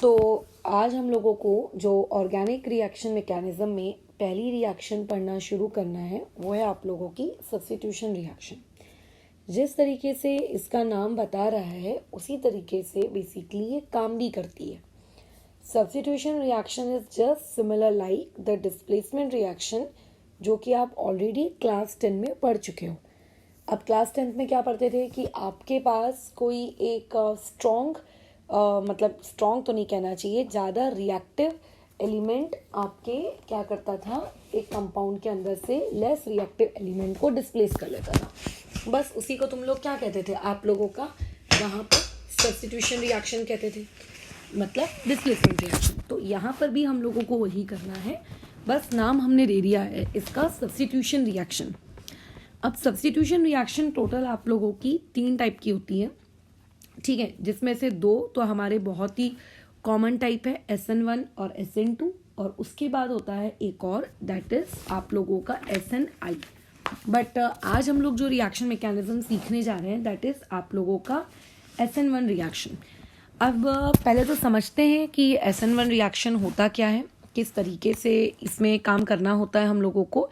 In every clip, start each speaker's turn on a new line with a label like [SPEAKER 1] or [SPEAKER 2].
[SPEAKER 1] तो आज हम लोगों को जो ऑर्गेनिक रिएक्शन मैकेनिज्म में पहली रिएक्शन पढ़ना शुरू करना है वो है आप लोगों की सब्स्टिट्यूशन रिएक्शन। जिस तरीके से इसका नाम बता रहा है उसी तरीके से बेसिकली ये काम भी करती है। Substitution reaction is just similar like the displacement reaction, जो कि आप ऑलरेडी क्लास 10 में पढ़ चुके हो। अब क्लास 10 में क्या पढ़ते थे कि आपके पास कोई एक स्ट्रॉन्ग मतलब स्ट्रॉन्ग तो नहीं कहना चाहिए, ज़्यादा रिएक्टिव एलिमेंट आपके क्या करता था, एक कंपाउंड के अंदर से लेस रिएक्टिव एलिमेंट को डिस्प्लेस कर लेता था। बस उसी को तुम लोग क्या कहते थे, आप लोगों का यहाँ पर सब्स्टिट्यूशन रिएक्शन कहते थे, मतलब डिस्प्लेसमेंट रिएक्शन। तो यहाँ पर भी हम लोगों को वही करना है, बस नाम हमने दे दिया है इसका सब्स्टिट्यूशन रिएक्शन। अब सब्स्टिट्यूशन रिएक्शन टोटल आप लोगों की 3 टाइप की होती है, ठीक है, जिसमें से 2 तो हमारे बहुत ही कॉमन टाइप है, SN1 और SN2, और उसके बाद होता है एक और, दैट इज आप लोगों का SNI। बट आज हम लोग जो रिएक्शन मैकेनिज्म सीखने जा रहे हैं दैट इज आप लोगों का SN1 रिएक्शन। अब पहले तो समझते हैं कि SN1 रिएक्शन होता क्या है, किस तरीके से इसमें काम करना होता है हम लोगों को,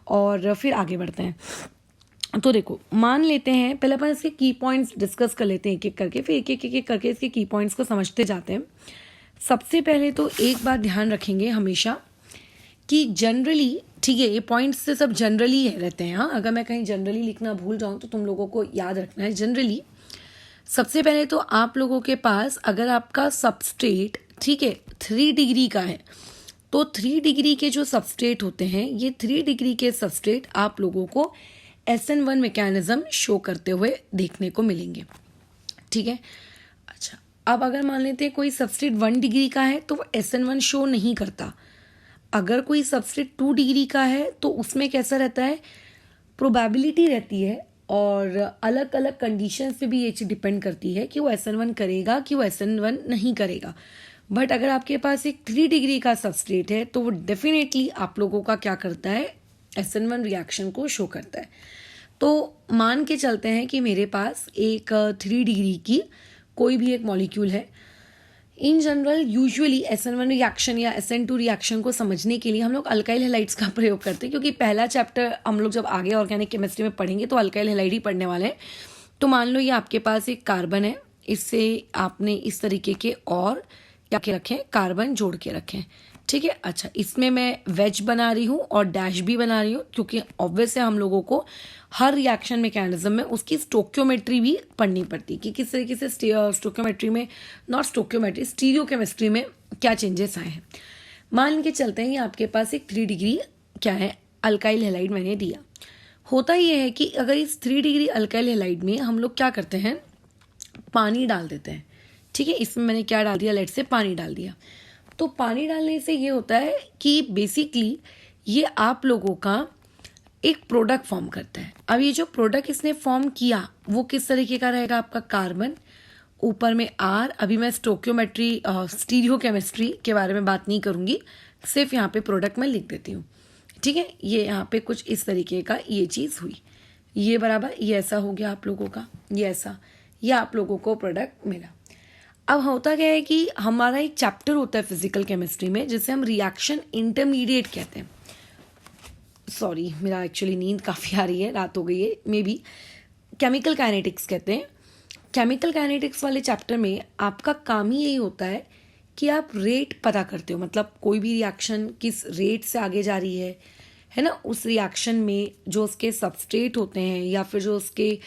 [SPEAKER 1] और फिर आगे बढ़ते हैं। तो देखो, मान लेते हैं पहले अपन इसके की पॉइंट्स डिस्कस कर लेते हैं एक एक करके, फिर एक करके इसके की पॉइंट्स को समझते जाते हैं। सबसे पहले तो एक बात ध्यान रखेंगे हमेशा कि जनरली, ठीक है, ये पॉइंट्स से सब जनरली रहते हैं। हाँ, अगर मैं कहीं जनरली लिखना भूल जाऊँ तो तुम लोगों को याद रखना है जनरली। सबसे पहले तो आप लोगों के पास अगर आपका सबस्ट्रेट, ठीक है, 3 डिग्री का है, तो 3 डिग्री के जो सबस्ट्रेट होते हैं, ये 3 डिग्री के सबस्ट्रेट आप लोगों को SN1 मैकेनिज्म शो करते हुए देखने को मिलेंगे, ठीक है। अच्छा, अब अगर मान लेते हैं कोई सबस्ट्रेट 1 डिग्री का है तो वो SN1 शो नहीं करता। अगर कोई सबस्ट्रेट 2 डिग्री का है तो उसमें कैसा रहता है, प्रोबेबिलिटी रहती है, और अलग अलग कंडीशंस पे भी ये चीज़ डिपेंड करती है कि वो SN1 करेगा कि वो SN1 नहीं करेगा। बट अगर आपके पास एक 3 डिग्री का सबस्ट्रेट है तो वो डेफिनेटली आप लोगों का क्या करता है, SN1 रिएक्शन को शो करता है। तो मान के चलते हैं कि मेरे पास एक 3 डिग्री की कोई भी एक मॉलिक्यूल है। In general usually SN1 reaction या SN2 रिएक्शन को समझने के लिए हम लोग अल्काइल हैलाइड्स का प्रयोग करते हैं, क्योंकि पहला चैप्टर हम लोग जब आगे ऑर्गेनिक केमिस्ट्री में पढ़ेंगे तो अल्काइल हैलाइड ही पढ़ने वाले हैं। तो मान लो ये आपके पास एक कार्बन है, इससे आपने इस तरीके के और क्या के रखें, कार्बन जोड़ के रखें, ठीक है। अच्छा, इसमें मैं वेज बना रही हूँ और डैश भी बना रही हूँ, क्योंकि ऑब्वियस है हम लोगों को हर रिएक्शन मैकेनिज्म में उसकी स्टोक्योमेट्री भी पढ़नी पड़ती है कि किस तरीके से स्टोक्योमेट्री में, नॉट स्टोक्योमेट्री, स्टीरियोकेमिस्ट्री में क्या चेंजेस आए हैं। मान के चलते हैं ये आपके पास एक 3 डिग्री क्या है, अल्काइल हैलाइड मैंने दिया। होता ये है कि अगर इस 3 डिग्री अल्काइल हैलाइड में हम लोग क्या करते हैं, पानी डाल देते हैं, ठीक है। इसमें मैंने क्या डाल दिया, लेट से पानी डाल दिया। तो पानी डालने से ये होता है कि बेसिकली ये आप लोगों का एक प्रोडक्ट फॉर्म करता है। अब ये जो प्रोडक्ट इसने फॉर्म किया वो किस तरीके का रहेगा, आपका कार्बन, ऊपर में R। अभी मैं स्टोक्योमेट्री स्टीरियोकेमिस्ट्री के बारे में बात नहीं करूँगी, सिर्फ यहाँ पे प्रोडक्ट में लिख देती हूँ, ठीक है। ये यहाँ पे कुछ इस तरीके का ये चीज़ हुई, ये बराबर ये ऐसा हो गया आप लोगों का, ये ऐसा, ये आप लोगों को प्रोडक्ट मिला। अब होता क्या है कि हमारा एक चैप्टर होता है फिजिकल केमिस्ट्री में जिसे हम रिएक्शन इंटरमीडिएट कहते हैं। सॉरी, मेरा एक्चुअली नींद काफ़ी आ रही है, रात हो गई है, मे बी केमिकल काइनेटिक्स कहते हैं। केमिकल काइनेटिक्स वाले चैप्टर में आपका काम ही यही होता है कि आप रेट पता करते हो, मतलब कोई भी रिएक्शन किस रेट से आगे जा रही है ना। उस रिएक्शन में जो उसके सबस्ट्रेट होते हैं या फिर जो उसके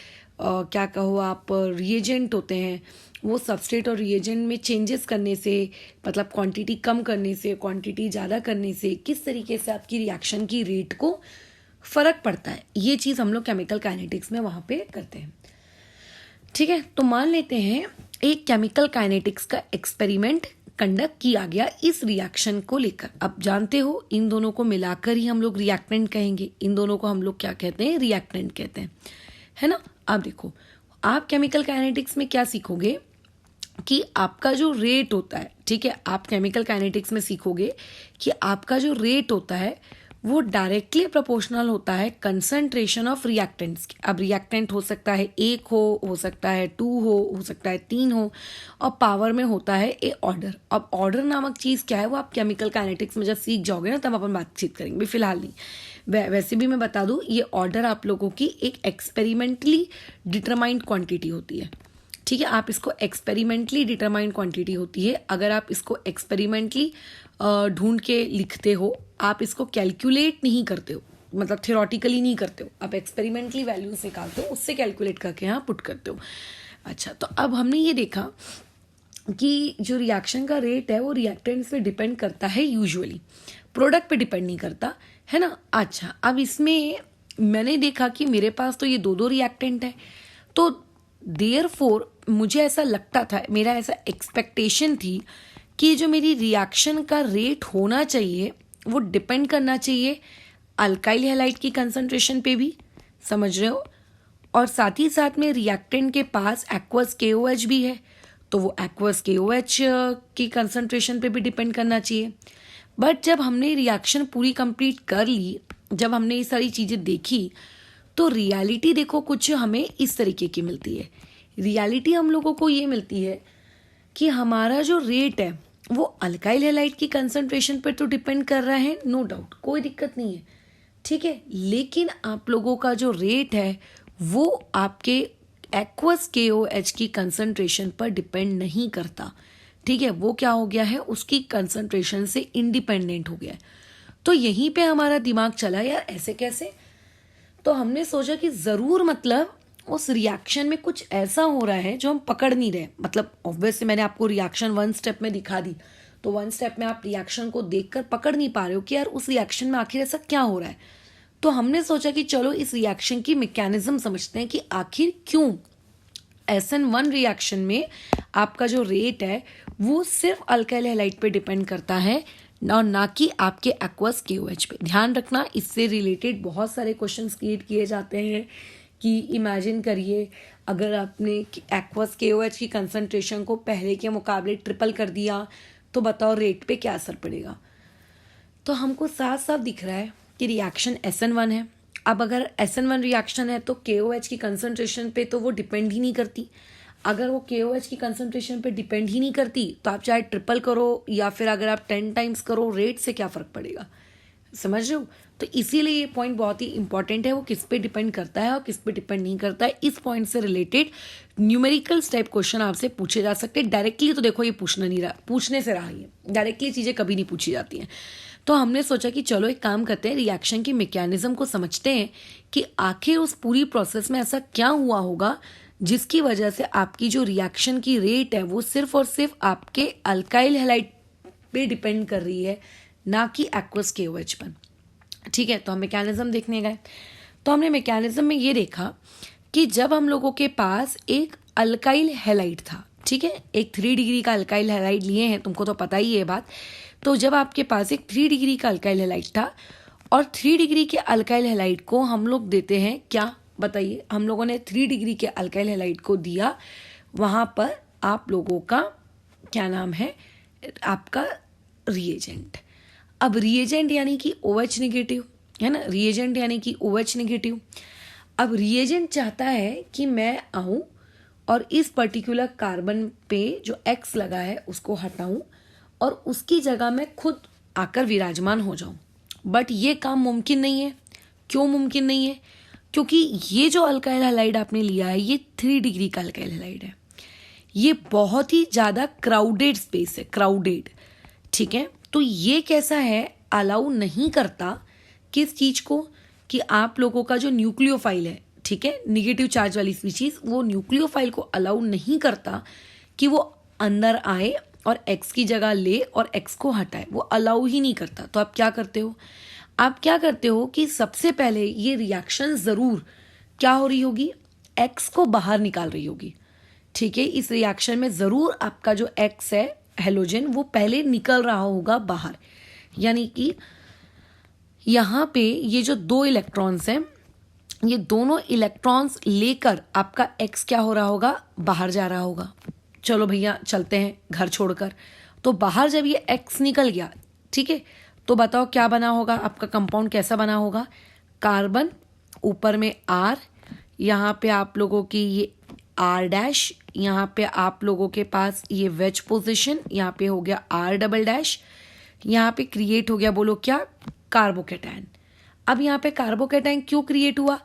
[SPEAKER 1] क्या कहो आप रिएजेंट होते हैं, वो सबस्ट्रेट और रिएजेंट में चेंजेस करने से, मतलब क्वांटिटी कम करने से, क्वांटिटी ज़्यादा करने से किस तरीके से आपकी रिएक्शन की रेट को फ़र्क पड़ता है, ये चीज़ हम लोग केमिकल काइनेटिक्स में वहाँ पे करते हैं, ठीक है। तो मान लेते हैं एक केमिकल काइनेटिक्स का एक्सपेरिमेंट कंडक्ट किया गया इस रिएक्शन को लेकर। अब जानते हो इन दोनों को मिलाकर ही हम लोग रिएक्टेंट कहेंगे, इन दोनों को हम लोग क्या कहते हैं, रिएक्टेंट कहते हैं, है ना। अब देखो, आप केमिकल काइनेटिक्स में क्या सीखोगे कि आपका जो रेट होता है, ठीक है, आप केमिकल काइनेटिक्स में सीखोगे कि आपका जो रेट होता है वो डायरेक्टली प्रोपोर्शनल होता है कंसंट्रेशन ऑफ रिएक्टेंट्स। अब रिएक्टेंट हो सकता है 1 हो सकता है 2 हो सकता है 3 हो, और पावर में होता है ए ऑर्डर। अब ऑर्डर नामक चीज़ क्या है वो आप केमिकल काइनेटिक्स में जब सीख जाओगे ना तब अपन बातचीत करेंगे, भी फिलहाल नहीं। वैसे भी मैं बता दूँ, ये ऑर्डर आप लोगों की एक एक्सपेरिमेंटली डिटरमाइंड क्वांटिटी होती है। ठीक है, आप इसको एक्सपेरिमेंटली डिटरमाइंड क्वांटिटी होती है। अगर आप इसको एक्सपेरिमेंटली ढूंढ के लिखते हो, आप इसको कैलकुलेट नहीं करते हो, मतलब थियोरटिकली नहीं करते हो, आप एक्सपेरिमेंटली वैल्यूज निकालते हो, उससे कैलकुलेट करके यहाँ पुट करते हो। अच्छा, तो अब हमने ये देखा कि जो रिएक्शन का रेट है वो रिएक्टेंट्स पे डिपेंड करता है, यूजुअली प्रोडक्ट पे डिपेंड नहीं करता है ना। अच्छा, अब इसमें मैंने देखा कि मेरे पास तो ये दो रिएक्टेंट है, तो देयरफॉर मुझे ऐसा लगता था, मेरा ऐसा एक्सपेक्टेशन थी कि जो मेरी रिएक्शन का रेट होना चाहिए वो डिपेंड करना चाहिए अल्काइल हैलाइड की कंसंट्रेशन पे भी, समझ रहे हो, और साथ ही साथ में रिएक्टेंट के पास एक्वस KOH भी है, तो वो एक्वस KOH की कंसंट्रेशन पे भी डिपेंड करना चाहिए। बट जब हमने रिएक्शन पूरी कंप्लीट कर ली, जब हमने ये सारी चीज़ें देखी, तो रियलिटी देखो कुछ हमें इस तरीके की मिलती है। रियलिटी हम लोगों को ये मिलती है कि हमारा जो रेट है वो अल्काइल हैलाइड की कंसंट्रेशन पर तो डिपेंड कर रहा है, नो डाउट, कोई दिक्कत नहीं है, ठीक है। लेकिन आप लोगों का जो रेट है वो आपके एक्वस KOH की कंसंट्रेशन पर डिपेंड नहीं करता, ठीक है। वो क्या हो गया है, उसकी कंसंट्रेशन से इंडिपेंडेंट हो गया है। तो यहीं पे हमारा दिमाग चला, यार ऐसे कैसे। तो हमने सोचा कि ज़रूर मतलब उस रिएक्शन में कुछ ऐसा हो रहा है जो हम पकड़ नहीं रहे। मतलब ऑब्वियसली मैंने आपको रिएक्शन 1 स्टेप में दिखा दी, तो 1 स्टेप में आप रिएक्शन को देखकर पकड़ नहीं पा रहे हो कि यार उस रिएक्शन में आखिर ऐसा क्या हो रहा है। तो हमने सोचा कि चलो इस रिएक्शन की मैकेनिज्म समझते हैं कि आखिर क्यों SN1 रिएक्शन में आपका जो रेट है वो सिर्फ अल्काइल हैलाइड पे डिपेंड करता है और ना कि आपके एक्वस KOH पे। ध्यान रखना, इससे रिलेटेड बहुत सारे क्वेश्चंस क्रिएट किए जाते हैं कि इमेजिन करिए अगर आपने एक्वस KOH की कंसंट्रेशन को पहले के मुकाबले ट्रिपल कर दिया तो बताओ रेट पे क्या असर पड़ेगा। तो हमको साफ साफ दिख रहा है कि रिएक्शन SN1 है। अब अगर SN1 रिएक्शन है तो KOH की कंसंट्रेशन पे तो वो डिपेंड ही नहीं करती। अगर वो KOH की कंसंट्रेशन पे डिपेंड ही नहीं करती तो आप चाहे ट्रिपल करो या फिर अगर आप 10 टाइम्स करो, रेट से क्या फ़र्क पड़ेगा, समझ रहे हो। तो इसीलिए ये पॉइंट बहुत ही इंपॉर्टेंट है, वो किस पे डिपेंड करता है और किस पे डिपेंड नहीं करता है। इस पॉइंट से रिलेटेड न्यूमेरिकल टाइप क्वेश्चन आपसे पूछे जा सकते हैं। डायरेक्टली तो देखो ये पूछने से रहा है, डायरेक्टली चीज़ें कभी नहीं पूछी जाती हैं। तो हमने सोचा कि चलो एक काम करते हैं, रिएक्शन की मैकेनिज्म को समझते हैं कि आखिर उस पूरी प्रोसेस में ऐसा क्या हुआ होगा जिसकी वजह से आपकी जो रिएक्शन की रेट है वो सिर्फ और सिर्फ आपके अल्काइल हैलाइड पे डिपेंड कर रही है, ना कि एक्वस KOH पर, ठीक है। तो हम मैकेनिज्म देखने गए, तो हमने मैकेनिज्म में ये देखा कि जब हम लोगों के पास एक अल्काइल हैलाइड था, ठीक है, एक 3 डिग्री का अल्काइल हैलाइड लिए हैं, तुमको तो पता ही है बात। तो जब आपके पास एक 3 डिग्री का अल्काइल हैलाइड था और 3 डिग्री के अल्काइल हैलाइड को हम लोग देते हैं क्या, बताइए। हम लोगों ने 3 डिग्री के अल्काइल हैलाइड को दिया, वहाँ पर आप लोगों का क्या नाम है, आपका रिएजेंट। अब रिएजेंट यानी कि OH नेगेटिव है ना, रिएजेंट यानी कि OH नेगेटिव। अब रिएजेंट चाहता है कि मैं आऊँ और इस पर्टिकुलर कार्बन पे जो X लगा है उसको हटाऊँ और उसकी जगह मैं खुद आकर विराजमान हो जाऊँ। बट ये काम मुमकिन नहीं है। क्यों मुमकिन नहीं है? क्योंकि ये जो अल्काइल हैलाइड आपने लिया है ये 3 डिग्री का अल्काइल हैलाइड है, ये बहुत ही ज़्यादा क्राउडेड स्पेस है, क्राउडेड, ठीक है। तो ये कैसा है, अलाउ नहीं करता किस चीज़ को, कि आप लोगों का जो न्यूक्लियोफाइल है, ठीक है, निगेटिव चार्ज वाली स्पीशीज, वो न्यूक्लियोफाइल को अलाउ नहीं करता कि वो अंदर आए और X की जगह ले और X को हटाए, वो अलाउ ही नहीं करता। तो आप क्या करते हो, आप क्या करते हो कि सबसे पहले ये रिएक्शन ज़रूर क्या हो रही होगी, X को बाहर निकाल रही होगी, ठीक है। इस रिएक्शन में ज़रूर आपका जो X है हेलोजन वो पहले निकल रहा होगा बाहर, यानी कि यहाँ पे ये जो 2 इलेक्ट्रॉन्स हैं, ये दोनों इलेक्ट्रॉन्स लेकर आपका X क्या हो रहा होगा, बाहर जा रहा होगा। चलो भैया चलते हैं घर छोड़कर। तो बाहर जब ये X निकल गया, ठीक है, तो बताओ क्या बना होगा, आपका कंपाउंड कैसा बना होगा, कार्बन, ऊपर में R, यहाँ पे आप लोगों की ये R', यहाँ पे आप लोगों के पास ये वेज पोजिशन, यहाँ पे हो गया R', यहाँ पे क्रिएट हो गया, बोलो क्या, कार्बोकेटायन। अब यहाँ पे कार्बोकेटायन क्यों क्रिएट हुआ,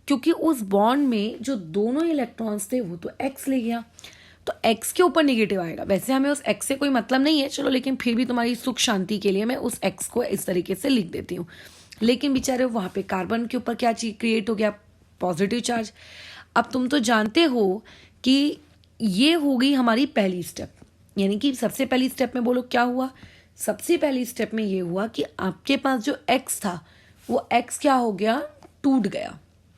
[SPEAKER 1] क्योंकि उस बॉन्ड में जो दोनों इलेक्ट्रॉन्स थे वो तो X ले गया, तो X के ऊपर निगेटिव आएगा। वैसे हमें उस X से कोई मतलब नहीं है, चलो, लेकिन फिर भी तुम्हारी सुख शांति के लिए मैं उस X को इस तरीके से लिख देती हूँ। लेकिन बेचारे वहाँ पे कार्बन के ऊपर क्या चीज क्रिएट हो गया, पॉजिटिव चार्ज। अब तुम तो जानते हो कि ये हो गई हमारी पहली स्टेप, यानी कि सबसे पहली स्टेप में बोलो क्या हुआ, सबसे पहली स्टेप में ये हुआ कि आपके पास जो X था वो X क्या हो गया, टूट गया।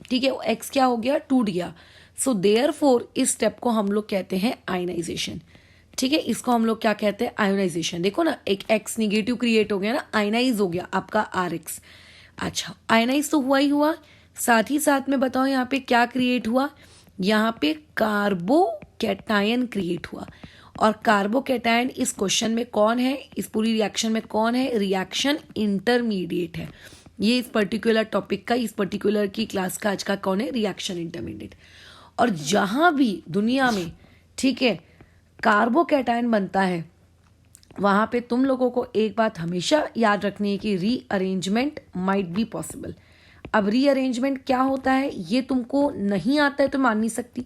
[SPEAKER 1] ठीक है, वो X क्या हो गया, टूट गया। सो देयरफॉर इस स्टेप को हम लोग कहते हैं आयनाइजेशन। ठीक है, इसको हम लोग क्या कहते हैं, आयोनाइजेशन। देखो ना, एक X निगेटिव क्रिएट हो गया ना, आयनाइज हो गया आपका RX। अच्छा, आयनाइज तो हुआ ही हुआ, साथ ही साथ में बताओ यहाँ पे क्या क्रिएट हुआ, यहाँ पे कार्बोकैटायन क्रिएट हुआ। और कार्बोकैटायन इस क्वेश्चन में कौन है, इस पूरी रिएक्शन में कौन है, रिएक्शन इंटरमीडिएट है। ये इस पर्टिकुलर टॉपिक का, इस पर्टिकुलर की क्लास का आज का कौन है, रिएक्शन इंटरमीडिएट। और जहां भी दुनिया में, ठीक है, कार्बोकैटायन बनता है, वहां पे तुम लोगों को एक बात हमेशा याद रखनी है कि रीअरेंजमेंट माइट बी पॉसिबल। अब रीअरेंजमेंट क्या होता है ये तुमको नहीं आता है तो मान नहीं सकती।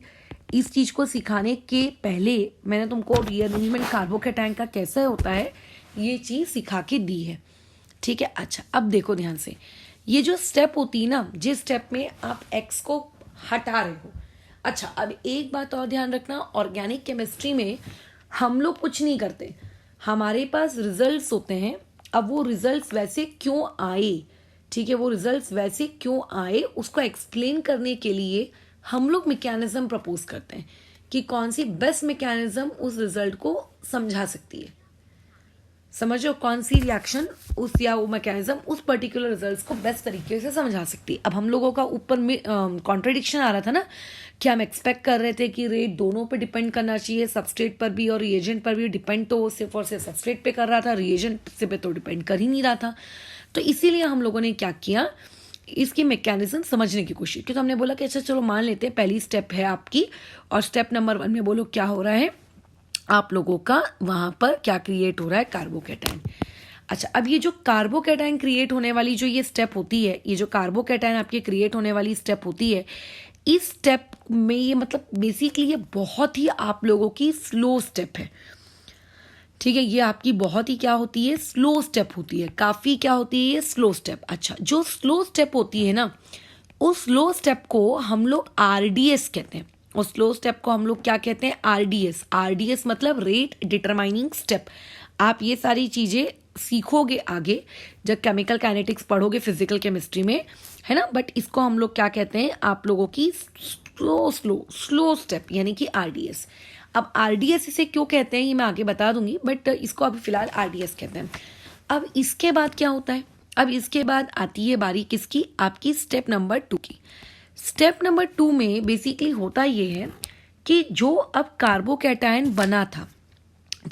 [SPEAKER 1] इस चीज को सिखाने के पहले मैंने तुमको रीअरेंजमेंट कार्बोकैटायन का कैसा होता है ये चीज सिखा के दी है। ठीक है, अच्छा अब देखो ध्यान से, ये जो स्टेप होती है ना, जिस स्टेप में आप X को हटा रहे हो। अच्छा, अब एक बात और ध्यान रखना, ऑर्गेनिक केमिस्ट्री में हम लोग कुछ नहीं करते, हमारे पास रिजल्ट्स होते हैं। अब वो रिजल्ट्स वैसे क्यों आए, ठीक है, वो रिजल्ट्स वैसे क्यों आए उसको एक्सप्लेन करने के लिए हम लोग मैकेनिज्म प्रपोज करते हैं कि कौन सी बेस्ट मैकेनिज्म उस रिजल्ट को समझा सकती है। समझो कौन सी रिएक्शन उस या वो मैकेनिज्म उस पर्टिकुलर रिजल्ट्स को बेस्ट तरीके से समझा सकती है। अब हम लोगों का ऊपर में कॉन्ट्रडिक्शन आ रहा था ना कि हम एक्सपेक्ट कर रहे थे कि रेट दोनों पे डिपेंड करना चाहिए, सबस्ट्रेट पर भी और रिएजेंट पर भी। डिपेंड तो सिर्फ और सिर्फ सबस्ट्रेट पे कर रहा था, रिएजेंट से पे तो डिपेंड कर ही नहीं रहा था। तो इसीलिए हम लोगों ने क्या किया, इसकी मैकेनिज्म समझने की कोशिश की। तो हमने बोला कि अच्छा चलो मान लेते हैं पहली स्टेप है आपकी, और स्टेप नंबर 1 में बोलो क्या हो रहा है आप लोगों का, वहां पर क्या क्रिएट हो रहा है, कार्बोकैटायन। अच्छा, अब ये जो कार्बोकैटायन क्रिएट होने वाली जो ये स्टेप होती है, ये जो कार्बोकैटायन आपकी क्रिएट होने वाली स्टेप होती है, इस स्टेप में ये मतलब बेसिकली ये बहुत ही आप लोगों की स्लो स्टेप है। ठीक है, ये आपकी बहुत ही क्या होती है, स्लो स्टेप होती है, काफी क्या होती है ये स्लो स्टेप। अच्छा, जो स्लो स्टेप होती है ना, उस स्लो स्टेप को हम लोग RDS कहते हैं। उस स्लो स्टेप को हम लोग क्या कहते हैं, RDS। RDS मतलब रेट डिटरमाइनिंग स्टेप। आप ये सारी चीजें सीखोगे आगे जब केमिकल काइनेटिक्स पढ़ोगे फिजिकल केमिस्ट्री में, है ना। बट इसको हम लोग क्या कहते हैं, आप लोगों की स्लो स्टेप यानी कि RDS। अब RDS इसे क्यों कहते हैं ये मैं आगे बता दूंगी, बट इसको अभी फिलहाल RDS कहते हैं। अब इसके बाद क्या होता है, अब इसके बाद आती है बारी किसकी, आपकी स्टेप नंबर 2 की। स्टेप नंबर 2 में बेसिकली होता ये है कि जो अब कार्बोकैटायन बना था,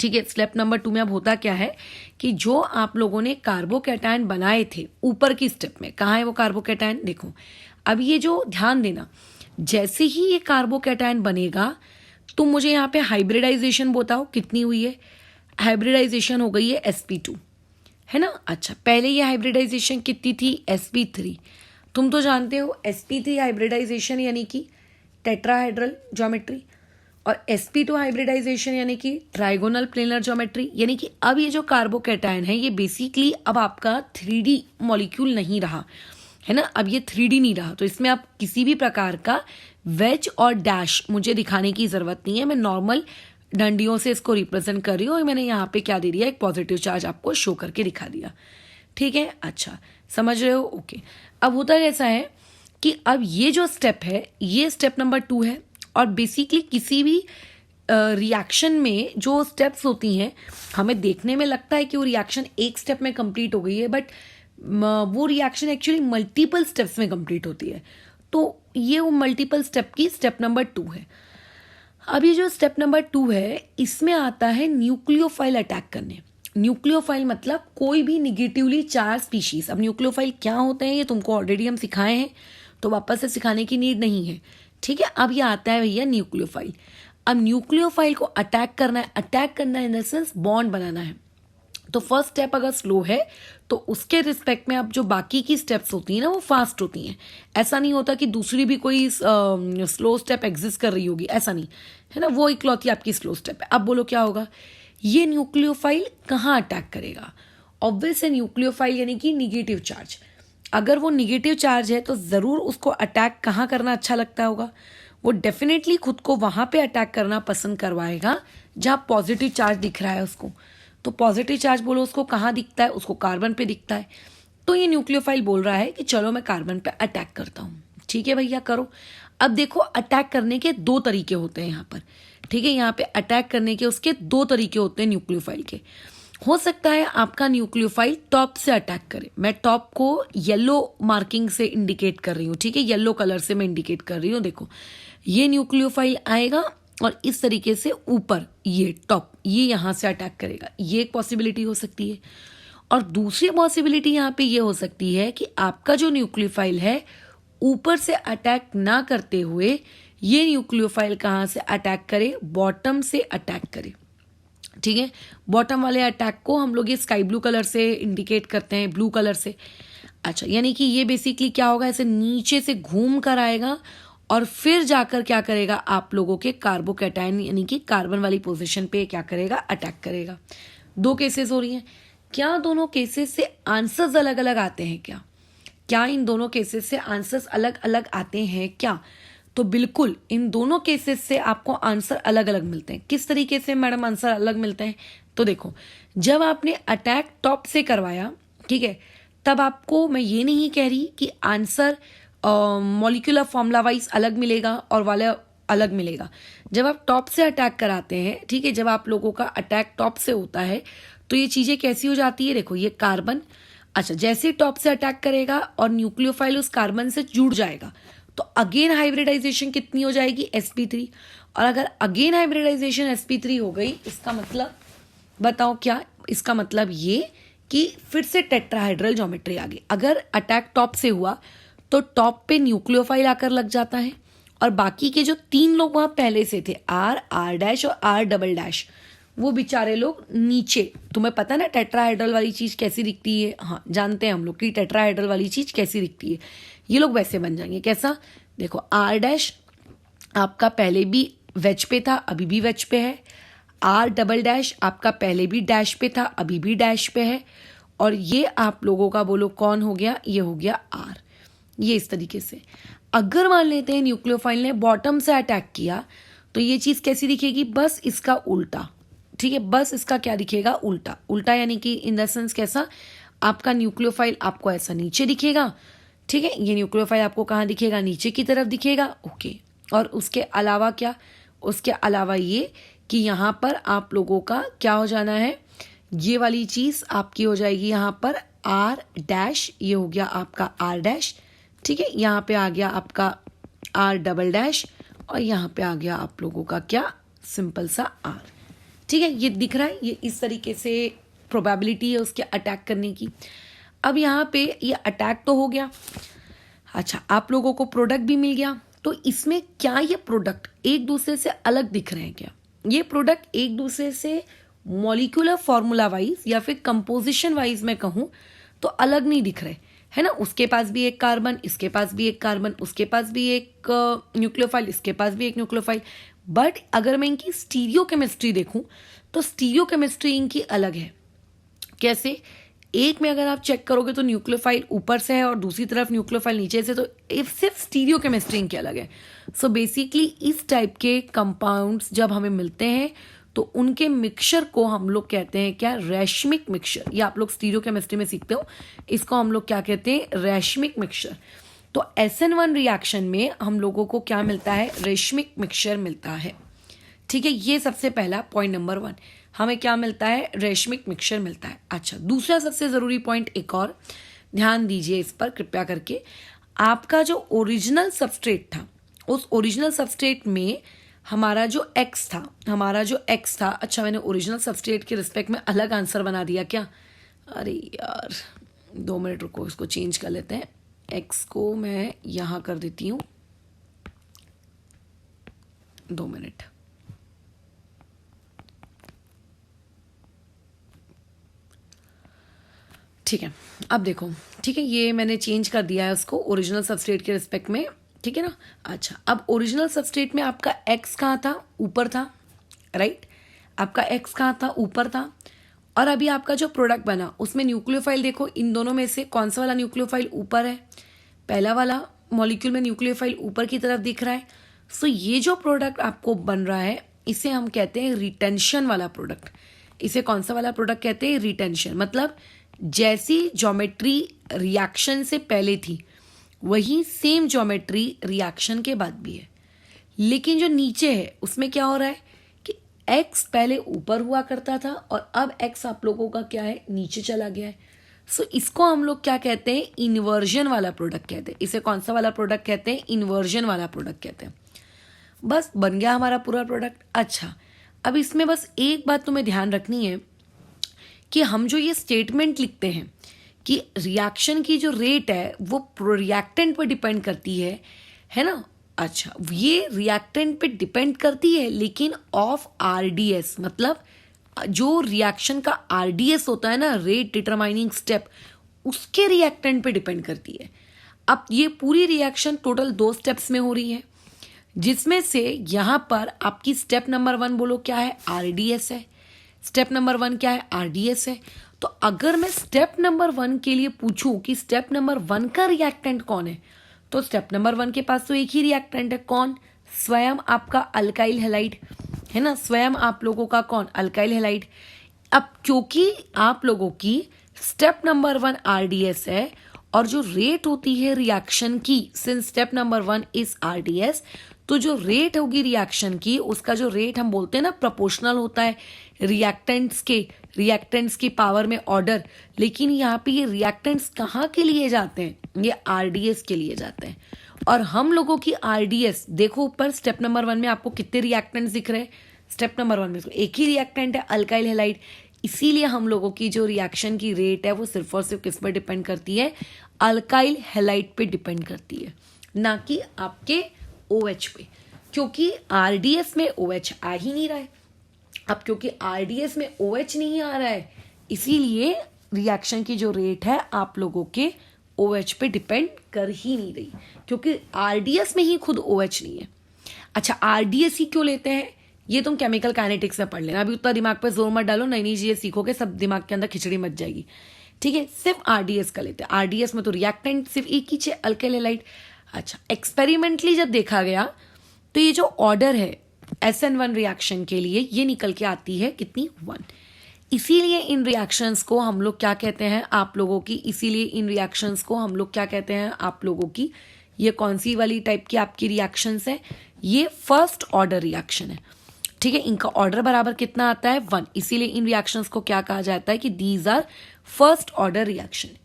[SPEAKER 1] ठीक है, स्टेप नंबर 2 में अब होता क्या है कि जो आप लोगों ने कार्बोकैटायन बनाए थे ऊपर की स्टेप में, कहाँ है वो कार्बोकैटायन, देखो अब ये जो ध्यान देना, जैसे ही ये कार्बोकैटायन बनेगा तो मुझे यहाँ पे हाइब्रिडाइजेशन बताओ कितनी हुई है, हाइब्रिडाइजेशन हो गई है sp2, है ना। अच्छा, पहले ये हाइब्रिडाइजेशन कितनी थी, sp3। तुम तो जानते हो sp3 हाइब्रिडाइजेशन यानी कि टेट्राहेड्रल ज्योमेट्री, और sp2 हाइब्रिडाइजेशन यानी कि ट्राइगोनल प्लेनर ज्योमेट्री। यानी कि अब ये जो कार्बोकैटायन है ये बेसिकली अब आपका 3D मॉलिक्यूल नहीं रहा, है ना। अब ये 3D नहीं रहा, तो इसमें आप किसी भी प्रकार का वेज और डैश मुझे दिखाने की जरूरत नहीं है। मैं नॉर्मल डंडियों से इसको रिप्रेजेंट कर रही हूँ, और मैंने यहाँ पे क्या दे दिया, एक पॉजिटिव चार्ज आपको शो करके दिखा दिया। ठीक है, अच्छा समझ रहे हो, ओके। अब होता कैसा है कि अब ये जो स्टेप है ये स्टेप नंबर 2 है, और बेसिकली किसी भी रिएक्शन में जो स्टेप्स होती हैं हमें देखने में लगता है कि वो रिएक्शन एक स्टेप में कंप्लीट हो गई है, बट वो रिएक्शन एक्चुअली मल्टीपल स्टेप्स में कंप्लीट होती है। तो ये वो मल्टीपल स्टेप की स्टेप नंबर 2 है। अब ये जो स्टेप नंबर 2 है इसमें आता है न्यूक्लियोफाइल अटैक करने। न्यूक्लियोफाइल मतलब कोई भी निगेटिवली चार्ज स्पीशीज। अब न्यूक्लियोफाइल क्या होते हैं ये तुमको ऑलरेडी हम सिखाए हैं, तो वापस से सिखाने की नीड नहीं है, ठीक है। अब ये आता है भैया न्यूक्लियोफाइल। अब न्यूक्लियोफाइल को अटैक करना है, अटैक करना है इन द सेंस बॉन्ड बनाना है। तो फर्स्ट स्टेप अगर स्लो है तो उसके रिस्पेक्ट में अब जो बाकी की स्टेप्स होती हैं ना वो फास्ट होती हैं। ऐसा नहीं होता कि दूसरी भी कोई स्लो स्टेप एग्जिस्ट कर रही होगी, ऐसा नहीं है ना, वो इकलौती आपकी स्लो स्टेप है। अब बोलो क्या होगा, ये न्यूक्लियोफाइल कहाँ अटैक करेगा? ऑब्वियस है, न्यूक्लियोफाइल यानी कि निगेटिव चार्ज। अगर वो निगेटिव चार्ज है तो ज़रूर उसको अटैक कहाँ करना अच्छा लगता होगा, वो डेफिनेटली खुद को वहां पे अटैक करना पसंद करवाएगा जहाँ पॉजिटिव चार्ज दिख रहा है उसको। तो पॉजिटिव चार्ज बोलो उसको कहाँ दिखता है, उसको कार्बन पे दिखता है। तो ये न्यूक्लियोफाइल बोल रहा है कि चलो मैं कार्बन पे अटैक करता हूँ। ठीक है भैया, करो। अब देखो अटैक करने के दो तरीके होते हैं यहाँ पर, ठीक है। यहाँ पे अटैक करने के उसके दो तरीके होते हैं न्यूक्लियोफाइल के। हो सकता है आपका न्यूक्लियोफाइल टॉप से अटैक करे। मैं टॉप को येलो मार्किंग से इंडिकेट कर रही हूँ, ठीक है, येलो कलर से मैं इंडिकेट कर रही हूँ। देखो ये न्यूक्लियोफाइल आएगा और इस तरीके से ऊपर ये टॉप ये यहां से अटैक करेगा, ये एक पॉसिबिलिटी हो सकती है। और दूसरी पॉसिबिलिटी यहां पे ये हो सकती है कि आपका जो न्यूक्लियोफाइल है ऊपर से अटैक ना करते हुए ये न्यूक्लियोफाइल कहां से अटैक करे, बॉटम से अटैक करे, ठीक है। बॉटम वाले अटैक को हम लोग ये स्काई ब्लू कलर से इंडिकेट करते हैं, ब्लू कलर से। अच्छा, यानी कि ये बेसिकली क्या होगा, ऐसे नीचे से घूम कर आएगा और फिर जाकर क्या करेगा, आप लोगों के कार्बोकैटायन यानी कि कार्बन वाली पोजीशन पे क्या करेगा, अटैक करेगा। दो केसेस हो रही हैं। क्या दोनों केसेस से आंसर्स अलग अलग आते हैं? क्या इन दोनों केसेस से आंसर्स अलग अलग आते हैं क्या? तो बिल्कुल इन दोनों केसेस से आपको आंसर अलग अलग मिलते हैं। किस तरीके से मैडम आंसर अलग मिलते हैं? तो देखो, जब आपने अटैक टॉप से करवाया, ठीक है, तब आपको मैं ये नहीं कह रही कि आंसर मॉलिक्यूलर फॉर्मूला वाइज अलग मिलेगा और वाला अलग मिलेगा। जब आप टॉप से अटैक कराते हैं, ठीक है, जब आप लोगों का अटैक टॉप से होता है तो ये चीजें कैसी हो जाती है, देखो ये कार्बन, अच्छा जैसे टॉप से अटैक करेगा और न्यूक्लियोफाइल उस कार्बन से जुड़ जाएगा तो अगेन हाइब्रिडाइजेशन कितनी हो जाएगी, sp3। और अगर अगेन हाइब्रिडाइजेशन sp3 हो गई, इसका मतलब बताओ क्या, इसका मतलब ये कि फिर से टेट्राहाइड्रल ज्योमेट्री आ गई। अगर अटैक टॉप से हुआ तो टॉप पे न्यूक्लियोफाइल आकर लग जाता है और बाकी के जो तीन लोग वहां पहले से थे, आर डैश और आर डबल डैश, वो बेचारे लोग नीचे। तुम्हें पता ना टेट्राहाइड्रल वाली चीज कैसी दिखती है, हाँ जानते हैं हम लोग कि टेट्राहाइड्रल वाली चीज कैसी दिखती है। ये लोग वैसे बन जाएंगे। कैसा, देखो आर डैश आपका पहले भी वेज पे था, अभी भी वेज पे है। आर डबल डैश आपका पहले भी डैश पे था, अभी भी डैश पे है। और ये आप लोगों का बोलो कौन हो गया, ये हो गया आर। ये इस तरीके से। अगर मान लेते हैं न्यूक्लियोफाइल ने बॉटम से अटैक किया तो ये चीज कैसी दिखेगी, बस इसका उल्टा, ठीक है, बस इसका क्या दिखेगा, उल्टा। उल्टा यानी कि इन द सेंस कैसा, आपका न्यूक्लियोफाइल आपको ऐसा नीचे दिखेगा, ठीक है, ये न्यूक्लियोफाइल आपको कहाँ दिखेगा, नीचे की तरफ दिखेगा, ओके। और उसके अलावा क्या, उसके अलावा ये कि यहाँ पर आप लोगों का क्या हो जाना है, ये वाली चीज आपकी हो जाएगी यहाँ पर आर डैश, ये हो गया आपका आर डैश, ठीक है। यहाँ पे आ गया आपका आर डबल डैश और यहाँ पे आ गया आप लोगों का क्या, सिंपल सा आर, ठीक है। ये दिख रहा है, ये इस तरीके से प्रोबेबिलिटी है उसके अटैक करने की। अब यहाँ पे ये अटैक तो हो गया, अच्छा आप लोगों को प्रोडक्ट भी मिल गया। तो इसमें क्या ये प्रोडक्ट एक दूसरे से अलग दिख रहे हैं क्या? ये प्रोडक्ट एक दूसरे से मॉलिक्यूलर फॉर्मूला वाइज या फिर कंपोजिशन वाइज मैं कहूँ तो अलग नहीं दिख रहे, है ना। उसके पास भी एक कार्बन, इसके पास भी एक कार्बन, उसके पास भी एक न्यूक्लियोफाइल, इसके पास भी एक न्यूक्लियोफाइल। बट अगर मैं इनकी स्टीरियो केमिस्ट्री देखूं तो स्टीरियो केमिस्ट्री इनकी अलग है। कैसे, एक में अगर आप चेक करोगे तो न्यूक्लियोफाइल ऊपर से है और दूसरी तरफ न्यूक्लियोफाइल नीचे से, तो सिर्फ स्टीरियो केमिस्ट्री इनकी अलग है। सो बेसिकली इस टाइप के कंपाउंड्स जब हमें मिलते हैं तो उनके मिक्सचर को हम लोग कहते हैं क्या, रैशमिक मिक्सचर। ये आप लोग स्टीरियो केमिस्ट्री में सीखते हो, इसको हम लोग क्या कहते हैं, रैशमिक मिक्सचर। तो SN1 रिएक्शन में हम लोगों को क्या मिलता है, रेशमिक मिक्सचर मिलता है, ठीक है। ये सबसे पहला पॉइंट नंबर 1, हमें क्या मिलता है, रेशमिक मिक्सचर मिलता है। अच्छा, दूसरा सबसे जरूरी पॉइंट एक और ध्यान दीजिए इस पर कृपया करके, आपका जो ओरिजिनल सबस्ट्रेट था उस ओरिजिनल सबस्ट्रेट में हमारा जो एक्स था, अच्छा मैंने ओरिजिनल सबस्ट्रेट के रिस्पेक्ट में अलग आंसर बना दिया क्या? अरे यार 2 मिनट रुको, इसको चेंज कर लेते हैं। एक्स को मैं यहाँ कर देती हूँ, 2 मिनट। ठीक है, अब देखो, ठीक है, ये मैंने चेंज कर दिया है उसको ओरिजिनल सबस्ट्रेट के रिस्पेक्ट में, ठीक है ना। अच्छा, अब ओरिजिनल सबस्ट्रेट में आपका एक्स कहाँ था? ऊपर था, राइट। आपका एक्स कहाँ था? ऊपर था। और अभी आपका जो प्रोडक्ट बना उसमें न्यूक्लियोफाइल देखो, इन दोनों में से कौन सा वाला न्यूक्लियोफाइल ऊपर है? पहला वाला मॉलिक्यूल में न्यूक्लियोफाइल ऊपर की तरफ दिख रहा है। सो ये जो प्रोडक्ट आपको बन रहा है इसे हम कहते हैं रिटेंशन वाला प्रोडक्ट। इसे कौन सा वाला प्रोडक्ट कहते हैं? रिटेंशन। मतलब जैसी ज्योमेट्री रिएक्शन से पहले थी वही सेम ज्योमेट्री रिएक्शन के बाद भी है, लेकिन जो नीचे है उसमें क्या हो रहा है कि x पहले ऊपर हुआ करता था और अब x आप लोगों का क्या है? नीचे चला गया है। सो इसको हम लोग क्या कहते हैं? इन्वर्जन वाला प्रोडक्ट कहते हैं। इसे कौन सा वाला प्रोडक्ट कहते हैं? इन्वर्जन वाला प्रोडक्ट कहते हैं। बस बन गया हमारा पूरा प्रोडक्ट। अच्छा, अब इसमें बस एक बात तुम्हें ध्यान रखनी है कि हम जो ये स्टेटमेंट लिखते हैं कि रिएक्शन की जो रेट है वो रिएक्टेंट पर डिपेंड करती है ना। अच्छा, ये रिएक्टेंट पे डिपेंड करती है लेकिन ऑफ आरडीएस, मतलब जो रिएक्शन का आरडीएस होता है ना, रेट डिटरमाइनिंग स्टेप, उसके रिएक्टेंट पे डिपेंड करती है। अब ये पूरी रिएक्शन टोटल 2 स्टेप्स में हो रही है, जिसमें से यहां पर आपकी स्टेप नंबर 1 बोलो क्या है? आरडीएस है। स्टेप नंबर 1 क्या है? आरडीएस है। तो अगर मैं स्टेप नंबर 1 के लिए पूछूं कि स्टेप नंबर 1 का रिएक्टेंट कौन है, तो स्टेप नंबर 1 के पास तो एक ही रिएक्टेंट है। कौन? स्वयं आपका अल्काइल हैलाइड है ना, स्वयं आप लोगों का कौन? Alkyl halide. अब क्योंकि आप लोगों की स्टेप नंबर 1 आरडीएस है और जो रेट होती है रिएक्शन की, since step number 1 is RDS, तो जो रेट होगी रिएक्शन की, उसका जो रेट हम बोलते हैं ना प्रोपोर्शनल होता है रिएक्टेंट्स की पावर में ऑर्डर। लेकिन यहाँ पे ये रिएक्टेंट्स कहाँ के लिए जाते हैं? ये आरडीएस के लिए जाते हैं। और हम लोगों की आरडीएस देखो, ऊपर स्टेप नंबर 1 में आपको कितने रिएक्टेंट्स दिख रहे हैं? स्टेप नंबर 1 में एक ही रिएक्टेंट है, अल्काइल हैलाइड। इसीलिए हम लोगों की जो रिएक्शन की रेट है वो सिर्फ और सिर्फ किस पर डिपेंड करती है? अल्काइल हैलाइड पे डिपेंड करती है, ना कि आपके OH पे, क्योंकि आरडीएस में OH आ ही नहीं रहा है। अब क्योंकि आरडीएस में OH नहीं आ रहा है, इसीलिए रिएक्शन की जो रेट है आप लोगों के OH पे डिपेंड कर ही नहीं रही, क्योंकि आरडीएस में ही खुद OH नहीं है। अच्छा, आरडीएस ही क्यों लेते हैं ये तुम केमिकल काइनेटिक्स में पढ़ लेना, अभी उतना दिमाग पे जोर मत डालो, नई नई चीजें सीखोगे सब दिमाग के अंदर खिचड़ी मच जाएगी। ठीक है, सिर्फ आरडीएस का लेते हैं। आरडीएस में तो रिएक्टेंट सिर्फ एक ही है, अल्काइल हैलाइड। अच्छा, एक्सपेरिमेंटली जब देखा गया तो ये जो ऑर्डर है SN1 रिएक्शन के लिए, ये निकल के आती है कितनी? 1। इसीलिए इन रिएक्शंस को हम लोग क्या कहते हैं आप लोगों की? इसीलिए इन रिएक्शंस को हम लोग क्या कहते हैं आप लोगों की? ये कौन सी वाली टाइप की आपकी रिएक्शंस है? ये फर्स्ट ऑर्डर रिएक्शन है। ठीक है, इनका ऑर्डर बराबर कितना आता है? 1। इसीलिए इन रिएक्शंस को क्या कहा जाता है कि these are first order reaction.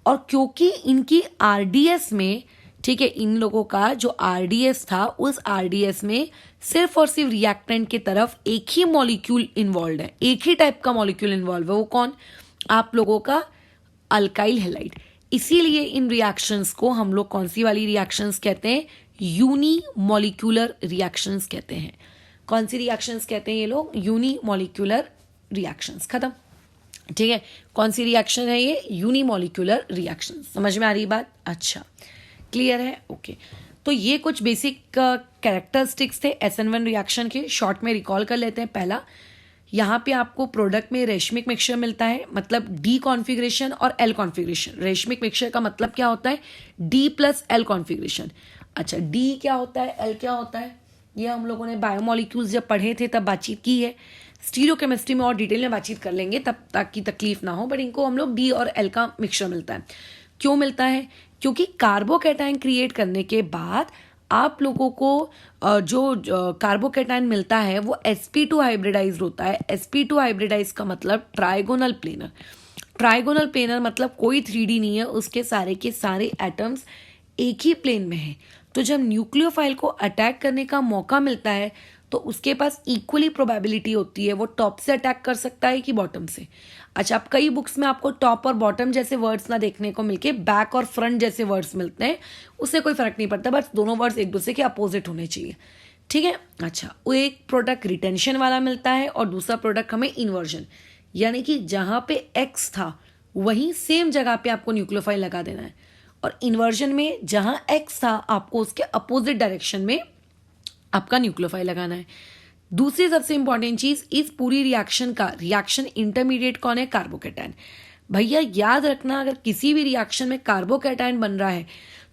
[SPEAKER 1] और क्योंकि इनकी आरडीएस में, ठीक है, इन लोगों का जो आरडीएस था उस आरडीएस में सिर्फ और सिर्फ रिएक्टेंट की तरफ एक ही मॉलिक्यूल इन्वॉल्व है, एक ही टाइप का मॉलिक्यूल इन्वॉल्व है। वो कौन? आप लोगों का अल्काइल हैलाइड। इसीलिए इन रिएक्शंस को हम लोग कौन सी वाली रिएक्शंस कहते हैं? यूनिमॉलिक्यूलर रिएक्शंस कहते हैं। कौन सी रिएक्शंस कहते हैं ये लोग? Unimolecular reactions. खत्म। ठीक है, कौन सी रिएक्शन है ये? Unimolecular reaction. समझ में आ रही बात? अच्छा, क्लियर है? ओके। तो ये कुछ बेसिक कैरेक्टरिस्टिक्स थे SN1 रिएक्शन के, शॉर्ट में रिकॉल कर लेते हैं। पहला, यहाँ पे आपको प्रोडक्ट में रेशमिक मिक्सचर मिलता है, मतलब D कॉन्फिगरेशन और L कॉन्फिगरेशन। रेशमिक मिक्सचर का मतलब क्या होता है? D+L configuration. अच्छा, D क्या होता है, L क्या होता है? ये हम लोगों ने बायोमोलिक्यूल्स जब पढ़े थे तब बातचीत की है। स्टीरियोकेमिस्ट्री में और डिटेल में बातचीत कर लेंगे तब, ताकि तकलीफ ना हो, बट इनको हम लोग D और L का मिक्सचर मिलता है। क्यों मिलता है? क्योंकि कार्बोकैटायन क्रिएट करने के बाद आप लोगों को जो कार्बोकैटायन मिलता है वो sp2 हाइब्रिडाइज होता है। sp2 हाइब्रिडाइज का मतलब ट्राइगोनल प्लेनर। ट्राइगोनल प्लेनर मतलब कोई 3D नहीं है, उसके सारे के सारे एटम्स एक ही प्लेन में है। तो जब न्यूक्लियोफाइल को अटैक करने का मौका मिलता है तो उसके पास इक्वली प्रोबेबिलिटी होती है वो टॉप से अटैक कर सकता है कि बॉटम से। अच्छा, अब कई बुक्स में आपको टॉप और बॉटम जैसे वर्ड्स ना देखने को मिलके बैक और फ्रंट जैसे वर्ड्स मिलते हैं, उससे कोई फर्क नहीं पड़ता, बस दोनों वर्ड्स एक दूसरे के अपोजिट होने चाहिए। ठीक है। अच्छा, वो एक प्रोडक्ट रिटेंशन वाला मिलता है और दूसरा प्रोडक्ट हमें इन्वर्जन, यानी कि जहां पे एक्स था वहीं सेम जगह पे आपको न्यूक्लियोफाइल लगा देना है, और इन्वर्जन में जहां एक्स था आपको उसके अपोजिट डायरेक्शन में आपका न्यूक्लियोफाइल लगाना है। दूसरी सबसे इंपॉर्टेंट चीज, इस पूरी रिएक्शन का रिएक्शन इंटरमीडिएट कौन है? कार्बोकैटायन। भैया याद रखना, अगर किसी भी रिएक्शन में कार्बोकैटायन बन रहा है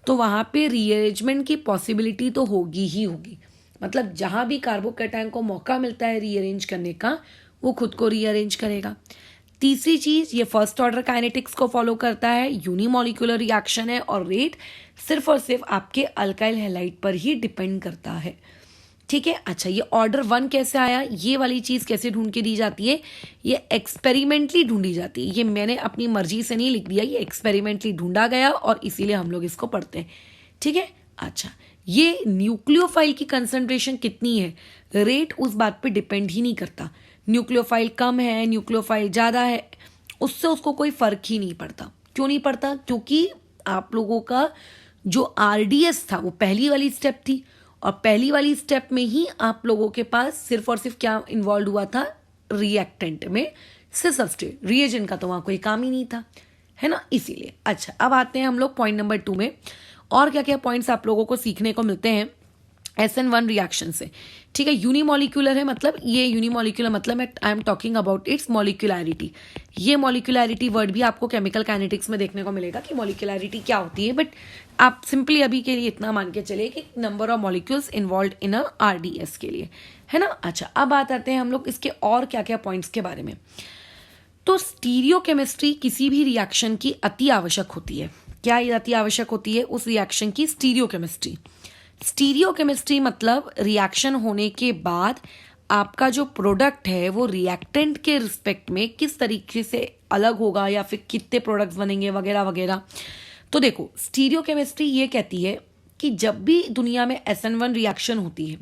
[SPEAKER 1] तो वहां पे रीअरेंजमेंट की पॉसिबिलिटी तो होगी ही होगी। मतलब जहां भी कार्बोकैटायन को मौका मिलता है रीअरेंज करने का, वो खुद को रीअरेंज करेगा। तीसरी चीज, ये फर्स्ट ऑर्डर काइनेटिक्स को फॉलो करता है, यूनिमोलिकुलर रिएक्शन है और रेट सिर्फ और सिर्फ आपके अल्काइल हैलाइड पर ही डिपेंड करता है। ठीक है। अच्छा, ये ऑर्डर 1 कैसे आया, ये वाली चीज कैसे ढूंढ के दी जाती है? ये एक्सपेरिमेंटली ढूंढी जाती है, ये मैंने अपनी मर्जी से नहीं लिख दिया, ये एक्सपेरिमेंटली ढूंढा गया और इसीलिए हम लोग इसको पढ़ते हैं। ठीक है। अच्छा, ये न्यूक्लियोफाइल की कंसंट्रेशन कितनी है, रेट उस बात पे डिपेंड ही नहीं करता। न्यूक्लियोफाइल कम है, न्यूक्लियोफाइल ज्यादा है, उससे उसको कोई फर्क ही नहीं पड़ता। क्यों नहीं पड़ता? क्योंकि आप लोगों का जो आरडीएस था वो पहली वाली स्टेप थी, और पहली वाली स्टेप में ही आप लोगों के पास सिर्फ और सिर्फ क्या इन्वॉल्व हुआ था? रिएक्टेंट में से सबस्ट्रेट, रिएजेंट का तो वहां कोई काम ही नहीं था, है ना, इसीलिए। अच्छा, अब आते हैं हम लोग पॉइंट नंबर 2 में, और क्या क्या पॉइंट्स आप लोगों को सीखने को मिलते हैं SN1 रिएक्शन से। ठीक है। यूनिमोलिकुलर है, मतलब ये यूनिमोलिकुलर मतलब I'm talking about its molecularity. ये मॉलिक्यूलैरिटी वर्ड भी आपको केमिकल काइनेटिक्स में देखने को मिलेगा कि मॉलिक्यूलैरिटी क्या होती है, बट आप सिंपली अभी के लिए इतना मान के चलिए कि number of molecules involve in a RDS के लिए, है ना। अच्छा, अब बात आते हैं हम लोग इसके और क्या क्या पॉइंट्स के बारे में। तो स्टीरियोकेमिस्ट्री किसी भी रिएक्शन की अति आवश्यक होती है। क्या ये अति आवश्यक होती है? उस रिएक्शन की स्टीरियोकेमिस्ट्री। स्टीरियोकेमिस्ट्री मतलब रिएक्शन होने के बाद आपका जो प्रोडक्ट है वो रिएक्टेंट के रिस्पेक्ट में किस तरीके से अलग होगा, या फिर कितने प्रोडक्ट्स बनेंगे वगैरह वगैरह। तो देखो, स्टीरियोकेमिस्ट्री ये कहती है कि जब भी दुनिया में SN1 रिएक्शन होती है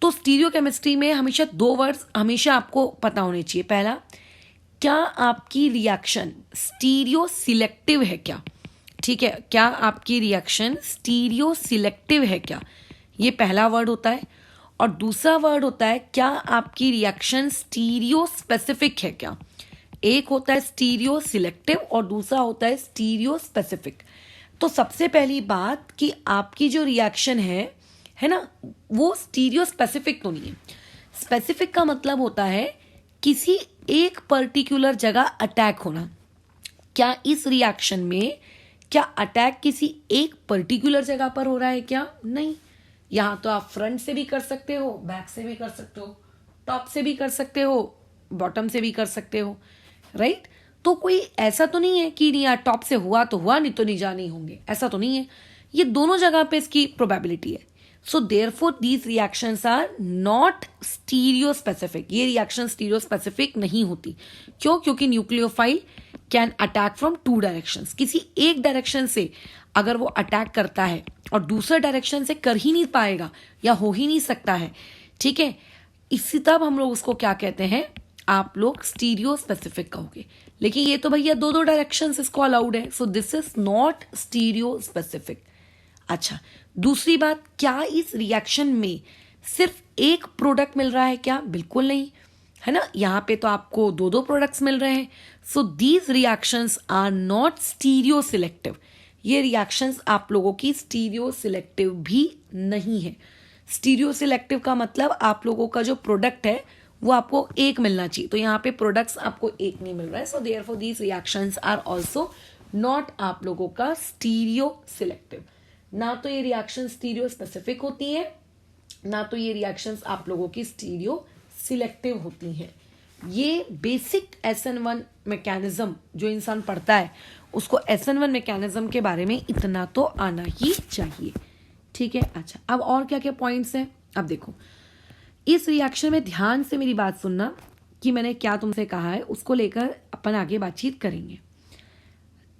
[SPEAKER 1] तो स्टीरियोकेमिस्ट्री में हमेशा 2 वर्ड्स हमेशा आपको पता होने चाहिए। पहला, क्या आपकी रिएक्शन स्टीरियो सिलेक्टिव है क्या? ठीक है, क्या आपकी रिएक्शन स्टीरियो सिलेक्टिव है क्या, ये पहला वर्ड होता है। और दूसरा वर्ड होता है, क्या आपकी रिएक्शन स्टीरियो स्पेसिफिक है क्या। एक होता है स्टीरियो सिलेक्टिव और दूसरा होता है स्टीरियो स्पेसिफिक। तो सबसे पहली बात कि आपकी जो रिएक्शन है ना, वो स्टीरियो स्पेसिफिक तो नहीं है। स्पेसिफिक का मतलब होता है किसी एक पर्टिकुलर जगह अटैक होना। क्या इस रिएक्शन में क्या अटैक किसी एक पर्टिकुलर जगह पर हो रहा है क्या? नहीं। यहां तो आप फ्रंट से भी कर सकते हो, बैक से भी कर सकते हो, टॉप से भी कर सकते हो, बॉटम से भी कर सकते हो, राइट। तो कोई ऐसा तो नहीं है कि नहीं यार टॉप से हुआ तो हुआ, नहीं तो नहीं होंगे, ऐसा तो नहीं है। ये दोनों जगह पे इसकी प्रोबेबिलिटी है। So therefore these reactions are not stereospecific. ये रिएक्शन स्टीरियो स्पेसिफिक नहीं होती। क्यों? क्योंकि nucleophile can attack from 2 directions. किसी एक डायरेक्शन से अगर वो अटैक करता है और दूसरे डायरेक्शन से कर ही नहीं पाएगा या हो ही नहीं सकता है, ठीक है, इसी तब हम लोग उसको क्या कहते हैं, आप लोग स्टीरियो स्पेसिफिक कहोगे। लेकिन ये तो भैया 2 डायरेक्शंस इसको अलाउड है, so this is not stereo specific. अच्छा, दूसरी बात, क्या इस रिएक्शन में सिर्फ एक प्रोडक्ट मिल रहा है क्या? बिल्कुल नहीं, है ना। यहां पे तो आपको 2 प्रोडक्ट्स मिल रहे हैं। So these reactions are not stereoselective. ये रिएक्शंस आप लोगों की स्टीरियो सिलेक्टिव भी नहीं है। स्टीरियो सिलेक्टिव का मतलब आप लोगों का जो प्रोडक्ट है वो आपको एक मिलना चाहिए, तो यहाँ पे प्रोडक्ट्स आपको एक नहीं मिल रहा है। So therefore these reactions are also not आप लोगों का स्टीरियो सिलेक्टिव। ना तो ये रिएक्शन स्टीरियो स्पेसिफिक होती है, ना तो ये रिएक्शंस आप लोगों की स्टीरियो सिलेक्टिव होती हैं। ये बेसिक SN1 मैकेनिज्म जो इंसान पढ़ता है उसको SN1 मैकेनिज्म के बारे में इतना तो आना ही चाहिए, ठीक है। अच्छा, अब और क्या क्या पॉइंट्स हैं, अब देखो इस रिएक्शन में ध्यान से मेरी बात सुनना कि मैंने क्या तुमसे कहा है, उसको लेकर अपन आगे बातचीत करेंगे।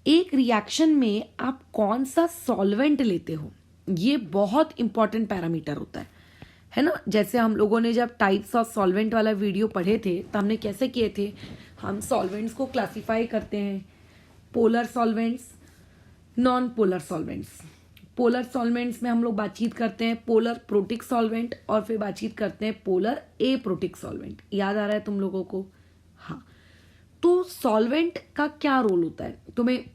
[SPEAKER 1] एक रिएक्शन में आप कौन सा सॉल्वेंट लेते हो, ये बहुत इंपॉर्टेंट पैरामीटर होता है ना। जैसे हम लोगों ने जब टाइप्स ऑफ सॉल्वेंट वाला वीडियो पढ़े थे तो हमने कैसे किए थे, हम सॉल्वेंट्स को क्लासिफाई करते हैं, polar solvents, non polar solvents. Polar solvents में हम लोग बातचीत करते हैं पोलर प्रोटिक सॉल्वेंट, और फिर बातचीत करते हैं पोलर ए प्रोटिक सॉल्वेंट। याद आ रहा है तुम लोगों को? हाँ, तो सॉल्वेंट का क्या रोल होता है तुम्हें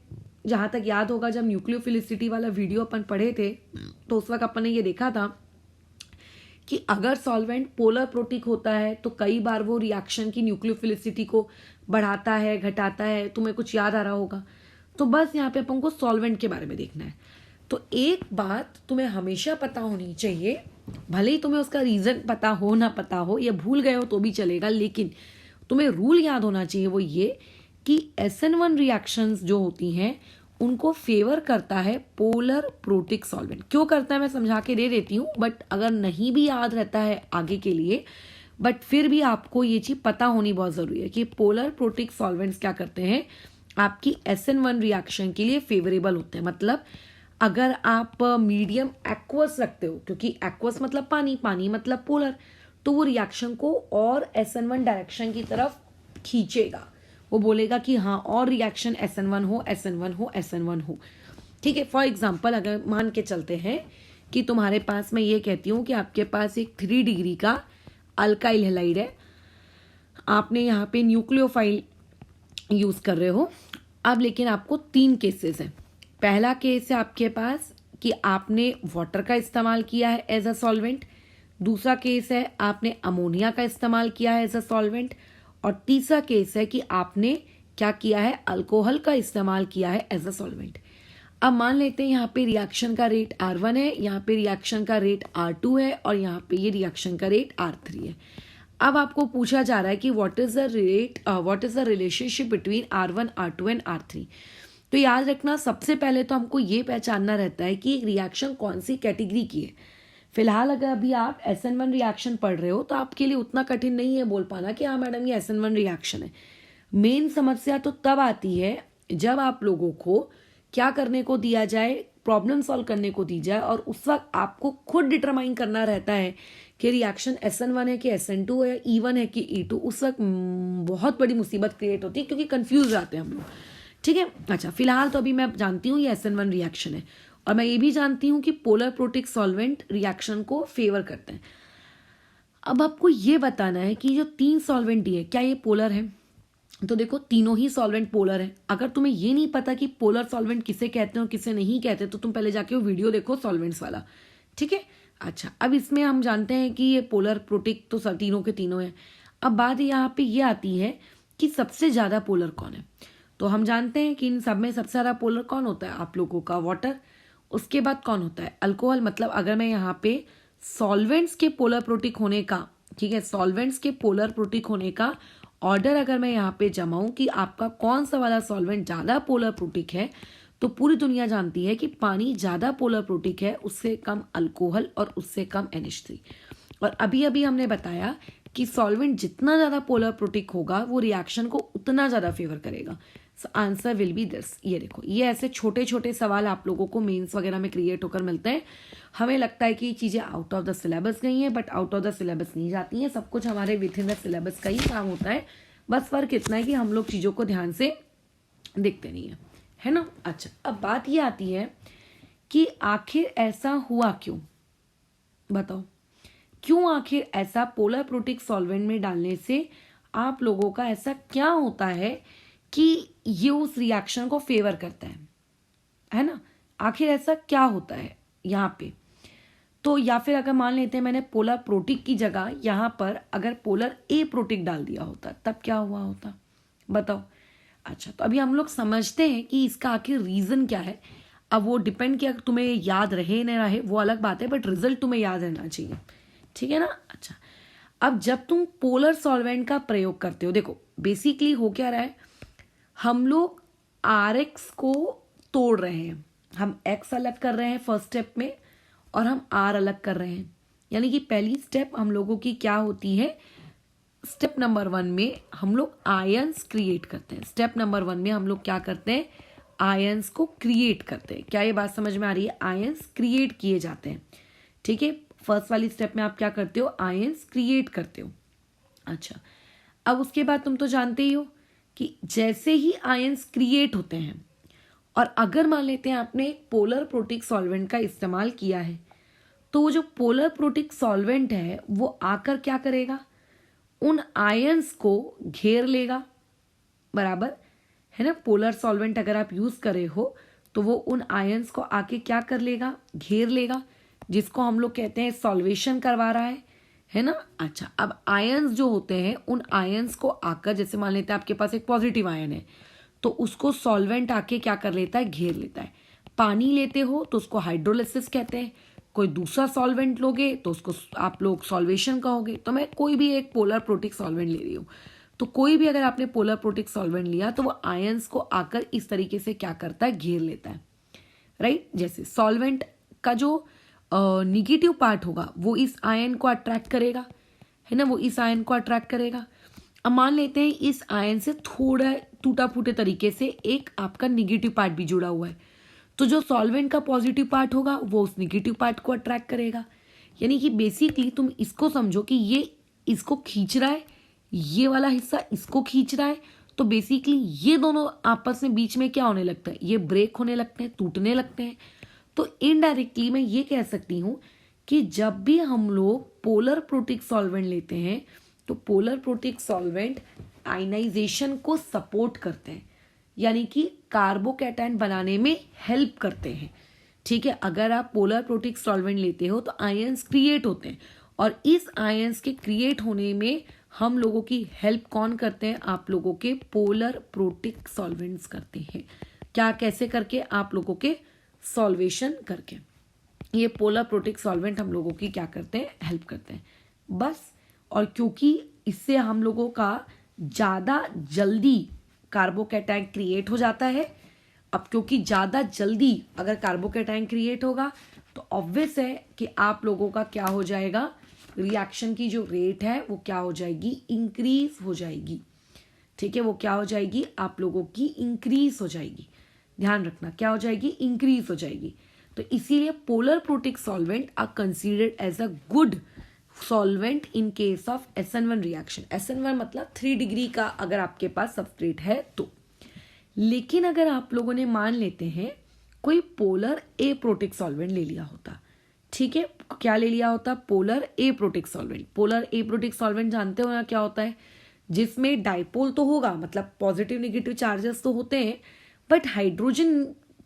[SPEAKER 1] जहां तक याद होगा, जब न्यूक्लियोफिलिसिटी वाला वीडियो अपन पढ़े थे तो उस वक्त अपन ने ये देखा था कि अगर सॉल्वेंट पोलर प्रोटिक होता है तो कई बार वो रिएक्शन की न्यूक्लियोफिलिसिटी को बढ़ाता है, घटाता है। तुम्हें कुछ याद आ रहा होगा। तो बस यहाँ पे अपन को सॉल्वेंट के बारे में देखना है। तो एक बात तुम्हें हमेशा पता होनी चाहिए, भले ही तुम्हें उसका रीजन पता हो ना पता हो या भूल गए हो तो भी चलेगा, लेकिन तुम्हें रूल याद होना चाहिए, वो ये कि SN1 रिएक्शंस जो होती हैं उनको फेवर करता है पोलर प्रोटिक सॉल्वेंट। क्यों करता है मैं समझा के दे देती हूँ, बट अगर नहीं भी याद रहता है आगे के लिए, बट फिर भी आपको ये चीज पता होनी बहुत जरूरी है कि पोलर प्रोटिक सॉल्वेंट्स क्या करते हैं, आपकी SN1 रिएक्शन के लिए फेवरेबल होते हैं। मतलब अगर आप मीडियम एक्वस रखते हो, क्योंकि एक्वस मतलब पानी, पानी मतलब पोलर, तो वो रिएक्शन को और SN1 डायरेक्शन की तरफ खींचेगा। वो बोलेगा कि हाँ और रिएक्शन SN1 हो, SN1 हो, SN1 हो। ठीक है, फॉर एग्जाम्पल अगर मान के चलते हैं कि तुम्हारे पास, मैं ये कहती हूँ कि आपके पास एक 3 डिग्री का अल्काइल हैलाइड है, आपने यहाँ पे न्यूक्लियोफाइल यूज कर रहे हो। अब लेकिन आपको 3 केसेस हैं। पहला केस है आपके पास कि आपने वाटर का इस्तेमाल किया है एज अ सॉल्वेंट, दूसरा केस है आपने अमोनिया का इस्तेमाल किया है एज अ सॉल्वेंट, और तीसरा केस है कि आपने क्या किया है, अल्कोहल का इस्तेमाल किया है एज अ सॉल्वेंट। अब मान लेते हैं यहाँ पे रिएक्शन का रेट R1 है, यहाँ पे रिएक्शन का रेट R2 है, और यहाँ पे ये रिएक्शन का रेट R3 है। अब आपको पूछा जा रहा है कि what is the relationship between R1, R2 and R3। तो याद रखना, सबसे पहले तो हमको ये पहचानना रहता है कि एक रिएक्शन कौन सी कैटेगरी की है। फिलहाल अगर अभी आप SN1 रिएक्शन पढ़ रहे हो तो आपके लिए उतना कठिन नहीं है बोल पाना कि हाँ मैडम ये SN1 रिएक्शन है। मेन समस्या तो तब आती है जब आप लोगों को क्या करने को दिया जाए, प्रॉब्लम सॉल्व करने को दी जाए, और उस वक्त आपको खुद डिटरमाइन करना रहता है कि रिएक्शन SN1 है कि SN2 है, E1 है कि E2। उस वक्त बहुत बड़ी मुसीबत क्रिएट होती है क्योंकि कंफ्यूज रहते हैं हम लोग। ठीक है, अच्छा फिलहाल तो अभी मैं जानती हूँ ये SN1 रिएक्शन है, और मैं ये भी जानती हूँ कि पोलर प्रोटिक सॉल्वेंट रिएक्शन को फेवर करते हैं। अब आपको ये बताना है कि जो 3 सॉल्वेंट दिए क्या ये पोलर है। तो देखो तीनों ही सॉल्वेंट पोलर है। अगर तुम्हें ये नहीं पता कि पोलर सॉल्वेंट किसे कहते हैं और किसे नहीं कहते, तो तुम पहले जाके वो वीडियो देखो सॉल्वेंट्स वाला। ठीक है, अच्छा अब इसमें हम जानते हैं कि ये पोलर प्रोटिक तो तीनों के तीनों है। अब बात यहाँ पे ये आती है कि सबसे ज्यादा पोलर कौन है। तो हम जानते हैं कि इन सब में सबसे ज्यादा पोलर कौन होता है, आप लोगों का वाटर। उसके बाद कौन होता है, अल्कोहल। मतलब अगर मैं यहाँ पे सॉल्वेंट्स के पोलर प्रोटिक होने का, ठीक है, सॉल्वेंट्स के पोलर प्रोटिक होने का ऑर्डर अगर मैं यहाँ पे जमाऊं कि आपका कौन सा वाला सॉल्वेंट ज्यादा पोलर प्रोटिक है, तो पूरी दुनिया जानती है कि पानी ज्यादा पोलर प्रोटिक है, उससे कम अल्कोहल और उससे कम NH3। और अभी अभी हमने बताया कि सॉल्वेंट जितना ज्यादा पोलर प्रोटिक होगा वो रिएक्शन को उतना ज्यादा फेवर करेगा। Answer will be this. ये देखो, ये ऐसे छोटे छोटे सवाल आप लोगों को मेंस वगैरह में क्रिएट होकर मिलते हैं। हमें लगता है कि ये चीजें आउट ऑफ द सिलेबस गई हैं, but out of the syllabus नहीं जाती हैं। सब कुछ हमारे विद इन द सिलेबस का ही काम होता है। बस फर्क इतना है कि हम लोग चीजों को ध्यान से देखते नहीं है ना। अच्छा, अब बात ये आती है कि आखिर ऐसा हुआ क्यों, बताओ क्यों आखिर ऐसा पोलर प्रोटिक सॉल्वेंट में डालने से आप लोगों का ऐसा क्या होता है कि ये उस रिएक्शन को फेवर करता है ना। आखिर ऐसा क्या होता है यहाँ पे। तो या फिर अगर मान लेते हैं मैंने पोलर प्रोटिक की जगह यहाँ पर अगर पोलर ए प्रोटिक डाल दिया होता, तब क्या हुआ होता, बताओ। अच्छा, तो अभी हम लोग समझते हैं कि इसका आखिर रीजन क्या है। अब वो डिपेंड किया तुम्हें याद रहे न रहे वो अलग बात है, बट रिजल्ट तुम्हें याद रहना चाहिए। ठीक है ना। अच्छा, अब जब तुम पोलर सॉल्वेंट का प्रयोग करते हो, देखो बेसिकली हो क्या रहा है, हम लोग RX को तोड़ रहे हैं। हम X अलग कर रहे हैं फर्स्ट स्टेप में, और हम R अलग कर रहे हैं। यानी कि पहली स्टेप हम लोगों की क्या होती है, स्टेप नंबर 1 में हम लोग आयंस क्रिएट करते हैं। स्टेप नंबर 1 में हम लोग क्या करते हैं, आयंस को क्रिएट करते हैं। क्या ये बात समझ में आ रही है, आयंस क्रिएट किए जाते हैं। ठीक है, फर्स्ट वाली स्टेप में आप क्या करते हो, आयंस क्रिएट करते हो। अच्छा, अब उसके बाद तुम तो जानते ही हो कि जैसे ही आयंस क्रिएट होते हैं और अगर मान लेते हैं आपने एक पोलर प्रोटिक सॉल्वेंट का इस्तेमाल किया है, तो वो जो पोलर प्रोटिक सॉल्वेंट है वो आकर क्या करेगा, उन आयंस को घेर लेगा, बराबर है ना। पोलर सॉल्वेंट अगर आप यूज करे हो तो वो उन आयंस को आके क्या कर लेगा, घेर लेगा, जिसको हम लोग कहते हैं सॉल्वेशन करवा रहा है ना। अच्छा, अब आयंस जो होते हैं उन आयंस को आकर, जैसे मान लेते हैं आपके पास एक पॉजिटिव आयन है तो उसको सॉल्वेंट आके क्या कर लेता है, घेर लेता है। पानी लेते हो तो उसको हाइड्रोलिसिस कहते हैं, कोई दूसरा सॉल्वेंट लोगे तो उसको आप लोग सॉल्वेशन कहोगे। तो मैं कोई भी एक पोलर प्रोटिक सॉल्वेंट ले रही हूँ, तो कोई भी अगर आपने पोलर प्रोटिक सॉल्वेंट लिया तो वो आयंस को आकर इस तरीके से क्या करता है, घेर लेता है, राइट। जैसे सॉल्वेंट का जो निगेटिव पार्ट होगा वो इस आयन को अट्रैक्ट करेगा, है ना, वो इस आयन को अट्रैक्ट करेगा। अब मान लेते हैं इस आयन से थोड़ा टूटा फूटे तरीके से एक आपका निगेटिव पार्ट भी जुड़ा हुआ है, तो जो सॉल्वेंट का पॉजिटिव पार्ट होगा वो उस निगेटिव पार्ट को अट्रैक्ट करेगा। यानी कि बेसिकली तुम इसको समझो कि ये इसको खींच रहा है, ये वाला हिस्सा इसको खींच रहा है, तो बेसिकली ये दोनों आपस में बीच में क्या होने लगता है, ये ब्रेक होने लगते हैं, टूटने लगते हैं। तो इनडायरेक्टली मैं ये कह सकती हूँ कि जब भी हम लोग पोलर प्रोटिक सॉल्वेंट लेते हैं तो पोलर प्रोटिक सॉल्वेंट आयनाइजेशन को सपोर्ट करते हैं, यानी कि कार्बोकैटायन बनाने में हेल्प करते हैं, ठीक है। अगर आप पोलर प्रोटिक सॉल्वेंट लेते हो तो आयंस क्रिएट होते हैं और इस आयंस के क्रिएट होने में हम लोगों की हेल्प कौन करते हैं, आप लोगों के पोलर प्रोटिक सॉल्वेंट्स करते हैं। क्या, कैसे करके, आप लोगों के सॉल्वेशन करके। ये पोलर प्रोटिक सॉल्वेंट हम लोगों की क्या करते हैं, हेल्प करते हैं, बस। और क्योंकि इससे हम लोगों का ज़्यादा जल्दी कार्बोकैटायन क्रिएट हो जाता है। अब क्योंकि ज़्यादा जल्दी अगर कार्बोकैटायन क्रिएट होगा तो ऑब्वियस है कि आप लोगों का क्या हो जाएगा, रिएक्शन की जो रेट है वो क्या हो जाएगी, इंक्रीज हो जाएगी, ठीक है। वो क्या हो जाएगी, आप लोगों की इंक्रीज हो जाएगी, ध्यान रखना क्या हो जाएगी, इंक्रीज हो जाएगी। तो इसीलिए polar protic solvent are considered as a good solvent in case of SN1 reaction. SN1 मतलब 3 डिग्री का अगर आपके पास सबस्ट्रेट है तो। लेकिन अगर आप लोगों ने मान लेते हैं कोई पोलर ए प्रोटिक सॉल्वेंट ले लिया होता, ठीक है, क्या ले लिया होता, पोलर ए प्रोटिक सॉल्वेंट। पोलर ए प्रोटिक सॉल्वेंट जानते हो ना क्या होता है, जिसमें डाइपोल तो होगा, मतलब पॉजिटिव नेगेटिव चार्जेस तो होते हैं, बट हाइड्रोजन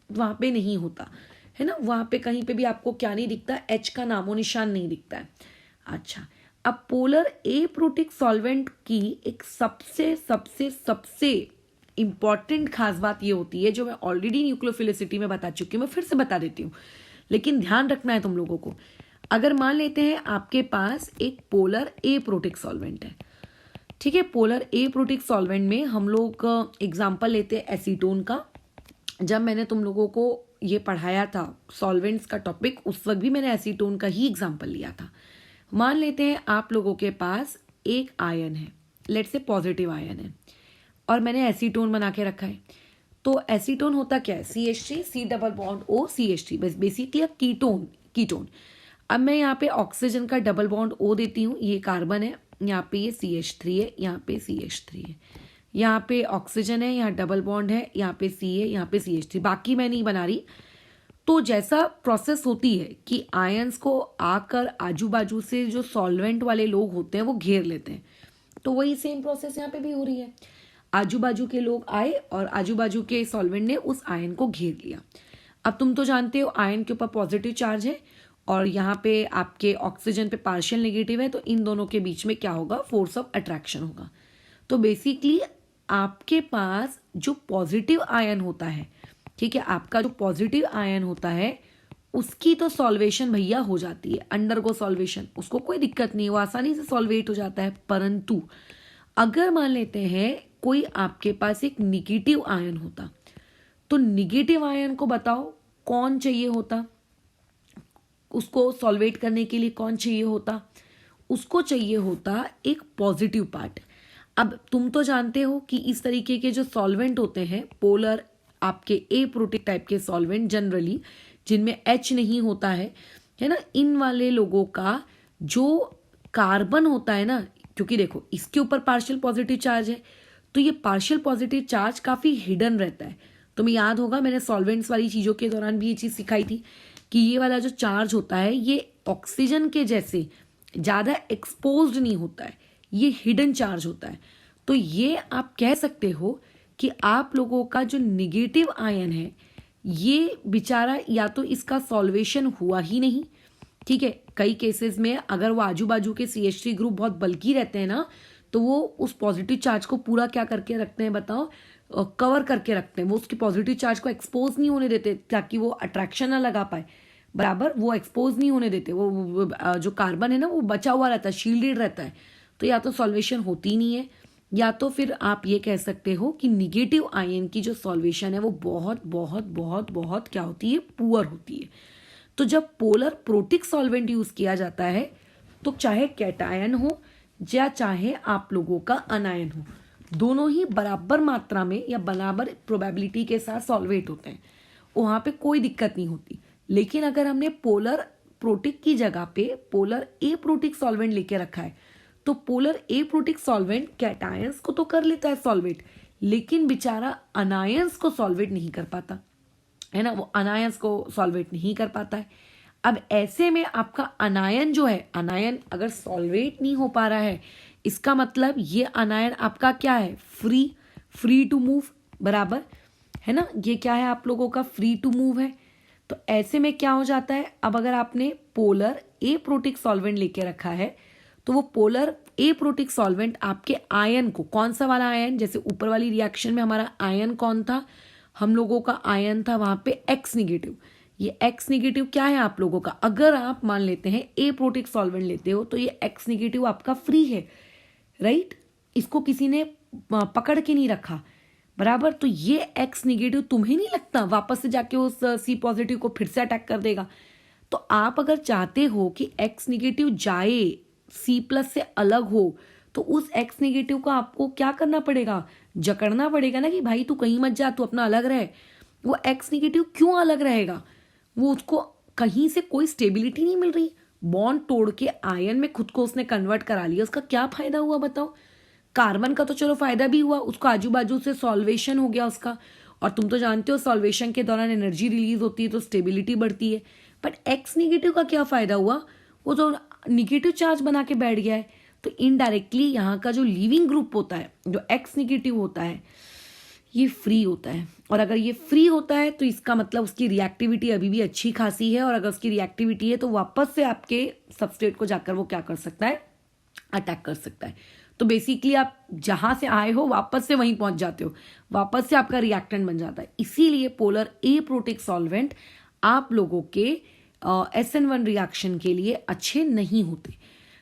[SPEAKER 1] वहां पे नहीं होता है ना। वहां पे कहीं पे भी आपको क्या नहीं दिखता, H का नामो निशान नहीं दिखता है। अच्छा, अब पोलर ए प्रोटिक सॉल्वेंट की एक सबसे सबसे सबसे इंपॉर्टेंट खास बात ये होती है, जो मैं ऑलरेडी न्यूक्लियोफिलिसिटी में बता चुकी हूँ, मैं फिर से बता देती हूँ, लेकिन ध्यान रखना है तुम लोगों को। अगर मान लेते हैं आपके पास एक पोलर ए प्रोटिक सॉल्वेंट है, ठीक है, पोलर ए प्रोटिक सॉल्वेंट में हम लोग एग्जाम्पल लेते हैं एसीटोन का। जब मैंने तुम लोगों को ये पढ़ाया था सॉल्वेंट्स का टॉपिक, उस वक्त भी मैंने एसीटोन का ही एग्जाम्पल लिया था। मान लेते हैं आप लोगों के पास एक आयन है, लेट्स से पॉजिटिव आयन है, और मैंने एसीटोन बना के रखा है। तो एसीटोन होता क्या है, CH3 C double bond O CH3, बस बेसिकली कीटोन। अब मैं यहाँ पे ऑक्सीजन का डबल बॉन्ड O देती हूँ, ये कार्बन है, यहाँ पे ये CH3 है, यहाँ पे CH3 है, यहाँ पे ऑक्सीजन है, यहाँ डबल बॉन्ड है, यहाँ पे C है, यहाँ पे CH3, बाकी मैं नहीं बना रही। तो जैसा प्रोसेस होती है कि आयंस को आकर आजू बाजू से जो सॉल्वेंट वाले लोग होते हैं वो घेर लेते हैं, तो वही सेम प्रोसेस यहाँ पे भी हो रही है। आजू बाजू के लोग आए और आजू बाजू के सॉल्वेंट ने उस आयन को घेर लिया। अब तुम तो जानते हो आयन के ऊपर पॉजिटिव चार्ज है और यहाँ पे आपके ऑक्सीजन पे पार्शियल नेगेटिव है, तो इन दोनों के बीच में क्या होगा, फोर्स ऑफ अट्रैक्शन होगा। तो बेसिकली आपके पास जो पॉजिटिव आयन होता है, ठीक है, आपका जो पॉजिटिव आयन होता है उसकी तो सॉल्वेशन भैया हो जाती है, अंडरगो सॉल्वेशन, उसको कोई दिक्कत नहीं है, वो आसानी से सॉल्वेट हो जाता है। परंतु अगर मान लेते हैं कोई आपके पास एक निगेटिव आयन होता, तो निगेटिव आयन को बताओ कौन चाहिए होता, उसको सॉल्वेट करने के लिए कौन चाहिए होता, उसको चाहिए होता एक पॉजिटिव पार्ट। अब तुम तो जानते हो कि इस तरीके के जो सॉल्वेंट होते हैं पोलर आपके ए प्रोटिक टाइप के सॉल्वेंट जनरली जिनमें H नहीं होता है है ना, इन वाले लोगों का जो कार्बन होता है ना, क्योंकि देखो इसके ऊपर पार्शियल पॉजिटिव चार्ज है, तो ये पार्शियल पॉजिटिव चार्ज काफी हिडन रहता है। तुम्हें याद होगा मैंने सॉल्वेंट्स वाली चीजों के दौरान भी ये चीज सिखाई थी कि ये वाला जो चार्ज होता है ये ऑक्सीजन के जैसे ज्यादा एक्सपोज्ड नहीं होता है, ये हिडन चार्ज होता है। तो ये आप कह सकते हो कि आप लोगों का जो निगेटिव आयन है ये बेचारा या तो इसका सॉल्वेशन हुआ ही नहीं, ठीक है, कई केसेस में अगर वो आजू बाजू के CH3 ग्रुप बहुत बल्की रहते हैं ना, तो वो उस पॉजिटिव चार्ज को पूरा क्या करके रखते हैं बताओ, कवर करके रखते हैं, वो उसकी पॉजिटिव चार्ज को एक्सपोज नहीं होने देते ताकि वो अट्रैक्शन ना लगा पाए, बराबर वो एक्सपोज नहीं होने देते, वो जो कार्बन है ना वो बचा हुआ रहता है, शील्डेड रहता है। तो या तो सॉल्वेशन होती नहीं है, या तो फिर आप ये कह सकते हो कि निगेटिव आयन की जो सॉल्वेशन है वो बहुत बहुत बहुत बहुत क्या होती है, पुअर होती है। तो जब पोलर प्रोटिक सॉल्वेंट यूज किया जाता है तो चाहे कैटायन हो या चाहे आप लोगों का अनायन हो, दोनों ही बराबर मात्रा में या बराबर प्रोबेबिलिटी के साथ सॉल्वेट होते हैं, वहां पे कोई दिक्कत नहीं होती। लेकिन अगर हमने पोलर प्रोटिक की जगह पे पोलर ए प्रोटिक सॉल्वेंट लेके रखा है, तो पोलर ए प्रोटिक सॉल्वेंट कैटायंस को तो कर लेता है सॉल्वेट, लेकिन बेचारा अनायंस को सॉल्वेट नहीं कर पाता है ना, वो अनायंस को सॉल्वेट नहीं कर पाता है। अब ऐसे में आपका अनायन जो है, अनायन अगर सॉल्वेट नहीं हो पा रहा है, इसका मतलब ये अनायन आपका क्या है, फ्री टू मूव, बराबर है ना, ये क्या है आप लोगों का, फ्री टू मूव है। तो ऐसे में क्या हो जाता है, अब अगर आपने पोलर ए प्रोटिक सॉल्वेंट लेके रखा है, तो वो पोलर ए प्रोटिक सॉल्वेंट आपके आयन को, कौन सा वाला आयन, जैसे ऊपर वाली रिएक्शन में हमारा आयन कौन था, हम लोगों का आयन था वहां पे एक्स निगेटिव। ये एक्स निगेटिव क्या है आप लोगों का, अगर आप मान लेते हैं ए प्रोटिक सॉल्वेंट लेते हो तो ये एक्स निगेटिव आपका फ्री है, राइट, इसको किसी ने पकड़ के नहीं रखा, बराबर। तो ये एक्स निगेटिव तुम्हें नहीं लगता वापस से जाके उस सी पॉजिटिव को फिर से अटैक कर देगा। तो आप अगर चाहते हो कि एक्स निगेटिव जाए, सी प्लस से अलग हो, तो उस एक्स निगेटिव को आपको क्या करना पड़ेगा, जकड़ना पड़ेगा ना कि भाई तू कहीं मत जा, तू अपना अलग रहे। वो एक्स निगेटिव क्यों अलग रहेगा, वो उसको कहीं से कोई स्टेबिलिटी नहीं मिल रही, बॉन्ड तोड़ के आयन में खुद को उसने कन्वर्ट करा लिया, उसका क्या फायदा हुआ बताओ। कार्बन का तो चलो फायदा भी हुआ, उसको आजू बाजू से सॉल्वेशन हो गया उसका, और तुम तो जानते हो सॉल्वेशन के दौरान एनर्जी रिलीज होती है तो स्टेबिलिटी बढ़ती है। बट एक्स निगेटिव का क्या फायदा हुआ, वो तो निगेटिव चार्ज बना के बैठ गया है। तो इनडायरेक्टली यहाँ का जो लीविंग ग्रुप होता है, जो एक्स निगेटिव होता है, ये फ्री होता है। और अगर ये फ्री होता है तो इसका मतलब उसकी रिएक्टिविटी अभी भी अच्छी खासी है, और अगर उसकी रिएक्टिविटी है तो वापस से आपके सबस्ट्रेट को जाकर वो क्या कर सकता है, अटैक कर सकता है। तो बेसिकली आप जहां से आए हो वापस से वहीं पहुंच जाते हो, वापस से आपका रिएक्टेंट बन जाता है। इसीलिए पोलर ए प्रोटिक सॉल्वेंट आप लोगों के SN1 रिएक्शन के लिए अच्छे नहीं होते,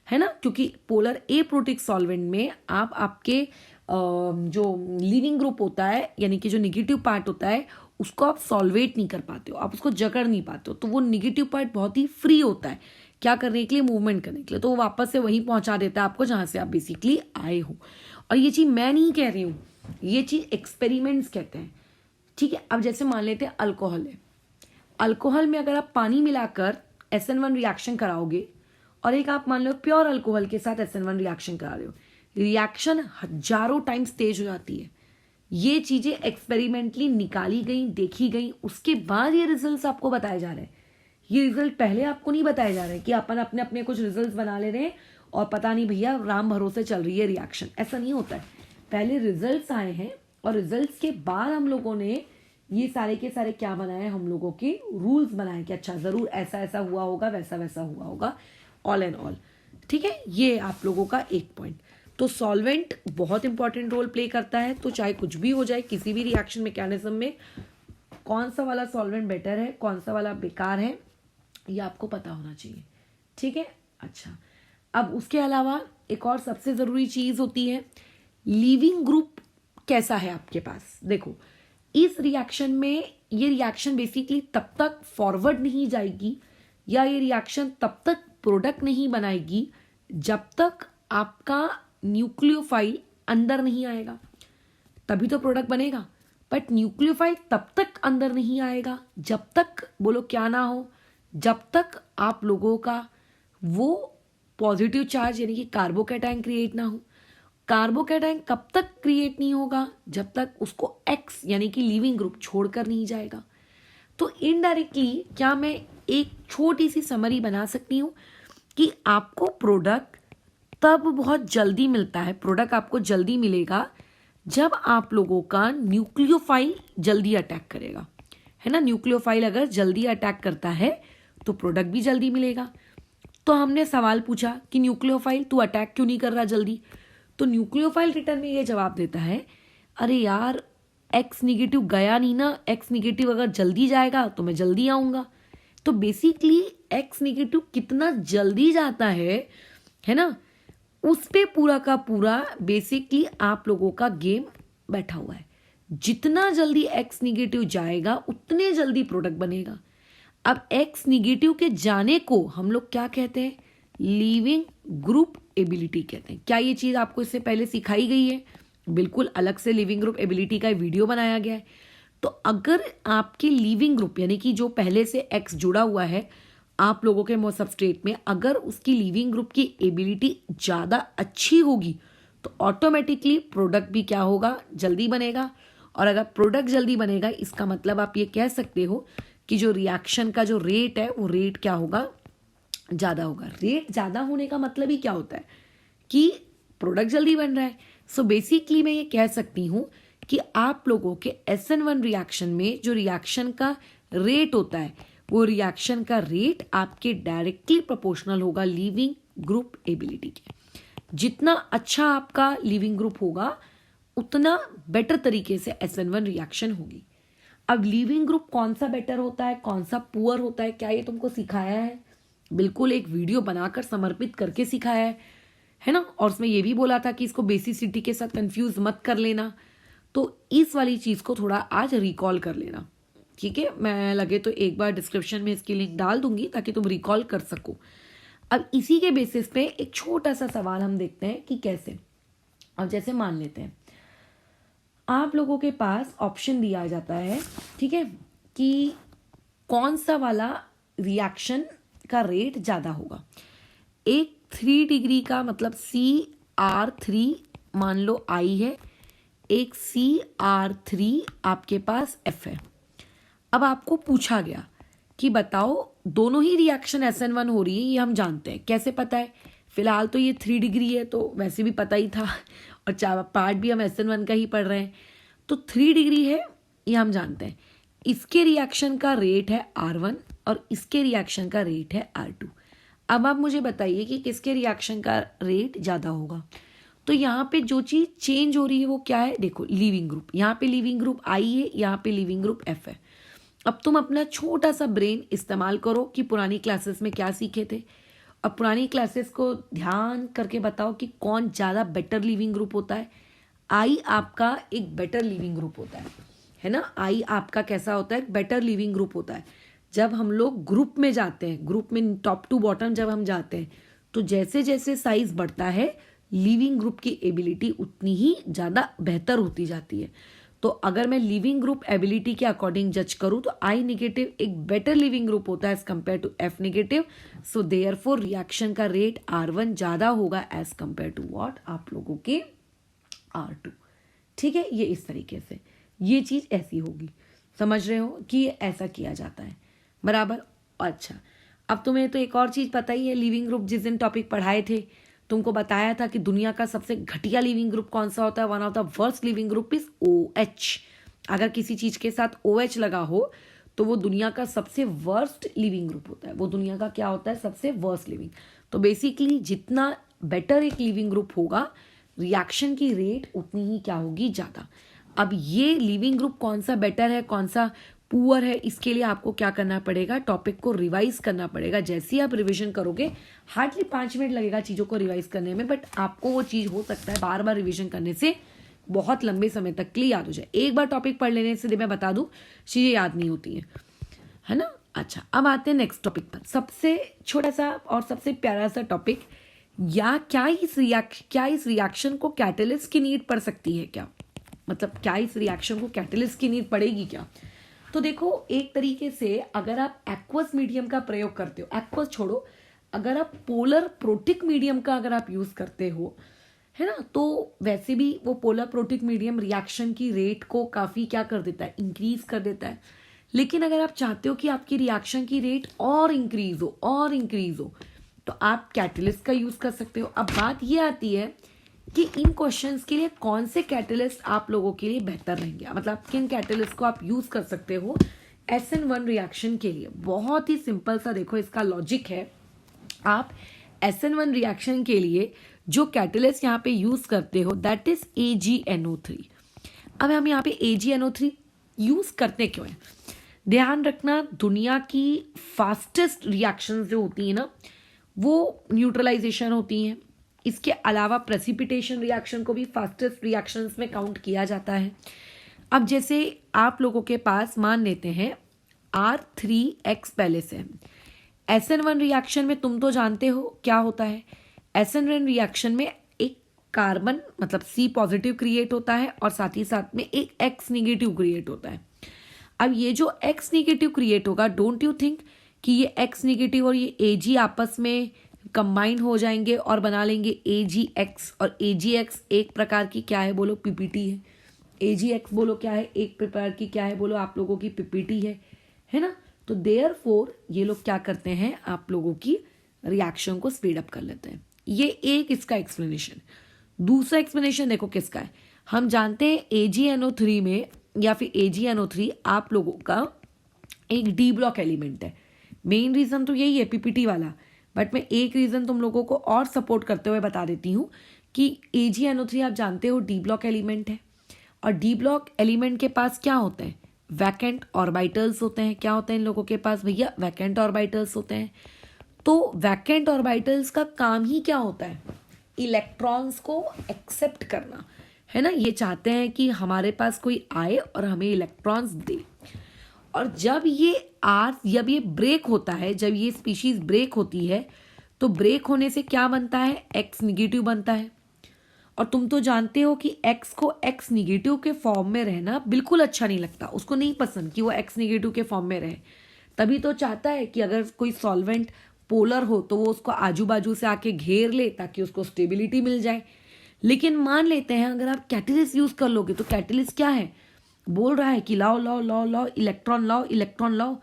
[SPEAKER 1] है ना, क्योंकि पोलर ए प्रोटिक सॉल्वेंट में आप आपके जो लीविंग ग्रुप होता है, यानी कि जो निगेटिव पार्ट होता है, उसको आप सॉल्वेट नहीं कर पाते हो, आप उसको जकड़ नहीं पाते हो। तो वो निगेटिव पार्ट बहुत ही फ्री होता है क्या करने के लिए, मूवमेंट करने के लिए। तो वो वापस से वहीं पहुंचा देता है आपको जहां से आप बेसिकली आए हो। और ये चीज मैं नहीं कह रही हूं, ये चीज एक्सपेरिमेंट्स कहते हैं, ठीक है। अब जैसे मान लेते हैं अल्कोहल है, अल्कोहल में अगर आप पानी मिलाकर SN1 रिएक्शन कराओगे, और एक आप मान लो प्योर अल्कोहल के साथ SN1 रिएक्शन करा रहे हो, रिएक्शन हजारों टाइम्स तेज हो जाती है। ये चीजें एक्सपेरिमेंटली निकाली गई, देखी गई, उसके बाद ये रिजल्ट्स आपको बताए जा रहे हैं। ये रिजल्ट पहले आपको नहीं बताए जा रहे कि अपन अपने अपने कुछ रिजल्ट्स बना ले रहे हैं और पता नहीं भैया राम भरोसे चल रही है रिएक्शन, ऐसा नहीं होता है। पहले रिजल्ट्स आए हैं और रिजल्ट्स के बाद हम लोगों ने ये सारे के सारे क्या बनाए, हम लोगों के रूल्स बनाए कि अच्छा जरूर ऐसा ऐसा हुआ होगा, वैसा वैसा हुआ होगा, ऑल एंड ऑल, ठीक है। ये आप लोगों का एक पॉइंट। तो सॉल्वेंट बहुत इंपॉर्टेंट रोल प्ले करता है। तो चाहे कुछ भी हो जाए, किसी भी रिएक्शन मैकेनिज्म में कौन सा वाला सॉल्वेंट बेटर है, कौन सा वाला बेकार है, ये आपको पता होना चाहिए, ठीक है। अच्छा, अब उसके अलावा एक और सबसे जरूरी चीज होती है, लीविंग ग्रुप कैसा है आपके पास। देखो इस रिएक्शन में ये रिएक्शन बेसिकली तब तक फॉरवर्ड नहीं जाएगी, या ये रिएक्शन तब तक प्रोडक्ट नहीं बनाएगी जब तक आपका न्यूक्लियोफाइल अंदर नहीं आएगा, तभी तो प्रोडक्ट बनेगा। बट न्यूक्लियोफाइल तब तक अंदर नहीं आएगा जब तक, बोलो क्या ना हो, जब तक आप लोगों का वो पॉजिटिव चार्ज यानी कि कार्बोकैटायन क्रिएट ना हो। कार्बोकैटायन कब तक क्रिएट नहीं होगा? जब तक उसको एक्स यानी कि लिविंग ग्रुप छोड़कर नहीं जाएगा। तो इनडायरेक्टली क्या मैं एक छोटी सी समरी बना सकती हूँ कि आपको प्रोडक्ट तब बहुत जल्दी मिलता है, प्रोडक्ट आपको जल्दी मिलेगा जब आप लोगों का न्यूक्लियोफाइल जल्दी अटैक करेगा, है ना। न्यूक्लियोफाइल अगर जल्दी अटैक करता है तो प्रोडक्ट भी जल्दी मिलेगा। तो हमने सवाल पूछा कि न्यूक्लियोफाइल तू अटैक क्यों नहीं कर रहा जल्दी? तो न्यूक्लियोफाइल रिटर्न में ये जवाब देता है, अरे यार एक्स निगेटिव गया नहीं ना, एक्स निगेटिव अगर जल्दी जाएगा तो मैं जल्दी आऊंगा। तो बेसिकली एक्स निगेटिव कितना जल्दी जाता है ना, उस पे पूरा का पूरा बेसिकली आप लोगों का गेम बैठा हुआ है। जितना जल्दी एक्स निगेटिव जाएगा उतने जल्दी प्रोडक्ट बनेगा। अब एक्स निगेटिव के जाने को हम लोग क्या कहते हैं? लीविंग ग्रुप एबिलिटी कहते हैं। क्या ये चीज आपको इससे पहले सिखाई गई है? बिल्कुल अलग से लिविंग ग्रुप एबिलिटी का वीडियो बनाया गया है। तो अगर आपके लिविंग ग्रुप यानी कि जो पहले से एक्स जुड़ा हुआ है आप लोगों के सबस्ट्रेट में, अगर उसकी लिविंग ग्रुप की एबिलिटी ज़्यादा अच्छी होगी तो ऑटोमेटिकली प्रोडक्ट भी क्या होगा? जल्दी बनेगा। और अगर प्रोडक्ट जल्दी बनेगा इसका मतलब आप ये कह सकते हो कि जो रिएक्शन का जो रेट है वो रेट क्या होगा? ज़्यादा होगा। रेट ज़्यादा होने का मतलब ही क्या होता है? कि प्रोडक्ट जल्दी बन रहा है। सो बेसिकली मैं ये कह सकती हूँ कि आप लोगों के SN1 रिएक्शन में जो रिएक्शन का रेट होता है वो रिएक्शन का रेट आपके डायरेक्टली प्रोपोर्शनल होगा लिविंग ग्रुप एबिलिटी के। जितना अच्छा आपका लिविंग ग्रुप होगा उतना बेटर तरीके से SN1 रिएक्शन होगी। अब लिविंग ग्रुप कौन सा बेटर होता है, कौन सा पुअर होता है, क्या ये तुमको सिखाया है? बिल्कुल एक वीडियो बनाकर समर्पित करके सिखाया है ना। और उसमें ये भी बोला था कि इसको बेसिसिटी के साथ कंफ्यूज मत कर लेना। तो इस वाली चीज को थोड़ा आज रिकॉल कर लेना, ठीक है। मैं लगे तो एक बार डिस्क्रिप्शन में इसकी लिंक डाल दूंगी ताकि तुम रिकॉल कर सको। अब इसी के बेसिस पे एक छोटा सा सवाल हम देखते हैं कि कैसे। अब जैसे मान लेते हैं आप लोगों के पास ऑप्शन दिया जाता है, ठीक है, कि कौन सा वाला रिएक्शन का रेट ज़्यादा होगा। एक 3 डिग्री का मतलब CR3 मान लो I है, एक CR3 आपके पास F है। अब आपको पूछा गया कि बताओ दोनों ही रिएक्शन SN1 हो रही है, ये हम जानते हैं। कैसे पता है? फिलहाल तो ये 3 डिग्री है तो वैसे भी पता ही था, और पार्ट भी हम SN1 का ही पढ़ रहे हैं। तो 3 डिग्री है ये हम जानते हैं। इसके रिएक्शन का रेट है R1 और इसके रिएक्शन का रेट है R2। अब आप मुझे बताइए कि किसके रिएक्शन का रेट ज़्यादा होगा। तो यहाँ पे जो चीज़ चेंज हो रही है वो क्या है? देखो लिविंग ग्रुप, यहाँ पे लिविंग ग्रुप I है, यहाँ पे लिविंग ग्रुप F है। अब तुम अपना छोटा सा ब्रेन इस्तेमाल करो कि पुरानी क्लासेस में क्या सीखे थे। अब पुरानी क्लासेस को ध्यान करके बताओ कि कौन ज़्यादा बेटर लिविंग ग्रुप होता है। I आपका एक बेटर लिविंग ग्रुप होता है ना। I आपका कैसा होता है? बेटर लिविंग ग्रुप होता है। जब हम लोग ग्रुप में जाते हैं, ग्रुप में टॉप टू बॉटम जब हम जाते हैं तो जैसे जैसे साइज बढ़ता है लिविंग ग्रुप की एबिलिटी उतनी ही ज़्यादा बेहतर होती जाती है। तो अगर मैं लिविंग ग्रुप एबिलिटी के अकॉर्डिंग जज करूं तो I नेगेटिव एक बेटर लिविंग ग्रुप होता है as compare to F negative. So therefore reaction का रेट R1 ज़्यादा होगा एज कंपेयर टू व्हाट? आप लोगों के R2। ठीक है, ये इस तरीके से ये चीज़ ऐसी होगी। समझ रहे हो कि ये ऐसा किया जाता है, बराबर। अच्छा, अब तुम्हें तो एक और चीज़ पता ही है। लिविंग ग्रुप जिस दिन टॉपिक पढ़ाए थे तुमको बताया था कि दुनिया का सबसे घटिया लिविंग ग्रुप कौन सा होता है। One of the worst leaving group is OH। अगर किसी चीज़ के साथ OH लगा हो तो वो दुनिया का सबसे वर्स्ट लिविंग ग्रुप होता है। वो दुनिया का क्या होता है? सबसे वर्स्ट लिविंग। तो बेसिकली जितना बेटर एक लिविंग ग्रुप होगा रिएक्शन की रेट उतनी ही क्या होगी? ज़्यादा। अब ये लिविंग ग्रुप कौन सा बेटर है कौन सा पुअर है, इसके लिए आपको क्या करना पड़ेगा? टॉपिक को रिवाइज करना पड़ेगा। जैसे ही आप रिवीजन करोगे हार्डली 5 मिनट लगेगा चीज़ों को रिवाइज करने में, बट आपको वो चीज़ हो सकता है बार बार रिवीजन करने से बहुत लंबे समय तक के लिए याद हो जाए। एक बार टॉपिक पढ़ लेने से मैं बता दूं चीज़ें याद नहीं होती है ना। अच्छा, अब आते हैं नेक्स्ट टॉपिक पर। सबसे छोटा सा और सबसे प्यारा सा टॉपिक, या क्या इस रिएक्शन को कैटलिस्ट की नीड पड़ सकती है क्या? मतलब क्या इस रिएक्शन को कैटलिस्ट की नीड पड़ेगी क्या? तो देखो एक तरीके से अगर आप एक्वस मीडियम का प्रयोग करते हो, एक्वस छोड़ो, अगर आप पोलर प्रोटिक मीडियम का अगर आप यूज करते हो, है ना, तो वैसे भी वो पोलर प्रोटिक मीडियम रिएक्शन की रेट को काफी क्या कर देता है, इंक्रीज कर देता है। लेकिन अगर आप चाहते हो कि आपकी रिएक्शन की रेट और इंक्रीज हो तो आप कैटलिस्ट का यूज कर सकते हो। अब बात ये आती है कि इन क्वेश्चंस के लिए कौन से कैटलिस्ट आप लोगों के लिए बेहतर रहेंगे, मतलब किन कैटलिस्ट को आप यूज कर सकते हो SN1 रिएक्शन के लिए। बहुत ही सिंपल सा देखो इसका लॉजिक है। आप SN1 रिएक्शन के लिए जो कैटलिस्ट यहाँ पे यूज करते हो दैट इज AgNO3। अब हम यहाँ पे AgNO3 यूज करते क्यों है, ध्यान रखना, दुनिया की फास्टेस्ट रिएक्शंस जो होती है ना वो न्यूट्रलाइजेशन होती हैं। इसके अलावा प्रेसिपिटेशन रिएक्शन को भी फास्टेस्ट रिएक्शंस में काउंट किया जाता है। अब जैसे आप लोगों के पास मान लेते हैं R3X पहले से, SN1 रिएक्शन में तुम तो जानते हो क्या होता है, SN1 रिएक्शन में एक कार्बन मतलब C पॉजिटिव क्रिएट होता है और साथ ही साथ में एक X निगेटिव क्रिएट होता है। अब ये जो X निगेटिव क्रिएट होगा, डोंट यू थिंक कि ये X निगेटिव और ये Ag आपस में कंबाइन हो जाएंगे और बना लेंगे AgX, और AgX एक प्रकार की क्या है बोलो, PPT है। AgX बोलो क्या है, एक प्रकार की क्या है बोलो, आप लोगों की PPT है ना। तो देयरफॉर ये लोग क्या करते हैं, आप लोगों की रिएक्शन को स्पीड अप कर लेते हैं। ये एक इसका एक्सप्लेनेशन। दूसरा एक्सप्लेनेशन देखो किसका है, हम जानते हैं AgNO3 में या फिर AgNO3 आप लोगों का एक डी ब्लॉक एलिमेंट है। मेन रीजन तो यही है PPT वाला, बट मैं एक रीजन तुम लोगों को और सपोर्ट करते हुए बता देती हूँ कि AgNO3 आप जानते हो डी ब्लॉक एलिमेंट है, और डी ब्लॉक एलिमेंट के पास क्या होते हैं, वैकेंट ऑर्बिटल्स होते हैं। क्या होते हैं इन लोगों के पास भैया, वैकेंट ऑर्बिटल्स होते हैं। तो वैकेंट ऑर्बिटल्स का काम ही क्या होता है, इलेक्ट्रॉन्स को एक्सेप्ट करना, है ना। ये चाहते हैं कि हमारे पास कोई आए और हमें इलेक्ट्रॉन्स दे। और जब ये ब्रेक होता है, जब ये स्पीशीज ब्रेक होती है तो ब्रेक होने से क्या बनता है, X निगेटिव बनता है। और तुम तो जानते हो कि X को X निगेटिव के फॉर्म में रहना बिल्कुल अच्छा नहीं लगता, उसको नहीं पसंद कि वो X निगेटिव के फॉर्म में रहे। तभी तो चाहता है कि अगर कोई सॉल्वेंट पोलर हो तो वो उसको आजू बाजू से आके घेर ले ताकि उसको स्टेबिलिटी मिल जाए। लेकिन मान लेते हैं अगर आप कैटलिस्ट यूज कर लोगे, तो कैटलिस्ट क्या है, बोल रहा है कि लाओ लाओ लाओ लाओ इलेक्ट्रॉन लाओ, इलेक्ट्रॉन लाओ।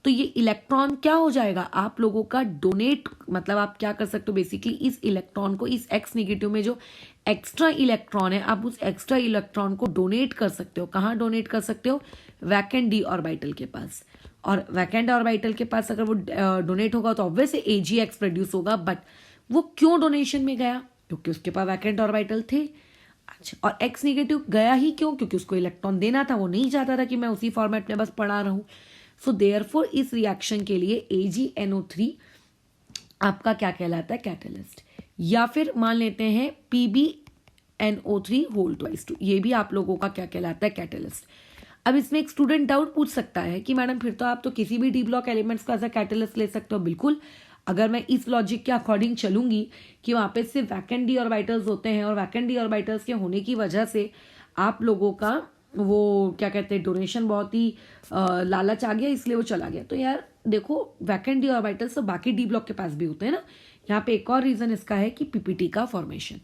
[SPEAKER 1] तो ये इलेक्ट्रॉन क्या हो जाएगा, आप लोगों का डोनेट, मतलब आप क्या कर सकते हो बेसिकली, इस इलेक्ट्रॉन को, इस X निगेटिव में जो एक्स्ट्रा इलेक्ट्रॉन है, आप उस एक्स्ट्रा इलेक्ट्रॉन को डोनेट कर सकते हो। कहाँ डोनेट कर सकते हो, वैकेंट डी ऑर्बिटल के पास। और वैकेंट ऑर्बिटल के पास अगर वो डोनेट होगा तो ऑब्वियसली AgX प्रोड्यूस होगा। बट वो क्यों डोनेशन में गया, क्योंकि उसके पास वैकेंट ऑर्बिटल थे। अच्छा, और X निगेटिव गया ही क्यों, क्योंकि उसको इलेक्ट्रॉन देना था, वो नहीं चाहता था कि मैं उसी फॉर्मेट में बस पढ़ा रहूं। सो देयरफॉर इस रिएक्शन के लिए AgNO3 आपका क्या कहलाता है, कैटलिस्ट। या फिर मान लेते हैं PbNO3 होल ट्वाइस 2, ये भी आप लोगों का क्या कहलाता है, कैटलिस्ट। अब इसमें एक स्टूडेंट डाउट पूछ सकता है कि मैडम फिर तो आप तो किसी भी डी ब्लॉक एलिमेंट्स का एज अ कैटलिस्ट ले सकते हो। बिल्कुल, अगर मैं इस लॉजिक के अकॉर्डिंग चलूंगी कि वहां पे सिर्फ वैकेंट डी ऑर्बिटल्स होते हैं और वैकेंट डी ऑर्बिटल्स के होने की वजह से आप लोगों का वो क्या कहते हैं, डोनेशन बहुत ही लालच आ गया इसलिए वो चला गया। तो यार देखो, वैकेंट डी ऑर्बिटल्स तो बाकी डी ब्लॉक के पास भी होते हैं ना। यहाँ पे एक और रीजन इसका है कि PPT का फॉर्मेशन।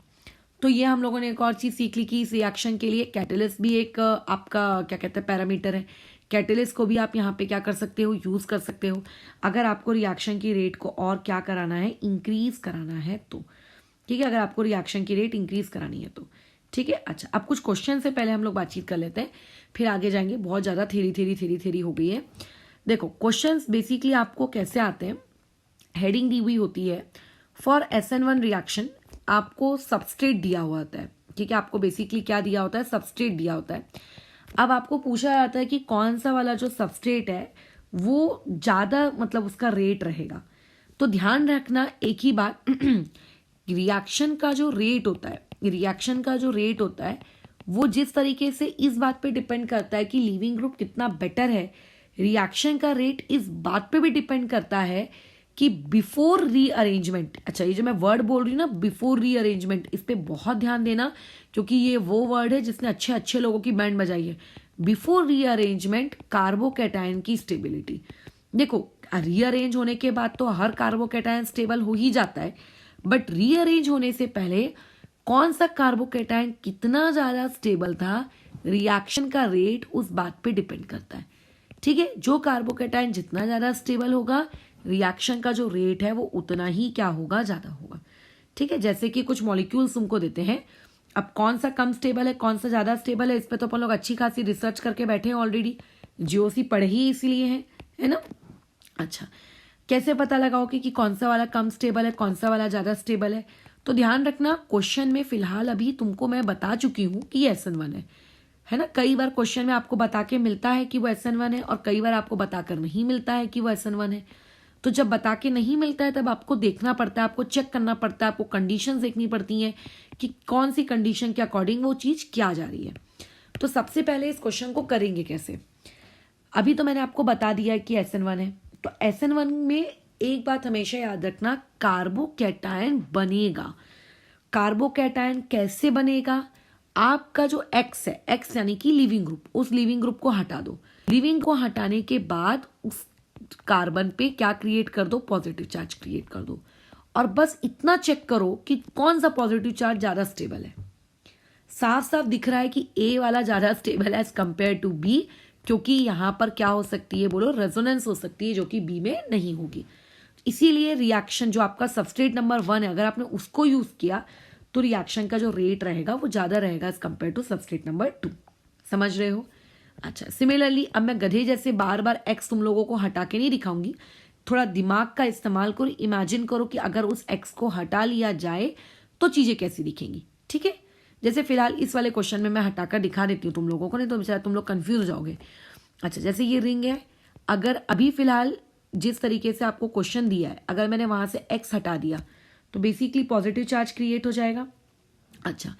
[SPEAKER 1] तो ये हम लोगों ने एक और चीज सीख ली कि इस रिएक्शन के लिए कैटलिस्ट भी एक आपका क्या कहते हैं पैरामीटर है। कैटलिस्ट को भी आप यहाँ पे क्या कर सकते हो, यूज कर सकते हो अगर आपको रिएक्शन की रेट को और क्या कराना है, इंक्रीज कराना है तो। ठीक है, अगर आपको रिएक्शन की रेट इंक्रीज करानी है तो। ठीक है, अच्छा, अब कुछ क्वेश्चन से पहले हम लोग बातचीत कर लेते हैं, फिर आगे जाएंगे। बहुत ज्यादा थेरी हो गई है। देखो क्वेश्चंस बेसिकली आपको कैसे आते हैं, हेडिंग दी हुई होती है फॉर SN1 रिएक्शन, आपको सबस्ट्रेट दिया हुआ होता है। ठीक है, आपको बेसिकली क्या दिया होता है, सबस्ट्रेट दिया होता है। अब आपको पूछा जाता है कि कौन सा वाला जो सबस्ट्रेट है वो ज्यादा मतलब उसका रेट रहेगा। तो ध्यान रखना एक ही बात, रिएक्शन का जो रेट होता है वो जिस तरीके से इस बात पे डिपेंड करता है कि लीविंग ग्रुप कितना बेटर है, रिएक्शन का रेट इस बात पे भी डिपेंड करता है कि बिफोर रीअरेंजमेंट। अच्छा, ये जो मैं वर्ड बोल रही हूँ ना, बिफोर रीअरेंजमेंट, इस पे बहुत ध्यान देना क्योंकि ये वो वर्ड है जिसने अच्छे अच्छे लोगों की बैंड बजाई है। बिफोर रीअरेंजमेंट कार्बोकैटायन की स्टेबिलिटी। देखो रीअरेंज होने के बाद तो हर कार्बोकैटायन स्टेबल हो ही जाता है, बट रीअरेंज होने से पहले कौन सा कार्बोकैटायन कितना ज्यादा स्टेबल था, रिएक्शन का रेट उस बात पे डिपेंड करता है। ठीक है, जो कार्बोकैटायन जितना ज्यादा स्टेबल होगा, रिएक्शन का जो रेट है वो उतना ही क्या होगा, ज्यादा होगा। ठीक है, जैसे कि कुछ मॉलिक्यूल्स तुमको देते हैं, अब कौन सा कम स्टेबल है कौन सा ज्यादा स्टेबल है, इस पे तो अपन लोग अच्छी खासी रिसर्च करके बैठे हैं ऑलरेडी, जीओसी पढ़े ही इसीलिए है ना। अच्छा, कैसे पता लगाओगे कि कौन सा वाला कम स्टेबल है कौन सा वाला ज्यादा स्टेबल है? तो ध्यान रखना, क्वेश्चन में फिलहाल अभी तुमको मैं बता चुकी हूं कि ये SN1 है ना। कई बार क्वेश्चन में आपको बता के मिलता है कि वो SN1 है, और कई बार आपको बताकर नहीं मिलता है कि वो SN1 है। तो जब बता के नहीं मिलता है तब आपको देखना पड़ता है, आपको चेक करना पड़ता है, आपको कंडीशंस देखनी पड़ती हैं कि कौन सी कंडीशन के अकॉर्डिंग वो चीज क्या जा रही है। तो सबसे पहले इस क्वेश्चन को करेंगे कैसे। अभी तो मैंने आपको बता दिया है कि SN1 है, तो SN1 में एक बात हमेशा याद रखना, कार्बोकैटायन बनेगा। कार्बोकैटायन कैसे बनेगा? आपका जो X है, X यानी कि लिविंग ग्रुप, उस लिविंग ग्रुप को हटा दो। लिविंग को हटाने के बाद उस कार्बन पे क्या क्रिएट कर दो, पॉजिटिव चार्ज क्रिएट कर दो, और बस इतना चेक करो कि कौन सा पॉजिटिव चार्ज ज्यादा स्टेबल है। साफ साफ दिख रहा है कि A वाला ज्यादा स्टेबल है एज कंपेयर टू B, क्योंकि यहां पर क्या हो सकती है, बोलो, रेजोनेंस हो सकती है, जो कि B में नहीं होगी। इसीलिए रिएक्शन जो आपका सबस्ट्रेट नंबर 1 है, अगर आपने उसको यूज किया तो रिएक्शन का जो रेट रहेगा वो ज्यादा रहेगा as compare to substrate number 2। समझ रहे हो? अच्छा, सिमिलरली अब मैं गधे जैसे बार बार X तुम लोगों को हटा के नहीं दिखाऊंगी, थोड़ा दिमाग का इस्तेमाल करो, इमेजिन करो कि अगर उस X को हटा लिया जाए तो चीजें कैसी दिखेंगी। ठीक है, जैसे फिलहाल इस वाले क्वेश्चन में मैं हटाकर दिखा देती हूँ तुम लोगों को, नहीं तो बेचारा तुम लोग कंफ्यूज हो जाओगे। अच्छा, जैसे ये रिंग है, अगर अभी फिलहाल जिस तरीके से आपको क्वेश्चन दिया है, अगर मैंने वहां से X हटा दिया तो बेसिकली पॉजिटिव चार्ज क्रिएट हो जाएगा। अच्छा,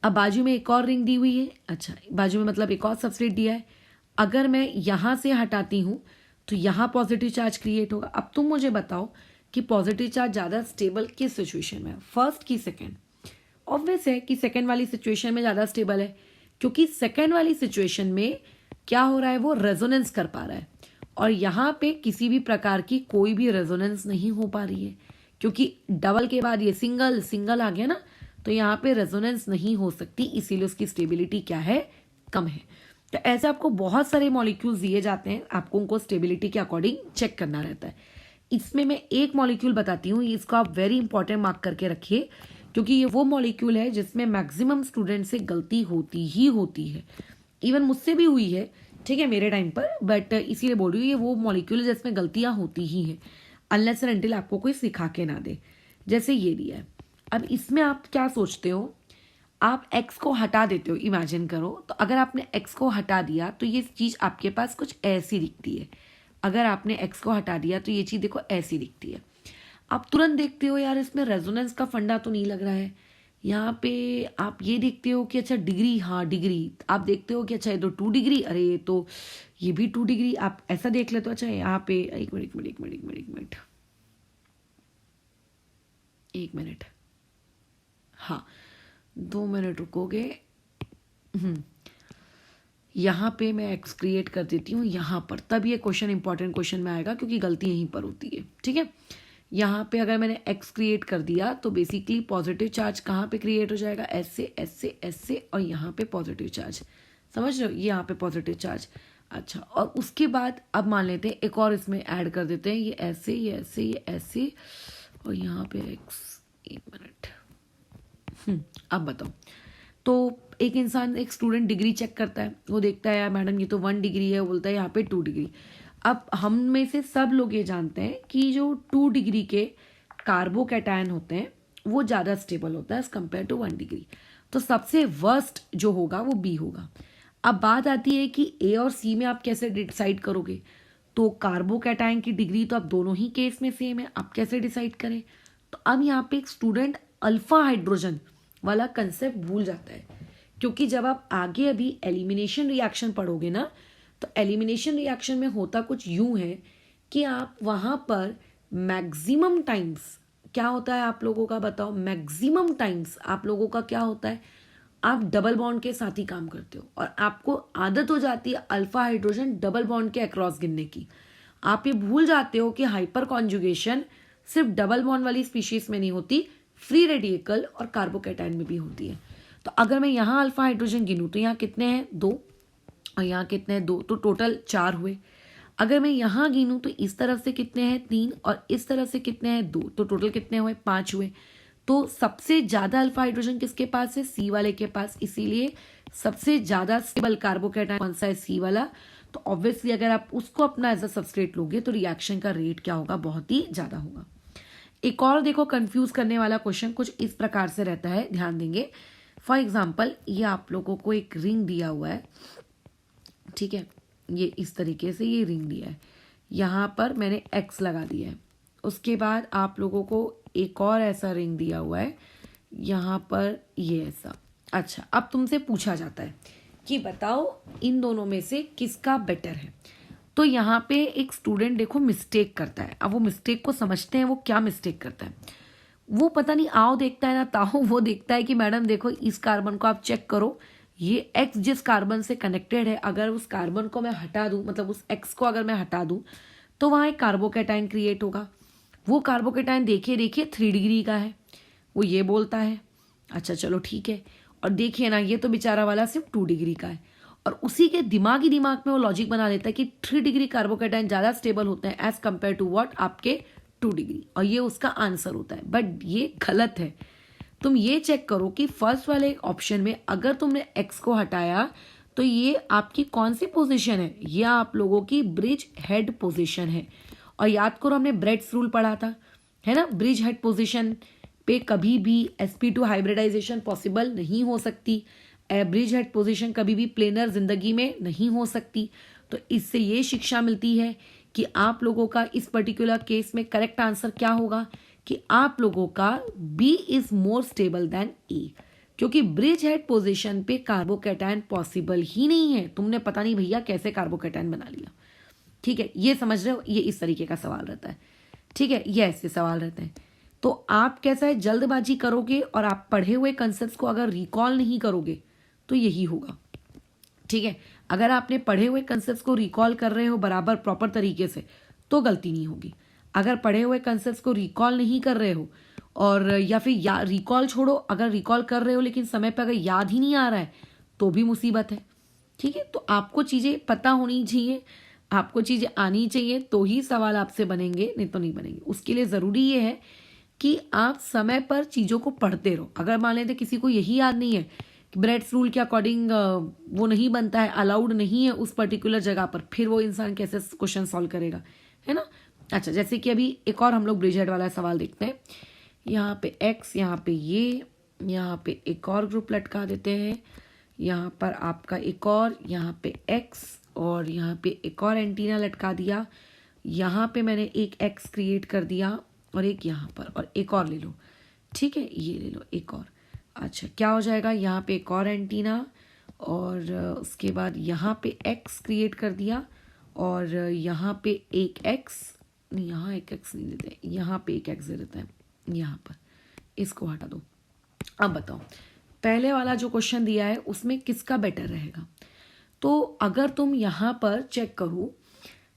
[SPEAKER 1] अब बाजू में एक और रिंग दी हुई है, अच्छा बाजू में मतलब एक और सबस्ट्रेट दिया है, अगर मैं यहां से हटाती हूं तो यहां पॉजिटिव चार्ज क्रिएट होगा। अब तुम मुझे बताओ कि पॉजिटिव चार्ज ज्यादा स्टेबल किस सिचुएशन में, फर्स्ट की सेकेंड? ऑब्वियस है कि सेकेंड वाली सिचुएशन में ज्यादा स्टेबल है, क्योंकि सेकेंड वाली सिचुएशन में क्या हो रहा है, वो रेजोनेंस कर पा रहा है, और यहां पे किसी भी प्रकार की कोई भी रेजोनेंस नहीं हो पा रही है, क्योंकि डबल के बाद ये सिंगल सिंगल आ गया ना, तो यहाँ पे रेजोनेंस नहीं हो सकती, इसीलिए उसकी स्टेबिलिटी क्या है, कम है। तो ऐसे आपको बहुत सारे मॉलिक्यूल्स दिए जाते हैं, आपको उनको स्टेबिलिटी के अकॉर्डिंग चेक करना रहता है। इसमें मैं एक मॉलिक्यूल बताती हूँ, इसको आप वेरी इंपॉर्टेंट मार्क करके रखिए, क्योंकि ये वो मॉलिक्यूल है जिसमें मैक्सिमम स्टूडेंट से गलती होती ही होती है, इवन मुझसे भी हुई है, ठीक है, मेरे टाइम पर, बट इसीलिए बोल रही हूँ ये वो मॉलिक्यूल है जिसमें गलतियां होती ही हैं, अनलेस एंड अनटिल आपको कोई सिखा के ना दे। जैसे ये दिया है, अब इसमें आप क्या सोचते हो, आप X को हटा देते हो, इमेजिन करो, तो अगर आपने X को हटा दिया तो ये चीज आपके पास कुछ ऐसी दिखती है। अगर आपने X को हटा दिया तो ये चीज देखो ऐसी दिखती है। आप तुरंत देखते हो यार इसमें रेजोनेंस का फंडा तो नहीं लग रहा है। यहाँ पे आप ये देखते हो कि अच्छा डिग्री, हाँ डिग्री, आप देखते हो कि अच्छा ये तो 2 डिग्री, अरे ये तो ये भी 2 डिग्री, आप ऐसा देख लेते हो। अच्छा यहाँ पे एक मिनट, हाँ 2 मिनट रुकोगे। यहाँ पे मैं X क्रिएट कर देती हूँ यहाँ पर, तब ये क्वेश्चन इंपॉर्टेंट क्वेश्चन में आएगा, क्योंकि गलती यहीं पर होती है। ठीक है, यहाँ पे अगर मैंने X क्रिएट कर दिया तो बेसिकली पॉजिटिव चार्ज कहाँ पे क्रिएट हो जाएगा, ऐसे ऐसे ऐसे, और यहाँ पे पॉजिटिव चार्ज, समझ रहे हो, ये यहाँ पे पॉजिटिव चार्ज। अच्छा, और उसके बाद अब मान लेते हैं एक और इसमें ऐड कर देते हैं, ये ऐसे ये ऐसे ये ऐसे, और यहाँ पे X, एक मिनट, अब बताओ। तो एक इंसान, एक स्टूडेंट डिग्री चेक करता है, वो देखता है यार मैडम ये तो 1 डिग्री है, वो बोलता है यहाँ पे 2 डिग्री। अब हम में से सब लोग ये जानते हैं कि जो 2 डिग्री के कार्बोकैटायन होते हैं वो ज्यादा स्टेबल होता है एज कंपेयर टू 1 डिग्री। तो सबसे वर्स्ट जो होगा वो B होगा। अब बात आती है कि A और C में आप कैसे डिसाइड करोगे, तो कार्बोकैटायन की डिग्री तो अब दोनों ही केस में सेम है, आप कैसे डिसाइड करें। तो अब यहाँ पे एक स्टूडेंट अल्फा हाइड्रोजन वाला कंसेप्ट भूल जाता है, क्योंकि जब आप आगे अभी एलिमिनेशन रिएक्शन पढ़ोगे ना, तो एलिमिनेशन रिएक्शन में होता कुछ यूं है कि आप वहां पर मैक्सिमम टाइम्स क्या होता है आप लोगों का, बताओ, मैक्सिमम टाइम्स आप लोगों का क्या होता है, आप डबल बॉन्ड के साथ ही काम करते हो और आपको आदत हो जाती है अल्फा हाइड्रोजन डबल बॉन्ड के अक्रॉस गिनने की। आप ये भूल जाते हो कि हाइपर कॉन्जुगेशन सिर्फ डबल बॉन्ड वाली स्पीशीज में नहीं होती, फ्री रेडिकल और कार्बोकैटायन में भी होती है। तो अगर मैं यहाँ अल्फा हाइड्रोजन गिनूँ तो यहाँ कितने हैं 2 और यहाँ कितने हैं 2, तो टोटल 4 हुए। अगर मैं यहाँ गिनूँ तो इस तरफ से कितने हैं 3 और इस तरफ से कितने हैं 2, तो टोटल कितने हुए 5 हुए। तो सबसे ज्यादा अल्फा हाइड्रोजन किसके पास है, सी वाले के पास, इसीलिए सबसे ज्यादा स्टेबल कार्बोकैटायन कौन सा है, सी वाला। तो ऑब्वियसली अगर आप उसको अपना एज अ सबस्ट्रेट लोगे तो रिएक्शन का रेट क्या होगा, बहुत ही ज्यादा होगा। एक और देखो कंफ्यूज करने वाला क्वेश्चन कुछ इस प्रकार से रहता है, ध्यान देंगे। फॉर एग्जाम्पल ये आप लोगों को एक रिंग दिया हुआ है, ठीक है, ये इस तरीके से ये रिंग दिया है, यहाँ पर मैंने एक्स लगा दिया है। उसके बाद आप लोगों को एक और ऐसा रिंग दिया हुआ है, यहाँ पर ये ऐसा। अच्छा, अब तुमसे पूछा जाता है कि बताओ इन दोनों में से किसका बेटर है। तो यहाँ पे एक स्टूडेंट देखो मिस्टेक करता है। अब वो मिस्टेक को समझते हैं, वो क्या मिस्टेक करता है। वो पता नहीं आओ देखता है ना ताओ, वो देखता है कि मैडम देखो इस कार्बन को आप चेक करो, ये एक्स जिस कार्बन से कनेक्टेड है, अगर उस कार्बन को मैं हटा दूं, मतलब उस एक्स को अगर मैं हटा दूं तो वहाँ एक कार्बोकैटायन क्रिएट होगा। वो कार्बोकैटायन देखिए 3 डिग्री का है, वो ये बोलता है। अच्छा चलो ठीक है, और देखिए ना ये तो बेचारा वाला सिर्फ 2 डिग्री का है, और उसी के दिमाग में वो लॉजिक बना लेता है कि 3 डिग्री कार्बोकैटायन ज्यादा स्टेबल होते हैं एज कंपेयर टू व्हाट, आपके 2 डिग्री, और ये उसका आंसर होता है। बट ये गलत है। तुम ये चेक करो कि फर्स्ट वाले ऑप्शन में अगर तुमने एक्स को हटाया तो ये आपकी कौन सी पोजीशन है, ये आप लोगों की ब्रिज हेड पोजीशन है। और याद करो हमने ब्रेड्स रूल पढ़ा था, है ना, ब्रिज हेड पोजीशन पे कभी भी sp2 हाइब्रिडाइजेशन पॉसिबल नहीं हो सकती, ब्रिज हेड पोजीशन कभी भी प्लेनर जिंदगी में नहीं हो सकती। तो इससे ये शिक्षा मिलती है कि आप लोगों का इस पर्टिकुलर केस में करेक्ट आंसर क्या होगा कि आप लोगों का B is more stable then A, क्योंकि ब्रिज हेड पोजीशन पे कार्बोकैटायन पॉसिबल ही नहीं है। तुमने पता नहीं भैया कैसे कार्बोकैटायन बना लिया, ठीक है, ये समझ रहे हो, ये इस तरीके का सवाल रहता है, ठीक है, ये ऐसे सवाल रहते हैं। तो आप कैसा है, जल्दबाजी करोगे और आप पढ़े हुए कंसेप्ट को अगर रिकॉल नहीं करोगे तो यही होगा, ठीक है। अगर आपने पढ़े हुए कंसेप्ट को रिकॉल कर रहे हो बराबर प्रॉपर तरीके से तो गलती नहीं होगी। अगर पढ़े हुए कंसेप्ट को रिकॉल नहीं कर रहे हो और या फिर रिकॉल छोड़ो, अगर रिकॉल कर रहे हो लेकिन समय पर अगर याद ही नहीं आ रहा है तो भी मुसीबत है, ठीक है। तो आपको चीजें पता होनी चाहिए, आपको चीजें आनी चाहिए, तो ही सवाल आपसे बनेंगे, नहीं तो नहीं बनेंगे। उसके लिए जरूरी ये है कि आप समय पर चीजों को पढ़ते रहो। अगर मान लेते किसी को यही याद नहीं है कि ब्रेड्स रूल के अकॉर्डिंग वो नहीं बनता है, अलाउड नहीं है उस पर्टिकुलर जगह पर, फिर वो इंसान कैसे क्वेश्चन सॉल्व करेगा, है ना। अच्छा, जैसे कि अभी एक और हम लोग ब्रिज हेड वाला सवाल देखते हैं। यहाँ पे एक्स, यहाँ पे ये, यहाँ पे एक और ग्रुप लटका देते हैं, यहाँ पर आपका एक और, यहाँ पे एक्स और यहाँ पे एक और एंटीना लटका दिया, यहाँ पे मैंने एक एक्स क्रिएट कर दिया और एक यहाँ पर, और एक और ले लो, ठीक है, ये ले लो एक और। अच्छा, क्या हो जाएगा, यहाँ पे एक और एंटीना और उसके बाद यहाँ पे एक्स क्रिएट कर दिया और यहाँ पे एक एक्स, नहीं यहाँ एक एक्स नहीं देते, यहाँ पे एक एक्स दे देते हैं, यहाँ पर इसको हटा दो। अब बताओ पहले वाला जो क्वेश्चन दिया है उसमें किसका बेटर रहेगा। तो अगर तुम यहाँ पर चेक करो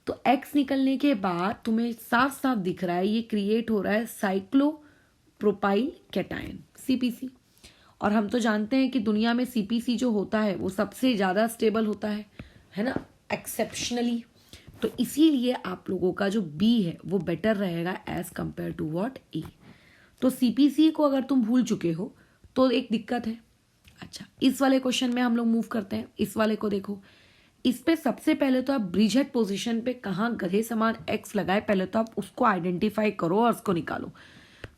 [SPEAKER 1] तो एक्स निकलने के बाद तुम्हें साफ साफ दिख रहा है ये क्रिएट हो रहा है साइक्लोप्रोपाइल कैटायन, सीपीसी। और हम तो जानते हैं कि दुनिया में सीपीसी जो होता है वो सबसे ज्यादा स्टेबल होता है ना, एक्सेप्शनली। तो इसीलिए आप लोगों का जो बी है वो बेटर रहेगा as compare to what A. तो सीपीसी को अगर तुम भूल चुके हो तो एक दिक्कत है। अच्छा, इस वाले क्वेश्चन में हम लोग मूव करते हैं। इस वाले को देखो, इस पे सबसे पहले तो आप ब्रिज हेड पोजीशन पे कहाँ गधे समान एक्स लगाए, पहले तो आप उसको आइडेंटिफाई करो और उसको निकालो।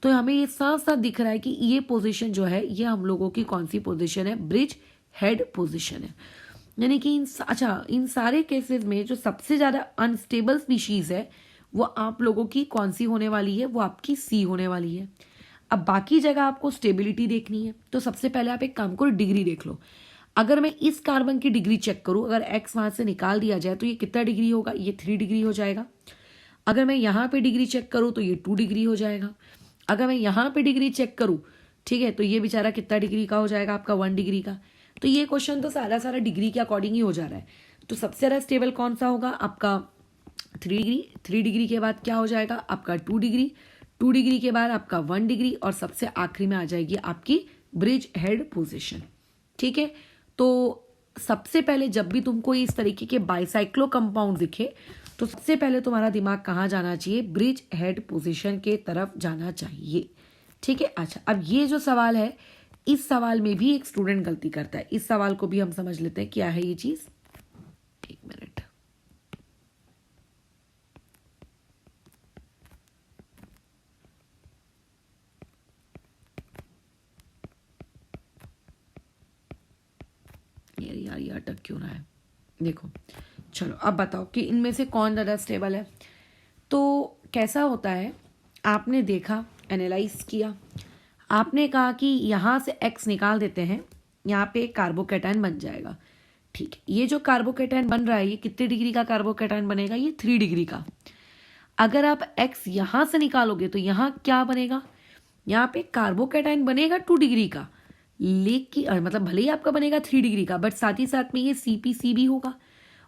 [SPEAKER 1] तो हमें ये साफ साफ दिख रहा है कि ये पोजीशन जो है ये हम लोगों की कौन सी पोजीशन है, ब्रिज हेड पोजीशन है। यानी कि इन सारे केसेस में जो सबसे ज्यादा अनस्टेबल स्पीशीज है वो आप लोगों की कौन सी होने वाली है, वो आपकी सी होने वाली है। अब बाकी जगह आपको स्टेबिलिटी देखनी है तो सबसे पहले आप एक काम करो, डिग्री देख लो। अगर मैं इस कार्बन की डिग्री चेक करूं, अगर एक्स वहां से निकाल दिया जाए तो ये कितना डिग्री होगा, ये 3 डिग्री हो जाएगा। अगर मैं यहाँ पे डिग्री चेक करूं तो ये 2 डिग्री हो जाएगा। अगर मैं यहाँ पे डिग्री चेक करूं ठीक है, तो ये बेचारा कितना डिग्री का हो जाएगा आपका 1 डिग्री का। तो ये क्वेश्चन तो सारा डिग्री के अकॉर्डिंग ही हो जा रहा है। तो सबसे ज़्यादा स्टेबल कौन सा होगा आपका 3 डिग्री, 3 डिग्री के बाद क्या हो जाएगा आपका 2 डिग्री, 2 डिग्री के बाद आपका 1 डिग्री, और सबसे आखिरी में आ जाएगी आपकी ब्रिज हेड पोजीशन। ठीक है, तो सबसे पहले जब भी तुमको इस तरीके के बाइसाइक्लो कंपाउंड दिखे तो सबसे पहले तुम्हारा दिमाग कहाँ जाना चाहिए, ब्रिज हेड पोजीशन के तरफ जाना चाहिए। ठीक है, अच्छा अब ये जो सवाल है, इस सवाल में भी एक स्टूडेंट गलती करता है। इस सवाल को भी हम समझ लेते हैं क्या है ये चीज। एक मिनट, यार ये अटक क्यों रहा है। देखो चलो अब बताओ कि इनमें से कौन ज़्यादा स्टेबल है। तो कैसा होता है, आपने देखा, एनालाइज किया, आपने कहा कि यहाँ से x निकाल देते हैं, यहाँ पे कार्बोकेटायन बन जाएगा। ठीक है, ये जो कार्बोकेटायन बन रहा है ये कितने डिग्री का कार्बोकेटायन बनेगा, ये 3 डिग्री का। अगर आप x यहाँ से निकालोगे तो यहाँ क्या बनेगा, यहाँ पे कार्बोकेटायन बनेगा 2 डिग्री का, लेकिन मतलब भले ही आपका बनेगा 3 डिग्री का, बट साथ ही साथ में ये CpC भी होगा।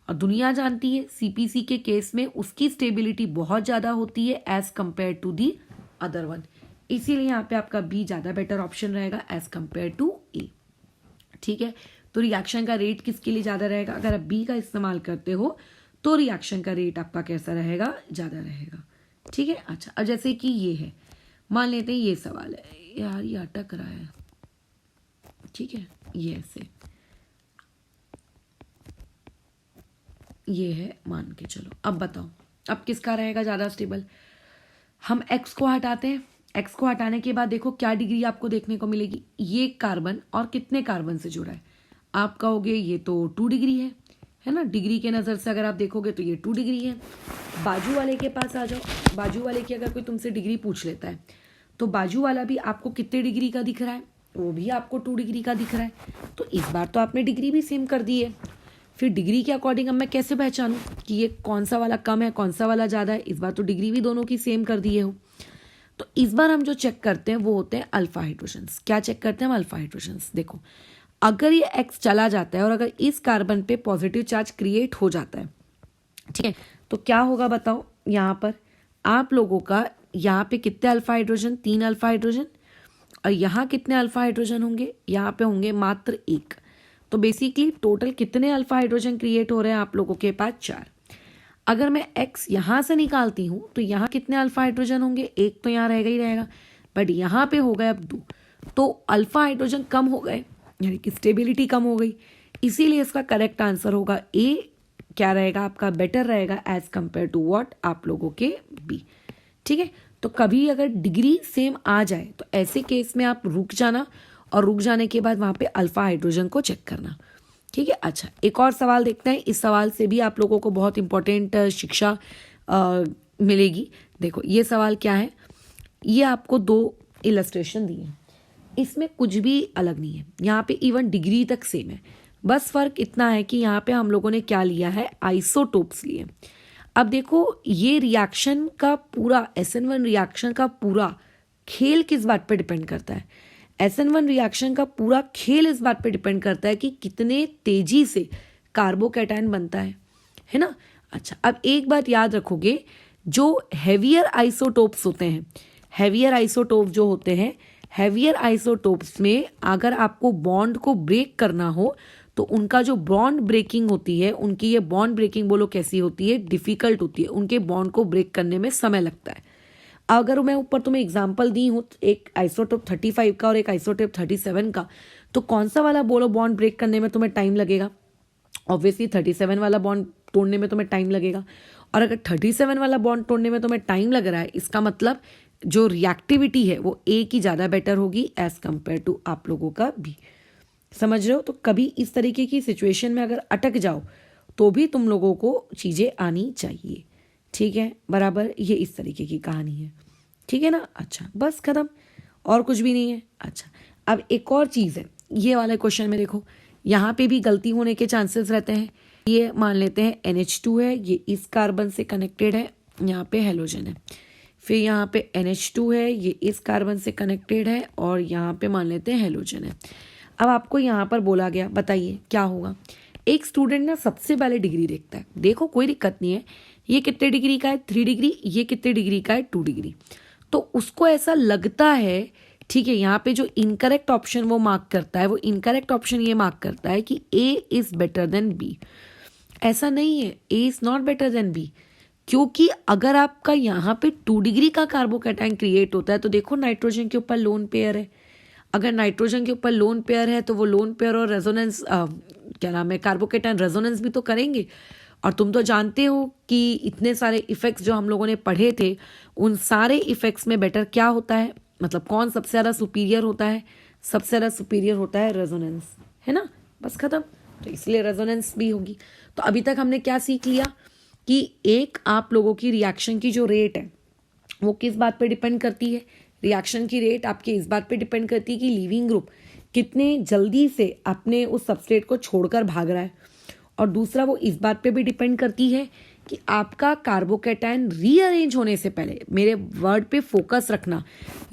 [SPEAKER 1] और दुनिया जानती है CpC के केस में उसकी स्टेबिलिटी बहुत ज़्यादा होती है as compare to the other one, इसीलिए यहाँ पे आपका बी ज़्यादा बेटर ऑप्शन रहेगा एज कंपेयर टू ए। ठीक है, तो रिएक्शन का रेट किसके लिए ज़्यादा रहेगा, अगर आप बी का इस्तेमाल करते हो तो रिएक्शन का रेट आपका कैसा रहेगा, ज़्यादा रहेगा। ठीक है, अच्छा अब जैसे कि ये है, मान लेते हैं ये सवाल है, यार ये अटक रहा है। ठीक है, ये ऐसे ये है, मान के चलो। अब बताओ अब किसका रहेगा ज़्यादा स्टेबल। हम x को हटाते हैं, x को हटाने के बाद देखो क्या डिग्री आपको देखने को मिलेगी, ये कार्बन और कितने कार्बन से जुड़ा है, आप कहोगे ये तो 2 डिग्री है ना, डिग्री के नज़र से अगर आप देखोगे तो ये 2 डिग्री है। बाजू वाले के पास आ जाओ, बाजू वाले की अगर कोई तुमसे डिग्री पूछ लेता है तो बाजू वाला भी आपको कितने डिग्री का दिख रहा है, वो भी आपको 2 डिग्री का दिख रहा है। तो इस बार तो आपने डिग्री भी सेम कर दी है, फिर डिग्री के अकॉर्डिंग अब मैं कैसे पहचानूं कि ये कौन सा वाला कम है कौन सा वाला ज़्यादा है। इस बार तो डिग्री भी दोनों की सेम कर दिए हो। तो इस बार हम जो चेक करते हैं वो होते हैं अल्फा हाइड्रोजन्स। क्या चेक करते हैं हम, अल्फा हाइड्रोजन्स। देखो अगर ये x चला जाता है और अगर इस कार्बन पे पॉजिटिव चार्ज क्रिएट हो जाता है, ठीक है, तो क्या होगा बताओ, यहाँ पर आप लोगों का यहाँ पे कितने अल्फा हाइड्रोजन, 3 अल्फा हाइड्रोजन, और यहाँ कितने अल्फा हाइड्रोजन होंगे, यहाँ पे होंगे मात्र 1। तो बेसिकली टोटल कितने अल्फा हाइड्रोजन क्रिएट हो रहे हैं आप लोगों के पास, 4। अगर मैं x यहाँ से निकालती हूँ तो यहाँ कितने अल्फा हाइड्रोजन होंगे, 1 तो यहाँ रहेगा ही रहेगा, बट यहाँ पे हो गए अब 2, तो अल्फा हाइड्रोजन कम हो गए, यानी कि स्टेबिलिटी कम हो गई। इसीलिए इसका करेक्ट आंसर होगा ए, क्या रहेगा आपका, बेटर रहेगा एज कंपेयर टू व्हाट, आप लोगों के बी। ठीक है, तो कभी अगर डिग्री सेम आ जाए तो ऐसे केस में आप रुक जाना, और रुक जाने के बाद वहाँ पे अल्फा हाइड्रोजन को चेक करना। ठीक है, अच्छा एक और सवाल देखते हैं। इस सवाल से भी आप लोगों को बहुत इंपॉर्टेंट शिक्षा मिलेगी। देखो ये सवाल क्या है, ये आपको 2 इलस्ट्रेशन दिए हैं, इसमें कुछ भी अलग नहीं है, यहाँ पे इवन डिग्री तक सेम है, बस फर्क इतना है कि यहाँ पे हम लोगों ने क्या लिया है, आइसोटोप्स लिए। अब देखो ये रिएक्शन का पूरा SN1 रिएक्शन का पूरा खेल किस बात पे डिपेंड करता है, SN1 रिएक्शन का पूरा खेल इस बात पे डिपेंड करता है कि कितने तेजी से कार्बोकैटायन बनता है ना। अच्छा अब एक बात याद रखोगे, जो हैवियर आइसोटोप्स होते हैं, हैवियर आइसोटोप जो होते हैं, हैवियर आइसोटोप्स में अगर आपको बॉन्ड को ब्रेक करना हो तो उनका जो बॉन्ड ब्रेकिंग होती है, उनकी ये बॉन्ड ब्रेकिंग बोलो कैसी होती है, डिफिकल्ट होती है, उनके बॉन्ड को ब्रेक करने में समय लगता है। अगर मैं ऊपर तुम्हें एग्जांपल दी हूँ, एक आइसोटोप 35 का और एक आइसोटोप 37 का, तो कौन सा वाला बोलो बॉन्ड ब्रेक करने में तुम्हें टाइम लगेगा, ऑब्वियसली 37 वाला बॉन्ड तोड़ने में तुम्हें टाइम लगेगा। और अगर 37 वाला बॉन्ड तोड़ने में तुम्हें टाइम लग रहा है, इसका मतलब जो रिएक्टिविटी है वो ए की ज़्यादा बेटर होगी एज कंपेयर टू आप लोगों का बी। समझ रहे हो, तो कभी इस तरीके की सिचुएशन में अगर अटक जाओ तो भी तुम लोगों को चीज़ें आनी चाहिए। ठीक है, बराबर, ये इस तरीके की कहानी है। ठीक है ना, अच्छा बस खत्म, और कुछ भी नहीं है। अच्छा अब एक और चीज़ है, ये वाले क्वेश्चन में देखो यहाँ पे भी गलती होने के चांसेस रहते हैं। ये मान लेते हैं NH2 है, ये इस कार्बन से कनेक्टेड है, यहाँ पे हेलोजन है, फिर यहाँ पे NH2 है, ये इस कार्बन से कनेक्टेड है, और यहाँ पे मान लेते हैं हेलोजन है। अब आपको यहाँ पर बोला गया, बताइए क्या होगा। एक स्टूडेंट ना सबसे पहले डिग्री देखता है, देखो कोई दिक्कत नहीं है, ये कितने डिग्री का है 3 डिग्री, ये कितने डिग्री का है 2 डिग्री। तो उसको ऐसा लगता है, ठीक है, यहाँ पे जो इनकरेक्ट ऑप्शन वो मार्क करता है, वो इनकरेक्ट ऑप्शन ये मार्क करता है कि A is better than B। ऐसा नहीं है, A is not better than B, क्योंकि अगर आपका यहाँ पे 2 डिग्री का कार्बोकैटायन क्रिएट होता है तो देखो नाइट्रोजन के ऊपर लोन पेयर है। अगर नाइट्रोजन के ऊपर लोन पेयर है तो वो लोन पेयर और रेजोनेंस क्या नाम है कार्बोकैटायन रेजोनेंस भी तो करेंगे। और तुम तो जानते हो कि इतने सारे इफेक्ट्स जो हम लोगों ने पढ़े थे, उन सारे इफेक्ट्स में बेटर क्या होता है, मतलब कौन सबसे ज़्यादा सुपीरियर होता है, सबसे ज़्यादा सुपीरियर होता है रेजोनेंस, है ना, बस खत्म। तो इसलिए रेजोनेंस भी होगी। तो अभी तक हमने क्या सीख लिया कि एक आप लोगों की रिएक्शन की जो रेट है वो किस बात पे डिपेंड करती है, रिएक्शन की रेट आपकी इस बात पे डिपेंड करती है कि लीविंग ग्रुप कितने जल्दी से अपने उस सबस्ट्रेट को छोड़कर भाग रहा है, और दूसरा वो इस बात पे भी डिपेंड करती है कि आपका कार्बोकैटायन रीअरेंज होने से पहले, मेरे वर्ड पे फोकस रखना,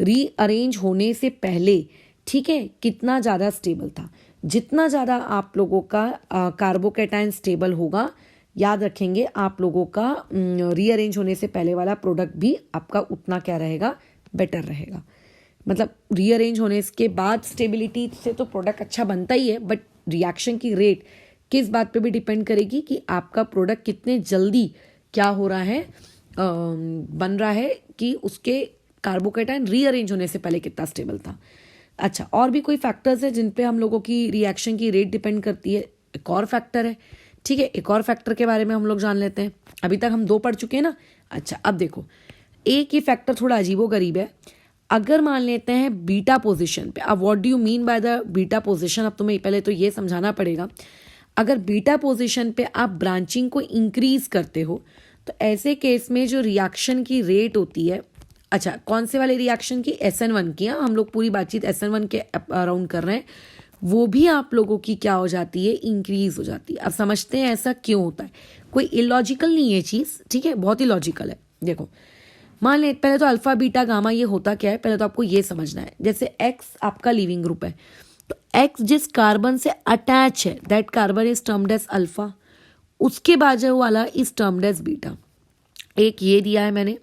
[SPEAKER 1] रीअरेंज होने से पहले, ठीक है, कितना ज़्यादा स्टेबल था। जितना ज़्यादा आप लोगों का कार्बोकैटायन स्टेबल होगा, याद रखेंगे आप लोगों का रीअरेंज होने से पहले वाला प्रोडक्ट भी आपका उतना क्या रहेगा, बेटर रहेगा। मतलब रीअरेंज होने के बाद स्टेबिलिटी से तो प्रोडक्ट अच्छा बनता ही है, बट रिएक्शन की रेट किस बात पे भी डिपेंड करेगी कि आपका प्रोडक्ट कितने जल्दी क्या हो रहा है, बन रहा है, कि उसके कार्बोकैटायन रीअरेंज होने से पहले कितना स्टेबल था। अच्छा, और भी कोई फैक्टर्स है जिन पे हम लोगों की रिएक्शन की रेट डिपेंड करती है? एक और फैक्टर है, ठीक है, एक और फैक्टर के बारे में हम लोग जान लेते हैं। अभी तक हम 2 पढ़ चुके हैं ना। अच्छा, अब देखो, एक ही फैक्टर थोड़ा अजीबोगरीब है। अगर मान लेते हैं बीटा पोजीशन पे, अब what do you mean by the beta position, अब तुम्हें पहले तो ये समझाना पड़ेगा। अगर बीटा पोजीशन पे आप ब्रांचिंग को इंक्रीज करते हो तो ऐसे केस में जो रिएक्शन की रेट होती है, अच्छा कौन से वाले रिएक्शन की, SN1 की, हम लोग पूरी बातचीत SN1 के अराउंड कर रहे हैं, वो भी आप लोगों की क्या हो जाती है, इंक्रीज हो जाती है। अब समझते हैं ऐसा क्यों होता है। कोई इलॉजिकल नहीं है चीज़, ठीक है, बहुत ही लॉजिकल है। देखो, मान ले पहले तो अल्फा बीटा गामा ये होता क्या है, पहले तो आपको ये समझना है। जैसे X आपका लीविंग ग्रुप है, तो X जिस कार्बन से अटैच है that carbon is termed as alpha, उसके बाजू वाला इज टर्म्ड एज बीटा। एक ये दिया है मैंने,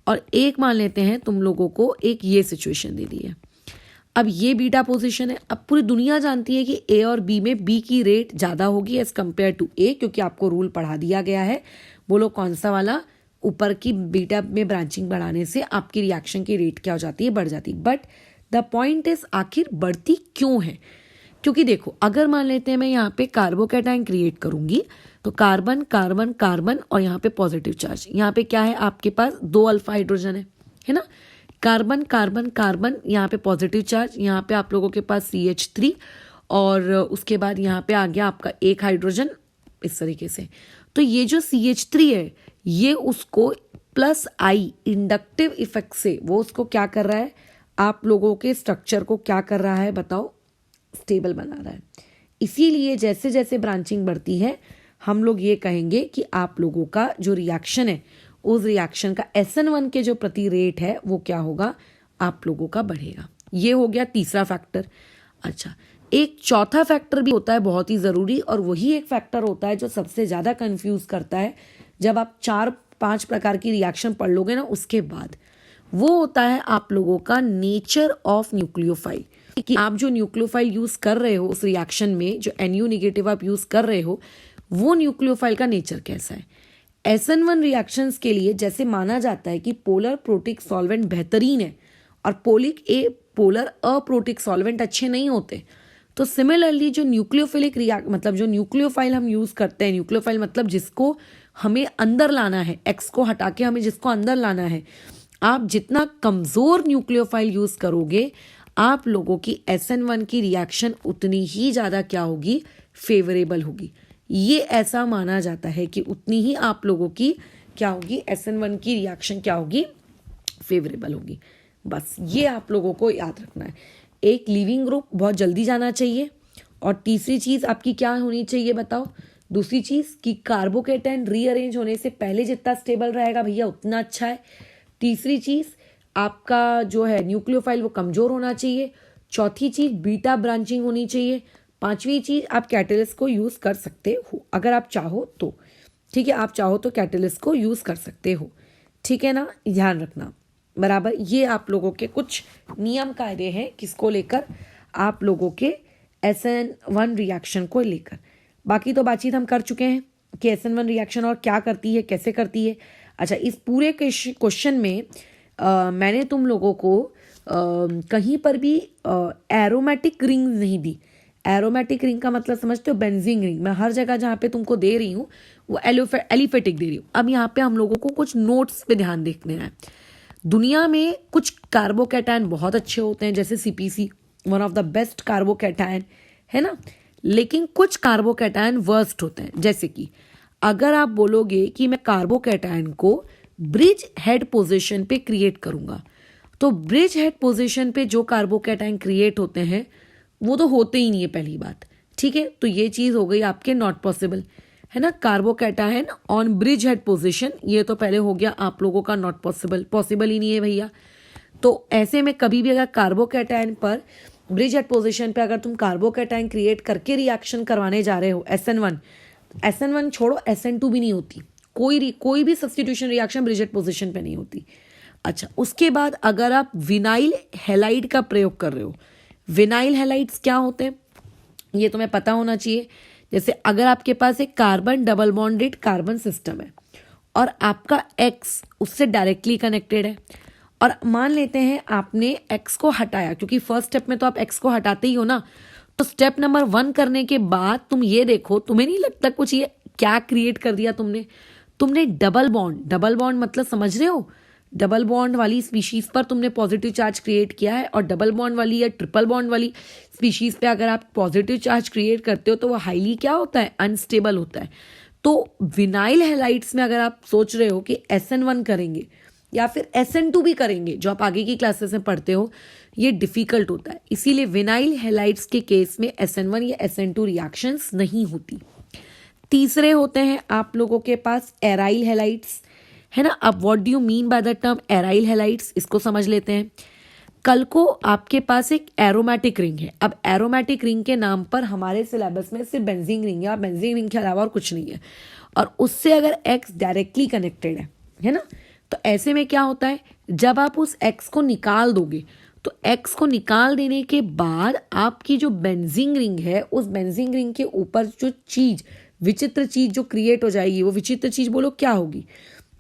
[SPEAKER 1] और एक मान लेते हैं तुम लोगों को एक ये सिचुएशन दे दी है। अब ये बीटा पोजीशन है। अब पूरी दुनिया जानती है कि A और B में B की रेट ज़्यादा होगी एज कम्पेयर टू A, क्योंकि आपको रूल पढ़ा दिया गया है। बोलो कौन सा वाला, ऊपर की बीटा में ब्रांचिंग बढ़ाने से आपकी रिएक्शन की रेट क्या हो जाती है, बढ़ जाती है। बट द पॉइंट इज आखिर बढ़ती क्यों है, क्योंकि देखो अगर मान लेते हैं मैं यहाँ पे कार्बोकैटायन क्रिएट करूंगी तो कार्बन कार्बन कार्बन और यहाँ पे पॉजिटिव चार्ज, यहाँ पे क्या है आपके पास 2 अल्फा हाइड्रोजन है ना, कार्बन कार्बन कार्बन, यहाँ पे पॉजिटिव चार्ज, यहाँ पे आप लोगों के पास CH3, और उसके बाद यहाँ पे आ गया आपका एक हाइड्रोजन, इस तरीके से। तो ये जो CH3 है ये उसको प्लस आई इंडक्टिव इफेक्ट से वो उसको क्या कर रहा है, आप लोगों के स्ट्रक्चर को क्या कर रहा है बताओ, स्टेबल बना रहा है। इसीलिए जैसे जैसे ब्रांचिंग बढ़ती है हम लोग ये कहेंगे कि आप लोगों का जो रिएक्शन है उस रिएक्शन का SN1 के जो प्रति रेट है वो क्या होगा, आप लोगों का बढ़ेगा। ये हो गया तीसरा फैक्टर। अच्छा, एक चौथा फैक्टर भी होता है बहुत ही ज़रूरी, और वही एक फैक्टर होता है जो सबसे ज़्यादा कंफ्यूज करता है जब आप 4-5 प्रकार की रिएक्शन पढ़ लोगे ना उसके बाद। वो होता है आप लोगों का नेचर ऑफ न्यूक्लियोफाइल, कि आप जो न्यूक्लियोफाइल यूज़ कर रहे हो उस रिएक्शन में, जो NU नेगेटिव आप यूज़ कर रहे हो, वो न्यूक्लियोफाइल का नेचर कैसा है। SN1 रिएक्शंस के लिए जैसे माना जाता है कि पोलर प्रोटिक सॉल्वेंट बेहतरीन है और पोलर अप्रोटिक सॉल्वेंट अच्छे नहीं होते, तो सिमिलरली जो न्यूक्लियोफिलिक मतलब जो न्यूक्लियोफाइल हम यूज़ करते हैं, न्यूक्लियोफाइल मतलब जिसको हमें अंदर लाना है, X को हटा के हमें जिसको अंदर लाना है, आप जितना कमज़ोर न्यूक्लियोफाइल यूज़ करोगे आप लोगों की SN1 की रिएक्शन उतनी ही ज़्यादा क्या होगी, फेवरेबल होगी। ये ऐसा माना जाता है कि उतनी ही आप लोगों की क्या होगी, SN1 की रिएक्शन क्या होगी, फेवरेबल होगी। बस ये आप लोगों को याद रखना है। एक लीविंग ग्रुप बहुत जल्दी जाना चाहिए, और तीसरी चीज़ आपकी क्या होनी चाहिए बताओ, दूसरी चीज़ कि कार्बोकैटायन रीअरेंज होने से पहले जितना स्टेबल रहेगा भैया उतना अच्छा है। तीसरी चीज़ आपका जो है न्यूक्लियोफाइल वो कमज़ोर होना चाहिए। चौथी चीज़ बीटा ब्रांचिंग होनी चाहिए। पांचवी चीज़ आप कैटलिस्ट को यूज़ कर सकते हो अगर आप चाहो तो, ठीक है, आप चाहो तो कैटलिस्ट को यूज़ कर सकते हो, ठीक है ना, ध्यान रखना बराबर। ये आप लोगों के कुछ नियम कायदे हैं किसको लेकर, आप लोगों के SN1 रिएक्शन को लेकर। बाकी तो बातचीत हम कर चुके हैं कि SN1 रिएक्शन और क्या करती है, कैसे करती है। अच्छा, इस पूरे क्वेश्चन में मैंने तुम लोगों को कहीं पर भी एरोमेटिक रिंग नहीं दी। एरोमेटिक रिंग का मतलब समझते हो, बेंजीन रिंग। मैं हर जगह जहाँ पे तुमको दे रही हूँ वो एलिफेटिक दे रही हूँ। अब यहाँ पे हम लोगों को कुछ नोट्स पे ध्यान देखने हैं। दुनिया में कुछ कार्बोकैटायन बहुत अच्छे होते हैं, जैसे CPC one of the best carbocation है ना, लेकिन कुछ कार्बोकैटायन वर्स्ट होते हैं। जैसे कि अगर आप बोलोगे कि मैं कार्बोकैटायन को ब्रिज हेड पोजीशन पे क्रिएट करूंगा, तो ब्रिज हेड पोजीशन पे जो कार्बोकैटायन क्रिएट होते हैं वो तो होते ही नहीं है, पहली बात, ठीक है। तो ये चीज़ हो गई आपके नॉट पॉसिबल, है ना। Carbocation on bridge head position, ये तो पहले हो गया आप लोगों का नॉट पॉसिबल, पॉसिबल ही नहीं है भैया। तो ऐसे में कभी भी अगर कार्बोकैटायन पर ब्रिज हेड पोजीशन पे अगर तुम कार्बोकैटायन क्रिएट करके रिएक्शन करवाने जा रहे हो, SN1 छोड़ो, SN2 भी नहीं होती, कोई भी substitution reaction bridge head position पे नहीं होती। अच्छा, उसके बाद अगर आप विनाइल हैलाइड का प्रयोग कर रहे हो, विनाइल हैलाइड्स क्या होते हैं ये तुम्हें पता होना चाहिए। जैसे अगर आपके पास एक carbon double bonded carbon system है और आपका X उससे डायरेक्टली कनेक्टेड है, और मान लेते हैं आपने X को हटाया, क्योंकि फर्स्ट स्टेप में तो आप X को हटाते ही हो ना, तो स्टेप नंबर 1 करने के बाद तुम ये देखो, तुम्हें नहीं लगता कुछ ये क्या क्रिएट कर दिया तुमने डबल बॉन्ड मतलब समझ रहे हो, डबल बॉन्ड वाली स्पीशीज पर तुमने पॉजिटिव चार्ज क्रिएट किया है, और डबल बॉन्ड वाली या ट्रिपल बॉन्ड वाली स्पीशीज पे अगर आप पॉजिटिव चार्ज क्रिएट करते हो तो वो हाईली क्या होता है, अनस्टेबल होता है। तो विनाइल हैलाइड्स में अगर आप सोच रहे हो कि SN1 करेंगे या फिर SN2 भी करेंगे, जो आप आगे की क्लासेस में पढ़ते हो, ये डिफिकल्ट होता है। इसीलिए विनाइल हैलाइड्स के केस में SN1 या SN2 रिएक्शंस नहीं होती। तीसरे होते हैं आप लोगों के पास एराइल हैलाइड्स, है ना। अब what do you mean by the term aryl halides, इसको समझ लेते हैं। कल को आपके पास एक एरोमेटिक रिंग है। अब एरोमेटिक रिंग के नाम पर हमारे सिलेबस में सिर्फ बेंजीन रिंग या बेंजीन रिंग के अलावा और कुछ नहीं है, और उससे अगर X डायरेक्टली कनेक्टेड है ना, तो ऐसे में क्या होता है, जब आप उस X को निकाल दोगे, तो X को निकाल देने के बाद आपकी जो बेंजीन रिंग है, उस बेंजीन रिंग के ऊपर जो चीज, विचित्र चीज जो क्रिएट हो जाएगी, वो विचित्र चीज बोलो क्या होगी,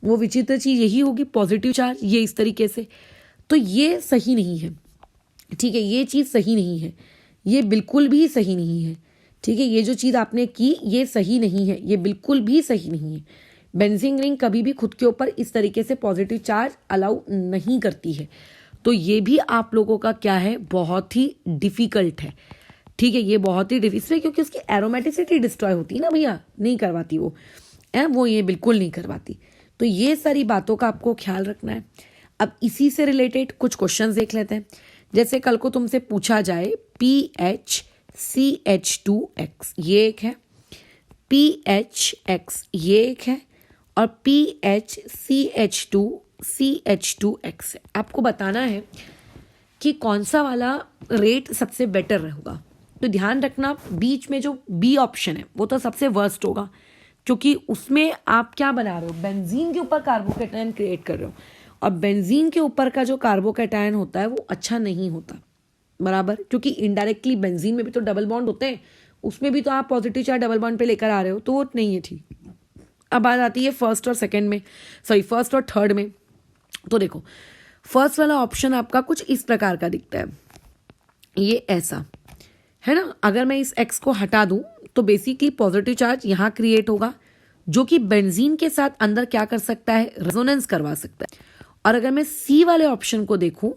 [SPEAKER 1] वो विचित्र चीज यही होगी, पॉजिटिव चार्ज, ये इस तरीके से। तो ये सही नहीं है, ठीक है, ये चीज सही नहीं है, ये बिल्कुल भी सही नहीं है, ठीक है। ये जो चीज आपने की ये सही नहीं है, ये बिल्कुल भी सही नहीं है। बेंजीन रिंग कभी भी खुद के ऊपर इस तरीके से पॉजिटिव चार्ज अलाउ नहीं करती है। तो ये भी आप लोगों का क्या है, बहुत ही डिफिकल्ट है, ठीक है, ये बहुत ही डिफिकल्ट, क्योंकि उसकी एरोमेटिसिटी डिस्ट्रॉय होती है ना भैया, नहीं करवाती वो ये बिल्कुल नहीं करवाती। तो ये सारी बातों का आपको ख्याल रखना है। अब इसी से रिलेटेड कुछ क्वेश्चंस देख लेते हैं। जैसे कल को तुमसे पूछा जाए PHCH2X, ये एक है, PHX ये एक है, और PHCH2CH2X है। आपको बताना है कि कौन सा वाला रेट सबसे बेटर रहेगा। तो ध्यान रखना, बीच में जो B ऑप्शन है वो तो सबसे वर्स्ट होगा, क्योंकि उसमें आप क्या बना रहे हो, बेंजीन के ऊपर कार्बोकैटायन क्रिएट कर रहे हो, और बेंजीन के ऊपर का जो कार्बोकैटायन होता है वो अच्छा नहीं होता, बराबर, क्योंकि इनडायरेक्टली बेंजीन में भी तो डबल बॉन्ड होते हैं, उसमें भी तो आप पॉजिटिव चार्ज डबल बॉन्ड पे लेकर आ रहे हो, तो वो नहीं है ठीक। अब बात आती है फर्स्ट और थर्ड में। तो देखो, फर्स्ट वाला ऑप्शन आपका कुछ इस प्रकार का दिखता है, ये ऐसा है ना। अगर मैं इस X को हटा दूं तो बेसिकली पॉजिटिव चार्ज यहां क्रिएट होगा, जो कि बेंजीन के साथ अंदर क्या कर सकता है, रेजोनेंस करवा सकता है। और अगर मैं C वाले ऑप्शन को देखूं,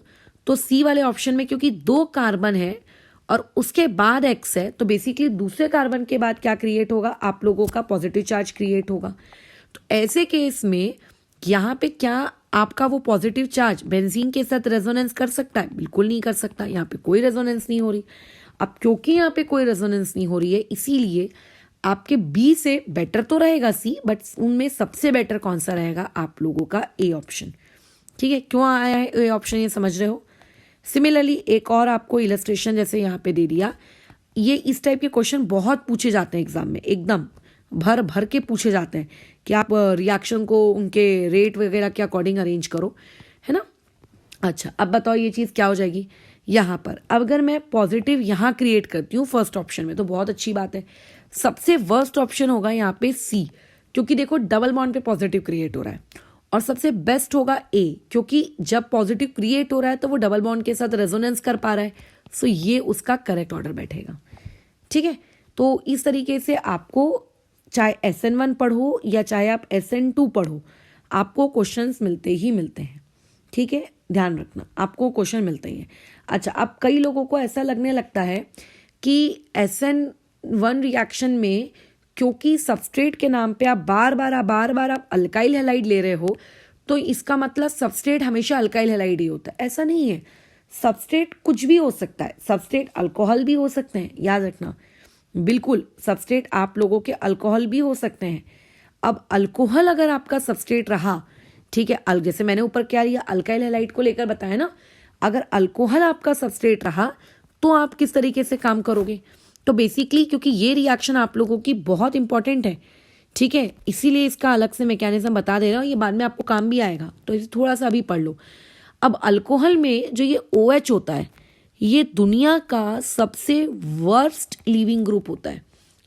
[SPEAKER 1] तो C वाले ऑप्शन में क्योंकि 2 कार्बन है और उसके बाद X है, तो बेसिकली दूसरे कार्बन के बाद क्या क्रिएट होगा, आप लोगों का पॉजिटिव चार्ज क्रिएट होगा। तो ऐसे केस में यहाँ पे क्या आपका वो पॉजिटिव चार्ज बेंजीन के साथ रेजोनेंस कर सकता है, बिल्कुल नहीं कर सकता। यहाँ पे कोई रेजोनेंस नहीं हो रही। अब क्योंकि यहाँ पे कोई रेजोनेंस नहीं हो रही है, इसीलिए आपके B से बेटर तो रहेगा C, बट उनमें सबसे बेटर कौन सा रहेगा, आप लोगों का A ऑप्शन। ठीक है, क्यों आया है ये ऑप्शन, ये समझ रहे हो। सिमिलरली एक और आपको इलस्ट्रेशन जैसे यहाँ पे दे दिया, ये इस टाइप के क्वेश्चन बहुत पूछे जाते हैं एग्जाम में, एकदम भर भर के पूछे जाते हैं कि आप रिएक्शन को उनके रेट वगैरह के अकॉर्डिंग अरेंज करो, है ना। अच्छा, अब बताओ ये चीज़ क्या हो जाएगी यहाँ पर। अब अगर मैं पॉजिटिव यहाँ क्रिएट करती हूँ फर्स्ट ऑप्शन में तो बहुत अच्छी बात है। सबसे वर्स्ट ऑप्शन होगा यहाँ पे सी, क्योंकि देखो डबल बॉन्ड पे पॉजिटिव क्रिएट हो रहा है। और सबसे बेस्ट होगा ए, क्योंकि जब पॉजिटिव क्रिएट हो रहा है तो वो डबल बॉन्ड के साथ रेजोनेंस कर पा रहा है, सो ये उसका करेक्ट ऑर्डर बैठेगा। ठीक है, तो इस तरीके से आपको चाहे SN1 पढ़ो या चाहे आप SN2 पढ़ो, आपको क्वेश्चंस मिलते ही मिलते हैं। ठीक है, ध्यान रखना, आपको क्वेश्चन मिलते ही हैं। अच्छा, अब कई लोगों को ऐसा लगने लगता है कि SN1 रिएक्शन में क्योंकि सबस्ट्रेट के नाम पे आप बार बार आप अल्काइल हैलाइड ले रहे हो, तो इसका मतलब सबस्ट्रेट हमेशा अल्काइल हैलाइड ही होता है। ऐसा नहीं है, सबस्ट्रेट कुछ भी हो सकता है, सबस्ट्रेट अल्कोहल भी हो सकते हैं, याद रखना। बिल्कुल, सबस्ट्रेट आप लोगों के अल्कोहल भी हो सकते हैं। अब अल्कोहल अगर आपका सबस्ट्रेट रहा, ठीक है, जैसे मैंने ऊपर क्या लिया, अल्काइल हैलाइड को लेकर बताया ना, अगर अल्कोहल आपका सबस्ट्रेट रहा तो आप किस तरीके से काम करोगे। तो बेसिकली क्योंकि ये रिएक्शन आप लोगों की बहुत इंपॉर्टेंट है, ठीक है, इसीलिए इसका अलग से मैकेनिज्म बता दे रहा हूँ, ये बाद में आपको काम भी आएगा, तो इसे थोड़ा सा अभी पढ़ लो। अब अल्कोहल में जो ये OH होता है, ये दुनिया का सबसे वर्स्ट लीविंग ग्रुप होता है।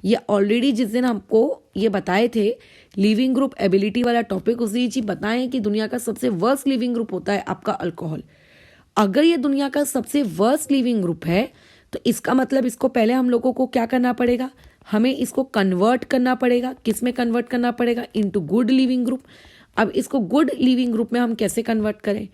[SPEAKER 1] ये ऑलरेडी जिस दिन हमको ये बताए थे लिविंग ग्रुप एबिलिटी वाला टॉपिक, उसी चीज बताएं कि दुनिया का सबसे वर्स्ट लिविंग ग्रुप होता है आपका अल्कोहल। अगर ये दुनिया का सबसे वर्स्ट लिविंग ग्रुप है तो इसका मतलब इसको पहले हम लोगों को क्या करना पड़ेगा, हमें इसको कन्वर्ट करना पड़ेगा। किस में कन्वर्ट करना पड़ेगा, इनटू गुड लिविंग ग्रुप। अब इसको गुड लिविंग ग्रुप में हम कैसे कन्वर्ट करें,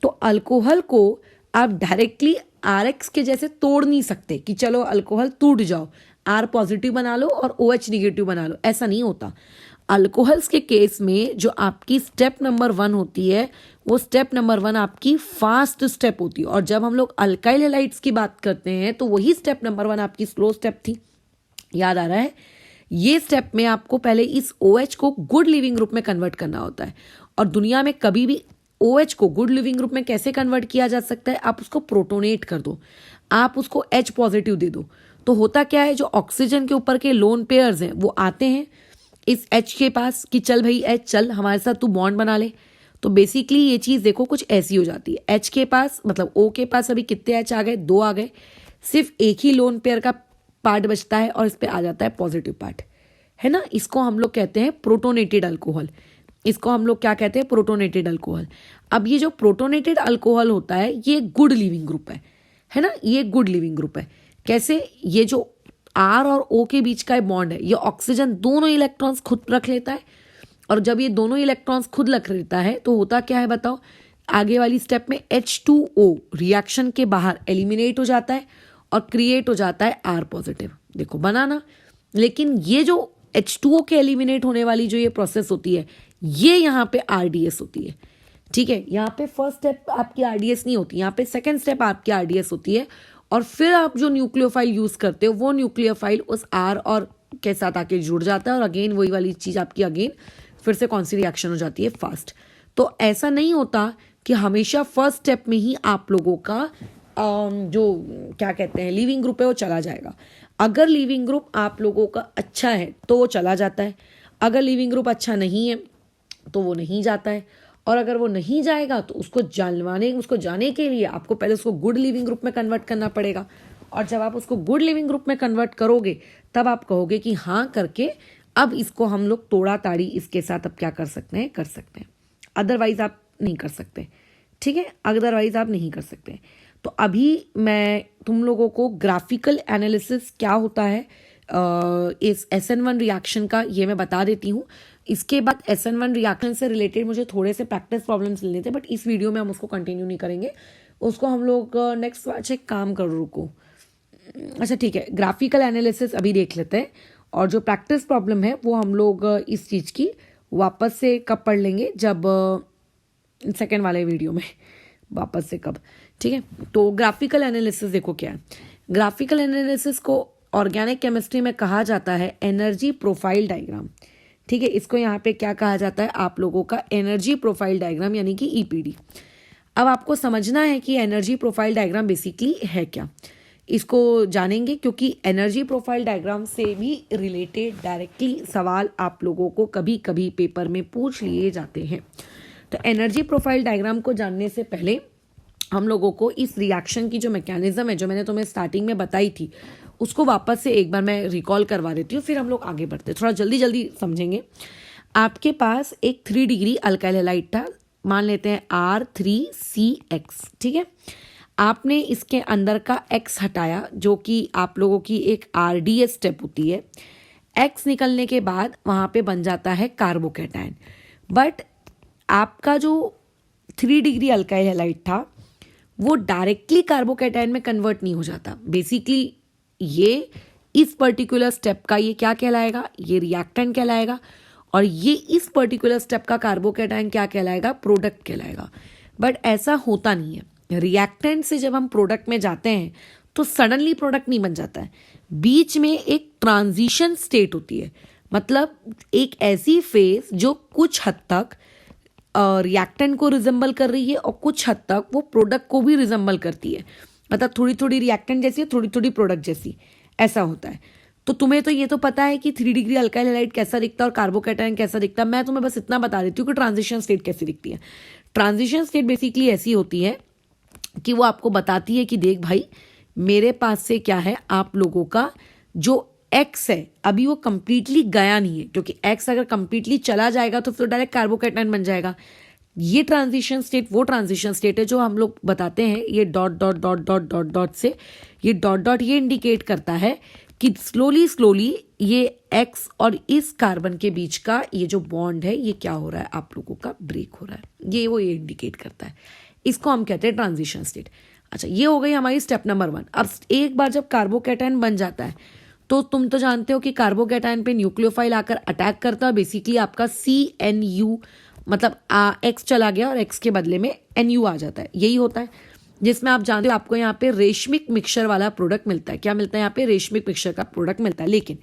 [SPEAKER 1] तो अल्कोहल को आप डायरेक्टली RX के जैसे तोड़ नहीं सकते कि चलो अल्कोहल टूट जाओ, R पॉजिटिव बना लो और OH निगेटिव बना लो, ऐसा नहीं होता। अल्कोहल्स के केस में जो आपकी स्टेप नंबर 1 होती है, वो स्टेप नंबर 1 आपकी फास्ट स्टेप होती है। और जब हम लोग अल्काइल हैलाइड्स की बात करते हैं तो वही स्टेप नंबर 1 आपकी स्लो स्टेप थी, याद आ रहा है। ये स्टेप में आपको पहले इस OH को गुड लिविंग ग्रुप में कन्वर्ट करना होता है। और दुनिया में कभी भी OH को गुड लिविंग ग्रुप में कैसे कन्वर्ट किया जा सकता है, आप उसको प्रोटोनेट कर दो, आप उसको H पॉजिटिव दे दो, तो होता क्या है, जो ऑक्सीजन के ऊपर के लोन पेयर्स हैं वो आते हैं इस H के पास कि चल भाई H चल हमारे साथ तू बॉन्ड बना ले। तो बेसिकली ये चीज़ देखो कुछ ऐसी हो जाती है, H के पास मतलब O के पास अभी कितने H आ गए, 2 आ गए, सिर्फ एक ही लोन पेयर का पार्ट बचता है और इस पे आ जाता है पॉजिटिव पार्ट, है ना। इसको हम लोग कहते हैं प्रोटोनेटेड अल्कोहल, इसको हम लोग क्या कहते हैं, प्रोटोनेटेड अल्कोहल। अब ये जो प्रोटोनेटेड अल्कोहल होता है ये गुड लिविंग ग्रुप है ना, ये गुड लिविंग ग्रुप है। कैसे, ये जो R और O के बीच का बॉन्ड है, ये ऑक्सीजन दोनों इलेक्ट्रॉन्स खुद रख लेता है। और जब ये दोनों इलेक्ट्रॉन्स खुद रख लेता है तो होता क्या है बताओ, आगे वाली स्टेप में H2O रिएक्शन के बाहर एलिमिनेट हो जाता है और क्रिएट हो जाता है R पॉजिटिव, देखो बनाना। लेकिन ये जो H2O के एलिमिनेट होने वाली जो ये प्रोसेस होती है, ये यहाँ पे RDS होती है, ठीक है। यहाँ पे फर्स्ट स्टेप आपकी RDS नहीं होती, यहाँ पे सेकेंड स्टेप आपकी RDS होती है। और फिर आप जो न्यूक्लियोफाइल यूज करते हो वो न्यूक्लियोफाइल उस R और के साथ आके जुड़ जाता है और अगेन वही वाली चीज आपकी अगेन फिर से कौन सी रिएक्शन हो जाती है, फास्ट। तो ऐसा नहीं होता कि हमेशा फर्स्ट स्टेप में ही आप लोगों का जो क्या कहते हैं लिविंग ग्रुप है वो चला जाएगा। अगर लिविंग ग्रुप आप लोगों का अच्छा है तो वो चला जाता है, अगर लिविंग ग्रुप अच्छा नहीं है तो वो नहीं जाता है। और अगर वो नहीं जाएगा तो उसको जाने के लिए आपको पहले उसको गुड लिविंग ग्रुप में कन्वर्ट करना पड़ेगा। और जब आप उसको गुड लिविंग ग्रुप में कन्वर्ट करोगे तब आप कहोगे कि हाँ करके अब इसको हम लोग तोड़ा ताड़ी इसके साथ अब क्या कर सकते हैं, अदरवाइज आप नहीं कर सकते, ठीक है, अदरवाइज आप नहीं कर सकते। तो अभी मैं तुम लोगों को ग्राफिकल एनालिसिस क्या होता है इस SN1 रिएक्शन का ये मैं बता देती हूँ। इसके बाद SN1 रिएक्शन से रिलेटेड मुझे थोड़े से प्रैक्टिस प्रॉब्लम्स लेने थे, बट इस वीडियो में हम उसको कंटिन्यू नहीं करेंगे, उसको हम लोग नेक्स्ट अच्छा एक काम करो, रुको, अच्छा ठीक है, ग्राफिकल एनालिसिस अभी देख लेते हैं। और जो प्रैक्टिस प्रॉब्लम है वो हम लोग इस चीज़ की वापस से कब पढ़ लेंगे, जब सेकेंड वाले वीडियो में, वापस से कब, ठीक है। तो ग्राफिकल एनालिसिस देखो क्या है, ग्राफिकल एनालिसिस को ऑर्गेनिक केमिस्ट्री में कहा जाता है एनर्जी प्रोफाइल डायग्राम, ठीक है, इसको यहाँ पे क्या कहा जाता है आप लोगों का एनर्जी प्रोफाइल डायग्राम यानी कि ईपीडी। अब आपको समझना है कि एनर्जी प्रोफाइल डायग्राम बेसिकली है क्या, इसको जानेंगे क्योंकि एनर्जी प्रोफाइल डायग्राम से भी रिलेटेड डायरेक्टली सवाल आप लोगों को कभी कभी पेपर में पूछ लिए जाते हैं। तो एनर्जी प्रोफाइल डायग्राम को जानने से पहले हम लोगों को इस रिएक्शन की जो मैकेनिज्म है जो मैंने तुम्हें स्टार्टिंग में बताई थी उसको वापस से एक बार मैं रिकॉल करवा देती हूँ, फिर हम लोग आगे बढ़ते हैं, थोड़ा जल्दी जल्दी समझेंगे। आपके पास एक 3 डिग्री अल्काइल हैलाइड था, मान लेते हैं R3CX, ठीक है। आपने इसके अंदर का X हटाया जो कि आप लोगों की एक RDS स्टेप होती है। X निकलने के बाद वहाँ पे बन जाता है कार्बोकैटायन, बट आपका जो 3 डिग्री अल्काइल हैलाइड था वो डायरेक्टली कार्बोकैटायन में कन्वर्ट नहीं हो जाता। बेसिकली ये इस पर्टिकुलर स्टेप का ये क्या कहलाएगा, ये रिएक्टेंट कहलाएगा, और ये इस पर्टिकुलर स्टेप का कार्बोकैटायन क्या कहलाएगा, प्रोडक्ट कहलाएगा। बट ऐसा होता नहीं है, रिएक्टेंट से जब हम प्रोडक्ट में जाते हैं तो सडनली प्रोडक्ट नहीं बन जाता है, बीच में एक ट्रांजिशन स्टेट होती है, मतलब एक ऐसी फेज जो कुछ हद तक रिएक्टेंट को रिजेंबल कर रही है और कुछ हद तक वो प्रोडक्ट को भी रिजेंबल करती है, मतलब थोड़ी थोड़ी रिएक्टेंट जैसी है, थोड़ी थोड़ी प्रोडक्ट जैसी, ऐसा होता है। तो तुम्हें तो ये तो पता है कि 3 डिग्री अल्काइल हैलाइड कैसा दिखता है और कार्बोकैटायन कैसा दिखता है, मैं तुम्हें बस इतना बता देती हूँ कि ट्रांजिशन स्टेट कैसी दिखती है। ट्रांजिशन स्टेट बेसिकली ऐसी होती है कि वो आपको बताती है कि देख भाई मेरे पास से क्या है, आप लोगों का जो एक्स है अभी वो कंप्लीटली गया नहीं है, क्योंकि एक्स अगर कंप्लीटली चला जाएगा तो फिर डायरेक्ट कार्बोकैटायन बन जाएगा। ये ट्रांजिशन स्टेट वो ट्रांजिशन स्टेट है जो हम लोग बताते हैं ये dot dot dot dot dot dot से, ये डॉट डॉट ये इंडिकेट करता है कि स्लोली स्लोली ये एक्स और इस कार्बन के बीच का ये जो बॉन्ड है ये क्या हो रहा है, आप लोगों का ब्रेक हो रहा है, ये इंडिकेट करता है। इसको हम कहते हैं ट्रांजिशन स्टेट। अच्छा, ये हो गई हमारी स्टेप नंबर 1। अब एक बार जब कार्बोकैटायन बन जाता है तो तुम तो जानते हो कि कार्बोकैटायन पे न्यूक्लियोफाइल आकर अटैक करता है, बेसिकली आपका CNU मतलब एक्स चला गया और एक्स के बदले में NU आ जाता है, यही होता है। जिसमें आप जानते हो आपको यहाँ पे रेशमिक मिक्सचर वाला प्रोडक्ट मिलता है। क्या मिलता है यहाँ पे? रेशमिक मिक्सचर का प्रोडक्ट मिलता है। लेकिन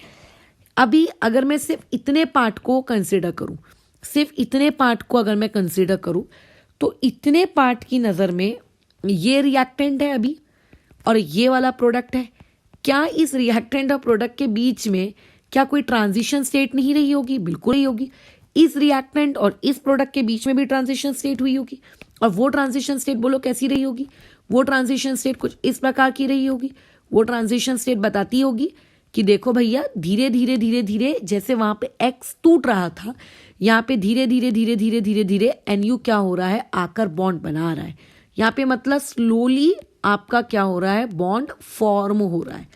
[SPEAKER 1] अभी अगर मैं सिर्फ इतने पार्ट को कंसिडर करूँ, सिर्फ इतने पार्ट को अगर मैं कंसिडर करूँ तो इतने पार्ट की नज़र में ये रिएक्टेंट है अभी और ये वाला प्रोडक्ट है। क्या इस रिएक्टेंट और प्रोडक्ट के बीच में क्या कोई ट्रांजिशन स्टेट नहीं रही होगी? बिल्कुल नहीं होगी। इस रिएक्टेंट और इस प्रोडक्ट के बीच में भी ट्रांजिशन स्टेट हुई होगी, और वो ट्रांजिशन स्टेट बोलो कैसी रही होगी? वो ट्रांजिशन स्टेट कुछ इस प्रकार की रही होगी। वो ट्रांजिशन स्टेट बताती होगी कि देखो भैया धीरे धीरे धीरे धीरे जैसे वहां पे एक्स टूट रहा था, यहाँ पे धीरे धीरे धीरे धीरे धीरे धीरे NU क्या हो रहा है, आकर बॉन्ड बना रहा है। यहाँ पे मतलब स्लोली आपका क्या हो रहा है, बॉन्ड फॉर्म हो रहा है।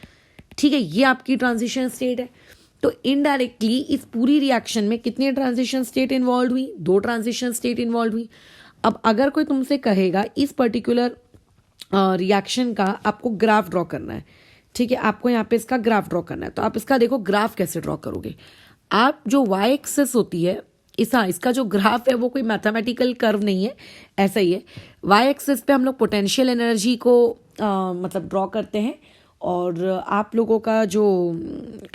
[SPEAKER 1] ठीक है, ये आपकी ट्रांजिशन स्टेट है। तो इनडायरेक्टली इस पूरी रिएक्शन में कितनी ट्रांजिशन स्टेट इन्वॉल्व हुई? 2 ट्रांजिशन स्टेट इन्वॉल्व हुई। अब अगर कोई तुमसे कहेगा इस पर्टिकुलर रिएक्शन का आपको ग्राफ ड्रॉ करना है, ठीक है, आपको यहाँ पे इसका ग्राफ ड्रॉ करना है, तो आप इसका देखो ग्राफ कैसे ड्रॉ करोगे। आप जो वाई एक्सिस होती है इसका जो ग्राफ है वो कोई मैथमेटिकल कर्व नहीं है, ऐसा ही है। वाई एक्सिस पे हम लोग पोटेंशियल एनर्जी को मतलब ड्रॉ करते हैं, और आप लोगों का जो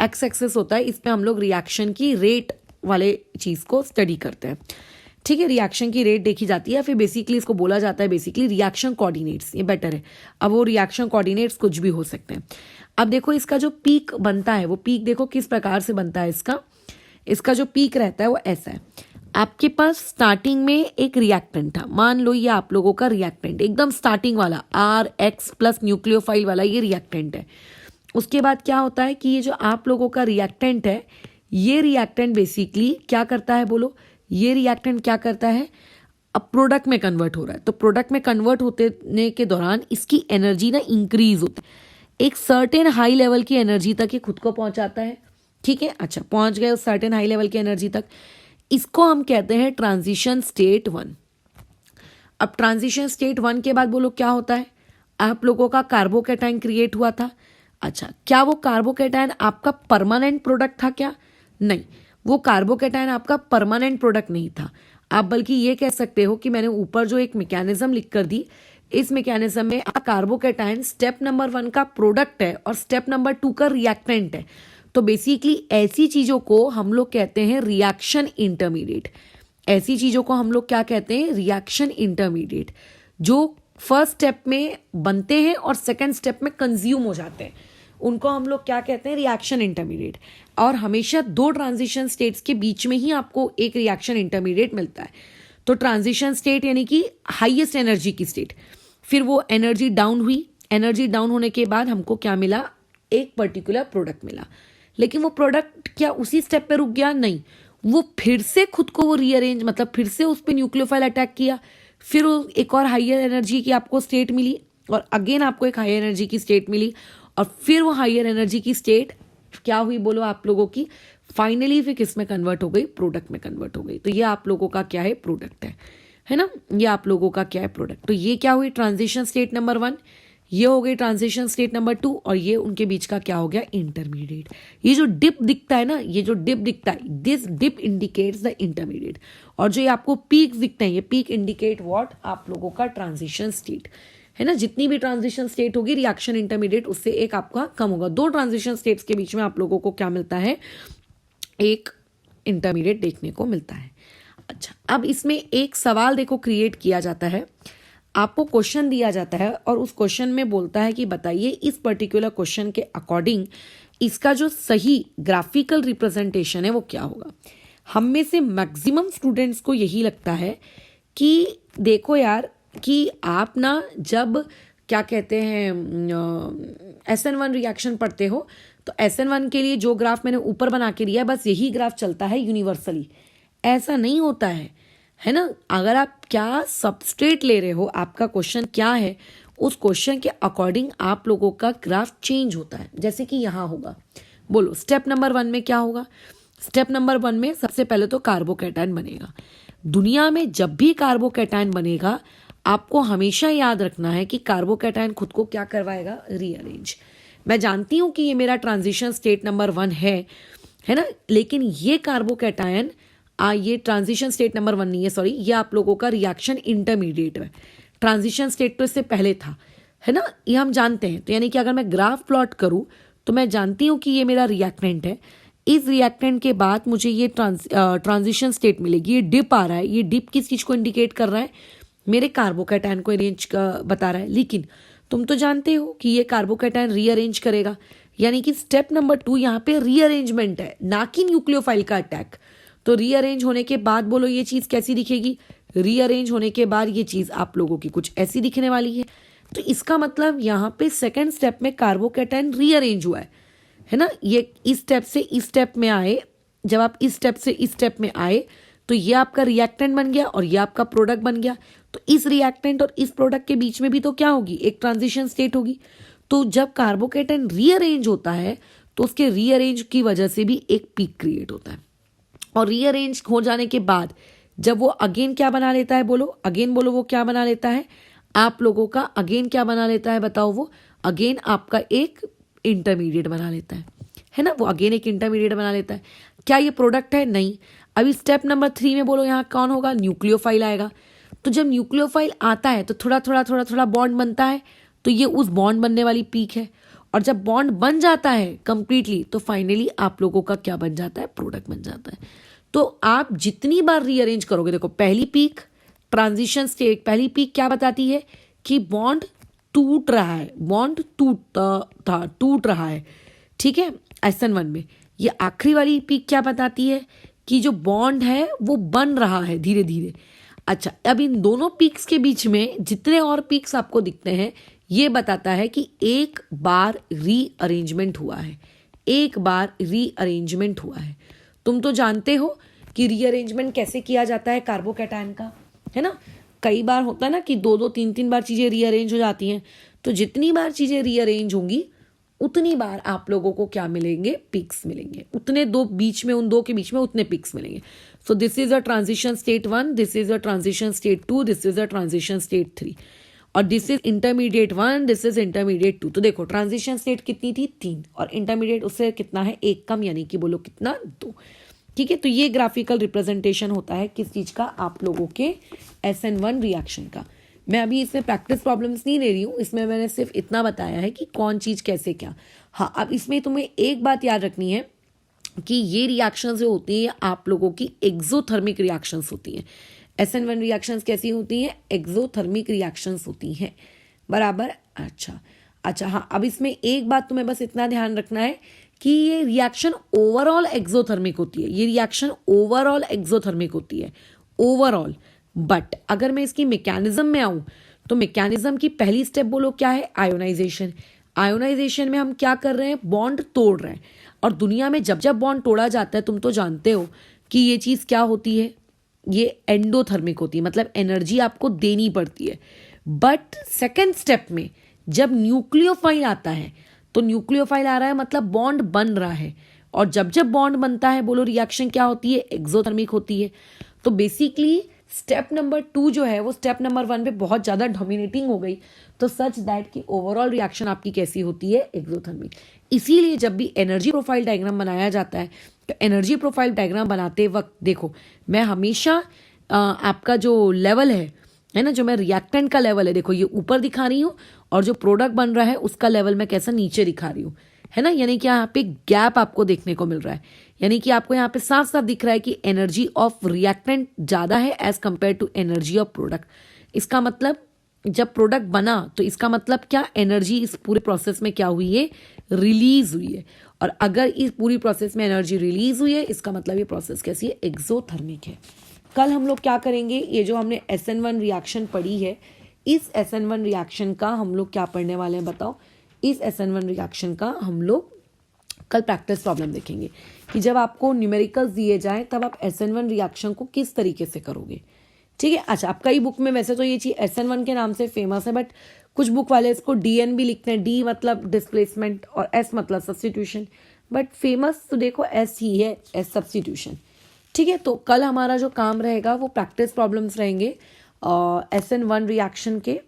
[SPEAKER 1] एक्स एक्सिस होता है इस पे हम लोग रिएक्शन की रेट वाले चीज़ को स्टडी करते हैं। ठीक है, रिएक्शन की रेट देखी जाती है, फिर बेसिकली इसको बोला जाता है बेसिकली रिएक्शन कोऑर्डिनेट्स, ये बेटर है। अब वो रिएक्शन कोऑर्डिनेट्स कुछ भी हो सकते हैं। अब देखो इसका जो पीक बनता है वो पीक देखो किस प्रकार से बनता है। इसका जो पीक रहता है वो ऐसा है। आपके पास स्टार्टिंग में एक रिएक्टेंट था, मान लो ये आप लोगों का रिएक्टेंट एकदम स्टार्टिंग वाला RX प्लस न्यूक्लियोफाइल वाला ये रिएक्टेंट है। उसके बाद क्या होता है कि ये जो आप लोगों का रिएक्टेंट है, ये रिएक्टेंट बेसिकली क्या करता है बोलो? ये रिएक्टेंट क्या करता है? अब प्रोडक्ट में कन्वर्ट हो रहा है, तो प्रोडक्ट में कन्वर्ट होने के दौरान इसकी एनर्जी ना इंक्रीज होती है, एक सर्टेन हाई लेवल की एनर्जी तक ये खुद को पहुंचाता है। ठीक है, अच्छा पहुंच गए उस सर्टेन हाई लेवल की एनर्जी तक, इसको हम कहते हैं ट्रांजिशन स्टेट 1। अब ट्रांजिशन स्टेट 1 के बाद बोलो क्या होता है? आप लोगों का कार्बोकैटायन क्रिएट हुआ था। अच्छा, क्या वो कार्बोकैटायन आपका परमानेंट प्रोडक्ट था क्या? नहीं, वो कार्बोकैटायन आपका परमानेंट प्रोडक्ट नहीं था। आप बल्कि ये कह सकते हो कि मैंने ऊपर जो एक मैकेनिज्म लिख कर दी, इस मैकेनिज्म में कार्बोकैटायन स्टेप नंबर 1 का प्रोडक्ट है और स्टेप नंबर 2 का रिएक्टेंट है। तो बेसिकली ऐसी चीज़ों को हम लोग कहते हैं रिएक्शन इंटरमीडिएट। ऐसी चीज़ों को हम लोग क्या कहते हैं? रिएक्शन इंटरमीडिएट, जो फर्स्ट स्टेप में बनते हैं और सेकंड स्टेप में कंज्यूम हो जाते हैं, उनको हम लोग क्या कहते हैं? Reaction intermediate. और हमेशा दो ट्रांजिशन स्टेट्स के बीच में ही आपको एक रिएक्शन इंटरमीडिएट मिलता है। तो ट्रांजिशन स्टेट यानी कि हाईएस्ट एनर्जी की स्टेट, फिर वो एनर्जी डाउन हुई, एनर्जी डाउन होने के बाद हमको क्या मिला? एक पर्टिकुलर प्रोडक्ट मिला। लेकिन वो प्रोडक्ट क्या उसी स्टेप पे रुक गया? नहीं, वो फिर से खुद को वो रीअरेंज, मतलब फिर से उस पर न्यूक्लियोफाइल अटैक किया, फिर वो एक और हायर एनर्जी की आपको स्टेट मिली, और अगेन आपको एक हायर एनर्जी की स्टेट मिली, और फिर वो हायर एनर्जी की स्टेट क्या हुई बोलो आप लोगों की? फाइनली फिर किस में कन्वर्ट हो गई? प्रोडक्ट में कन्वर्ट हो गई। तो ये आप लोगों का क्या है? प्रोडक्ट है ना? ये आप लोगों का क्या है? प्रोडक्ट। तो ये क्या हुई? ट्रांजिशन स्टेट नंबर 1, ये हो गई ट्रांजिशन स्टेट नंबर 2, और ये उनके बीच का क्या हो गया? इंटरमीडिएट। ये जो डिप दिखता है ना, ये जो डिप दिखता है, this dip indicates the intermediate. और जो ये आपको पीक दिखते हैं, ये पीक इंडिकेट व्हाट? आप लोगों का ट्रांजिशन स्टेट है ना। जितनी भी ट्रांजिशन स्टेट होगी रिएक्शन इंटरमीडिएट, उससे एक आपका कम होगा। दो ट्रांजिशन स्टेट्स के बीच में आप लोगों को क्या मिलता है? एक इंटरमीडिएट देखने को मिलता है। अच्छा, अब इसमें एक सवाल देखो क्रिएट किया जाता है, आपको क्वेश्चन दिया जाता है और उस क्वेश्चन में बोलता है कि बताइए इस पर्टिकुलर क्वेश्चन के अकॉर्डिंग इसका जो सही ग्राफिकल रिप्रेजेंटेशन है वो क्या होगा। हम में से मैक्सिमम स्टूडेंट्स को यही लगता है कि देखो यार कि आप ना जब क्या कहते हैं SN1 रिएक्शन पढ़ते हो तो SN1 के लिए जो ग्राफ मैंने ऊपर बना के दिया बस यही ग्राफ चलता है यूनिवर्सली। ऐसा नहीं होता है ना। अगर आप क्या सबस्ट्रेट ले रहे हो, आपका क्वेश्चन क्या है, उस क्वेश्चन के अकॉर्डिंग आप लोगों का ग्राफ चेंज होता है। जैसे कि यहाँ होगा, बोलो स्टेप नंबर 1 में क्या होगा। स्टेप नंबर 1 में सबसे पहले तो कार्बोकैटायन बनेगा। दुनिया में जब भी कार्बोकैटायन बनेगा आपको हमेशा याद रखना है कि कार्बोकैटायन खुद को क्या करवाएगा? रीअरेंज। मैं जानती हूँ कि ये मेरा ट्रांजिशन स्टेट नंबर 1 है ना, लेकिन ये कार्बोकैटायन ये ट्रांजिशन स्टेट नंबर 1 नहीं है, सॉरी, ये आप लोगों का रिएक्शन इंटरमीडिएट है। ट्रांजिशन स्टेट तो इससे पहले था, है ना, ये हम जानते हैं। तो यानी कि अगर मैं ग्राफ प्लॉट करूं तो मैं जानती हूं कि ये मेरा रिएक्टेंट है। इस रिएक्टेंट के बाद मुझे ये ट्रांजिशन स्टेट मिलेगी। ये डिप आ रहा है, ये डिप किस चीज को इंडिकेट कर रहा है? मेरे कार्बोकैटायन को अरेंज बता रहा है। लेकिन तुम तो जानते हो कि ये कार्बोकैटायन रीअरेंज करेगा, यानी कि स्टेप नंबर 2 यहाँ पे रीअरेंजमेंट है, ना कि न्यूक्लियोफाइल का अटैक। तो रीअरेंज होने के बाद बोलो ये चीज कैसी दिखेगी? रीअरेंज होने के बाद ये चीज आप लोगों की कुछ ऐसी दिखने वाली है। तो इसका मतलब यहाँ पे सेकंड स्टेप में कार्बोकैटायन रीअरेंज हुआ है ना। ये इस स्टेप से इस स्टेप में आए, जब आप इस स्टेप से इस स्टेप में आए तो ये आपका रिएक्टेंट बन गया और ये आपका प्रोडक्ट बन गया। तो इस रिएक्टेंट और इस प्रोडक्ट के बीच में भी तो क्या होगी? एक ट्रांजिशन स्टेट होगी। तो जब कार्बोकैटायन रीअरेंज होता है तो उसके रीअरेंज की वजह से भी एक पीक क्रिएट होता है। और रीअरेंज हो जाने के बाद जब वो अगेन क्या बना लेता है? बोलो अगेन, बोलो वो क्या बना लेता है? आप लोगों का अगेन क्या बना लेता है? बताओ। वो अगेन आपका एक इंटरमीडिएट बना लेता है ना। वो अगेन एक इंटरमीडिएट बना लेता है। क्या ये प्रोडक्ट है? नहीं। अभी स्टेप नंबर 3 में बोलो यहाँ कौन होगा? न्यूक्लियोफाइल आएगा। तो जब न्यूक्लियोफाइल आता है तो थोड़ा थोड़ा थोड़ा थोड़ा बॉन्ड बनता है, तो ये उस बॉन्ड बनने वाली पीक है। और जब बॉन्ड बन जाता है कंप्लीटली तो फाइनली आप लोगों का क्या बन जाता है? प्रोडक्ट बन जाता है। तो आप जितनी बार रीअरेंज करोगे, देखो पहली पीक ट्रांजिशन स्टेट, पहली पीक क्या बताती है? कि बॉन्ड टूट रहा है, बॉन्ड टूट रहा है, ठीक है, SN1 में। ये आखिरी वाली पीक क्या बताती है? कि जो बॉन्ड है वो बन रहा है धीरे धीरे। अच्छा, अब इन दोनों पीक्स के बीच में जितने और पीक्स आपको दिखते हैं ये बताता है कि एक बार रीअरेंजमेंट हुआ है, एक बार रीअरेंजमेंट हुआ है। तुम तो जानते हो कि रीअरेंजमेंट कैसे किया जाता है कार्बोकैटायन का, है ना। कई बार होता है ना कि 2-2 3-3 बार चीजें रीअरेंज हो जाती हैं। तो जितनी बार चीजें रीअरेंज होंगी उतनी बार आप लोगों को क्या मिलेंगे? पिक्स मिलेंगे। उतने दो बीच में, उन दो के बीच में उतने पिक्स मिलेंगे। So this is a transition state 1, this is a transition state 2, this is a transition state 3, और this is intermediate 1, this is intermediate 2। तो देखो ट्रांजिशन स्टेट कितनी थी? 3, और इंटरमीडिएट उससे कितना है? 1 कम, यानी कि बोलो कितना? 2। ठीक है। तो ये ग्राफिकल रिप्रेजेंटेशन होता है किस चीज का? आप लोगों के SN1 रिएक्शन का। मैं अभी इसमें प्रैक्टिस प्रॉब्लम्स नहीं ले रही हूँ, इसमें मैंने सिर्फ इतना बताया है कि कौन चीज़ कैसे क्या। हाँ, अब इसमें तुम्हें एक बात याद रखनी है कि ये रिएक्शंस जो होती हैं आप लोगों की एक्सोथर्मिक रिएक्शंस होती हैं। SN1 रिएक्शंस कैसी होती हैं? एक्सोथर्मिक रिएक्शंस होती हैं, बराबर। अच्छा हाँ, अब इसमें एक बात तुम्हें बस इतना ध्यान रखना है कि ये रिएक्शन ओवरऑल एक्सोथर्मिक होती है, ये रिएक्शन ओवरऑल एक्सोथर्मिक होती है, ओवरऑल। बट अगर मैं इसकी मैकेनिज्म में आऊं तो मैकेनिज्म की पहली स्टेप बोलो क्या है? आयोनाइजेशन। आयोनाइजेशन में हम क्या कर रहे हैं? बॉन्ड तोड़ रहे हैं। और दुनिया में जब जब बॉन्ड तोड़ा जाता है, तुम तो जानते हो कि ये चीज़ क्या होती है, ये एंडोथर्मिक होती है, मतलब एनर्जी आपको देनी पड़ती है। बट सेकेंड स्टेप में जब न्यूक्लियोफाइल आता है, तो न्यूक्लियोफाइल आ रहा है मतलब बॉन्ड बन रहा है, और जब जब बॉन्ड बनता है बोलो रिएक्शन क्या होती है? एक्सोथर्मिक होती है। तो बेसिकली स्टेप नंबर 2 जो है वो स्टेप नंबर 1 पे बहुत ज़्यादा डोमिनेटिंग हो गई, तो सच दैट कि ओवरऑल रिएक्शन आपकी कैसी होती है? एक्सोथर्मिक। इसीलिए जब भी एनर्जी प्रोफाइल डायग्राम बनाया जाता है, तो एनर्जी प्रोफाइल डायग्राम बनाते वक्त देखो, मैं हमेशा आपका जो लेवल है ना, जो मैं रिएक्टेंट का लेवल है, देखो ये ऊपर दिखा रही हूँ, और जो प्रोडक्ट बन रहा है उसका लेवल मैं कैसा नीचे दिखा रही हूँ, है ना। यानी कि यहाँ पे गैप आपको देखने को मिल रहा है, यानी कि आपको यहाँ पे साफ साफ दिख रहा है कि एनर्जी ऑफ रिएक्टेंट ज़्यादा है as compare to energy of product. इसका मतलब जब प्रोडक्ट बना तो इसका मतलब क्या? एनर्जी इस पूरे प्रोसेस में क्या हुई है? रिलीज हुई है। और अगर इस पूरी प्रोसेस में एनर्जी रिलीज हुई है, इसका मतलब ये प्रोसेस कैसी है? एक्सोथर्मिक है। कल हम लोग क्या करेंगे? ये जो हमने SN1 रिएक्शन पढ़ी है, इस SN1 रिएक्शन का हम लोग क्या पढ़ने वाले हैं बताओ? इस SN1 रिएक्शन का हम लोग कल प्रैक्टिस प्रॉब्लम देखेंगे कि जब आपको न्यूमेरिकल्स दिए जाए तब आप SN1 रिएक्शन को किस तरीके से करोगे, ठीक है। अच्छा, अब कई बुक में वैसे तो ये चीज़ SN1 के नाम से फेमस है, बट कुछ बुक वाले इसको DN भी लिखते हैं, D मतलब डिस्प्लेसमेंट और S मतलब सब्स्टिट्यूशन, बट फेमस तो देखो S ही है, S सब्स्टिट्यूशन, ठीक है। तो कल हमारा जो काम रहेगा वो प्रैक्टिस प्रॉब्लम्स रहेंगे SN1 रिएक्शन के,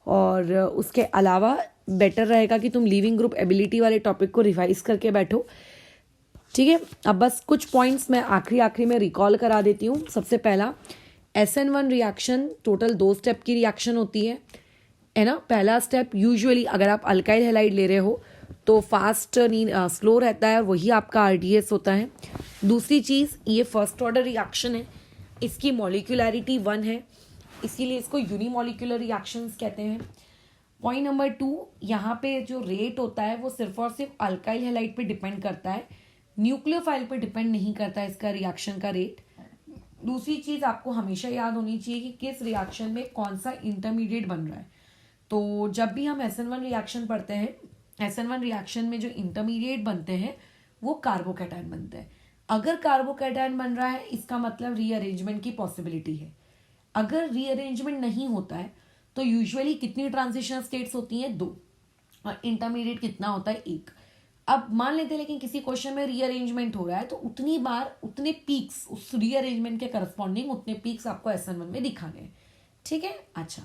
[SPEAKER 1] और उसके अलावा बेटर रहेगा कि तुम लिविंग ग्रुप एबिलिटी वाले टॉपिक को रिवाइज करके बैठो, ठीक है। अब बस कुछ पॉइंट्स मैं आखिरी में रिकॉल करा देती हूँ। सबसे पहला, SN1 रिएक्शन टोटल 2 स्टेप की रिएक्शन होती है ना। पहला स्टेप यूजुअली अगर आप अल्काइल हैलाइड ले रहे हो तो फास्ट स्लो रहता है, और वही आपका RDS होता है। दूसरी चीज़, ये फर्स्ट ऑर्डर रिएक्शन है, इसकी मॉलिक्यूलैरिटी 1 है, इसीलिए इसको यूनिमॉलिक्यूलर रिएक्शंस कहते हैं। पॉइंट नंबर 2, यहाँ पे जो रेट होता है वो सिर्फ और सिर्फ अल्काइल हैलाइड पे डिपेंड करता है, न्यूक्लियोफाइल पे डिपेंड नहीं करता है इसका रिएक्शन का रेट। दूसरी चीज़ आपको हमेशा याद होनी चाहिए कि किस रिएक्शन में कौन सा इंटरमीडिएट बन रहा है। तो जब भी हम SN1 रिएक्शन पढ़ते हैं, SN1 रिएक्शन में जो इंटरमीडिएट बनते हैं वो कार्बोकैटायन बनते हैं। अगर कार्बोकैटायन बन रहा है इसका मतलब रीअरेंजमेंट की पॉसिबिलिटी है। अगर रीअरेंजमेंट नहीं होता है तो यूजुअली कितनी ट्रांजिशन स्टेट्स होती हैं? 2, और इंटरमीडिएट कितना होता है? 1। अब मान लेते हैं लेकिन किसी क्वेश्चन में रीअरेंजमेंट हो रहा है, तो उतनी बार उतने पीक्स, उस रीअरेंजमेंट के करस्पॉन्डिंग उतने पीक्स आपको SN1 में दिखाने हैं, ठीक है। अच्छा,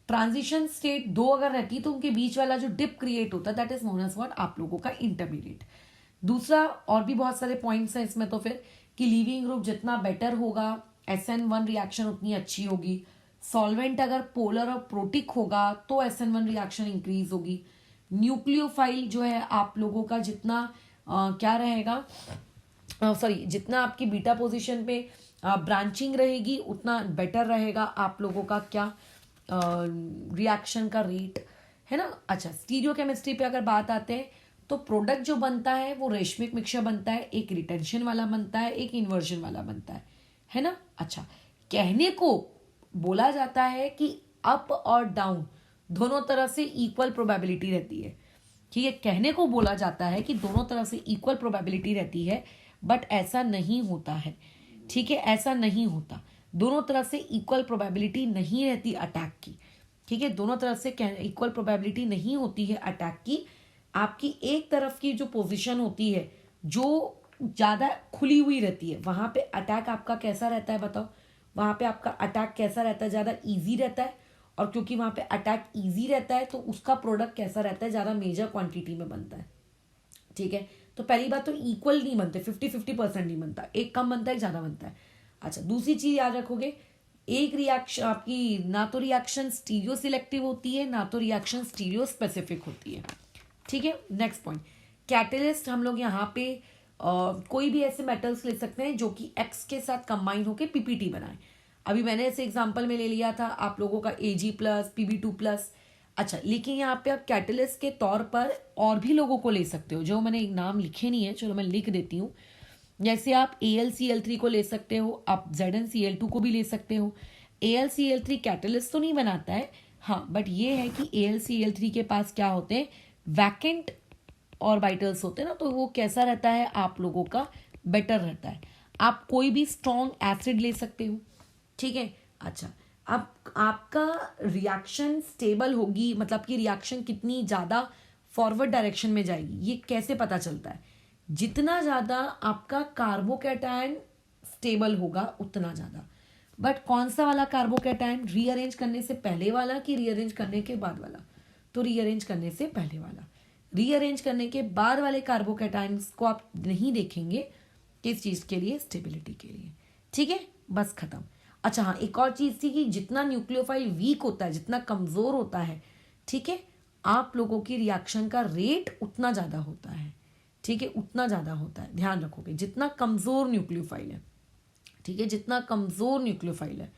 [SPEAKER 1] ट्रांजिशन स्टेट 2 अगर रहती तो उनके बीच वाला जो डिप क्रिएट होता है that is known as what? आप लोगों का इंटरमीडिएट। दूसरा, और भी बहुत सारे पॉइंट्स हैं इसमें, तो फिर कि लीविंग ग्रुप जितना बेटर होगा SN1 रिएक्शन उतनी अच्छी होगी। सॉल्वेंट अगर पोलर और प्रोटिक होगा तो SN1 रिएक्शन इंक्रीज होगी। न्यूक्लियोफाइल जो है आप लोगों का जितना क्या रहेगा, सॉरी, जितना आपकी बीटा पोजीशन पे ब्रांचिंग रहेगी उतना बेटर रहेगा आप लोगों का क्या रिएक्शन का रेट, है ना। अच्छा, स्टीरियोकेमिस्ट्री पे अगर बात आते हैं तो प्रोडक्ट जो बनता है वो रेशमिक मिक्सचर बनता है, एक रिटेंशन वाला बनता है, एक इन्वर्जन वाला बनता है ना। अच्छा, कहने को बोला जाता है कि अप और डाउन दोनों तरफ से इक्वल प्रोबेबिलिटी रहती है, ठीक है। कहने को बोला जाता है कि दोनों तरफ से इक्वल प्रोबेबिलिटी रहती है, बट ऐसा नहीं होता है, ठीक है, ऐसा नहीं होता। दोनों तरफ से इक्वल प्रोबेबिलिटी नहीं रहती अटैक की, ठीक है। दोनों तरफ से इक्वल प्रोबेबिलिटी नहीं होती है अटैक की। आपकी एक तरफ की जो पोजीशन होती है जो ज़्यादा खुली हुई रहती है, वहां पे अटैक आपका कैसा रहता है बताओ? वहां पे आपका अटैक कैसा रहता है? ज़्यादा ईजी रहता है, और क्योंकि वहां पे अटैक ईजी रहता है तो उसका प्रोडक्ट कैसा रहता है? ज़्यादा मेजर क्वांटिटी में बनता है, ठीक है। तो पहली बात तो इक्वल नहीं बनते, 50-50% नहीं बनता, एक कम बनता है एक ज़्यादा बनता है। अच्छा, दूसरी चीज़ याद रखोगे, एक रिएक्शन आपकी ना तो रिएक्शन स्टीरियो सिलेक्टिव होती है ना तो रिएक्शन स्टीरियो स्पेसिफिक होती है। ठीक है, नेक्स्ट पॉइंट, कैटलिस्ट हम लोग यहाँ पे कोई भी ऐसे मेटल्स ले सकते हैं जो कि एक्स के साथ कंबाइन होकर पीपीटी बनाए। अभी मैंने ऐसे एग्जांपल में ले लिया था आप लोगों का Ag+, Pb2+। अच्छा, लेकिन यहाँ पे आप कैटलिस्ट के तौर पर और भी लोगों को ले सकते हो, जो मैंने एक नाम लिखे नहीं है, चलो मैं लिख देती हूँ। जैसे आप AlCl3 को ले सकते हो, आप ZnCl2 को भी ले सकते हो। AlCl3 कैटलिस्ट तो नहीं बनाता है, हाँ, बट ये है कि AlCl3 के पास क्या होते हैं, वैकेंट ऑर्बिटल्स होते हैं ना, तो वो कैसा रहता है आप लोगों का, बेटर रहता है। आप कोई भी स्ट्रॉन्ग एसिड ले सकते हो, ठीक है। अच्छा, अब आपका रिएक्शन स्टेबल होगी, मतलब कि रिएक्शन कितनी ज़्यादा फॉरवर्ड डायरेक्शन में जाएगी, ये कैसे पता चलता है, जितना ज़्यादा आपका कार्बोकैटायन स्टेबल होगा उतना ज़्यादा। बट कौन सा वाला कार्बोकैटायन, रीअरेंज करने से पहले वाला कि रीअरेंज करने के बाद वाला, तो रीअरेंज करने से पहले वाला। रीअरेंज करने के बाद वाले कार्बोकैटायंस को आप नहीं देखेंगे, किस चीज़ के लिए, स्टेबिलिटी के लिए। ठीक है, बस खत्म। अच्छा हाँ, एक और चीज़ थी कि जितना न्यूक्लियोफाइल वीक होता है, जितना कमज़ोर होता है, ठीक है, आप लोगों की रिएक्शन का रेट उतना ज़्यादा होता है। ठीक है, उतना ज़्यादा होता है, ध्यान रखोगे, जितना कमज़ोर न्यूक्लियोफाइल है। ठीक है, जितना कमज़ोर न्यूक्लियोफाइल है,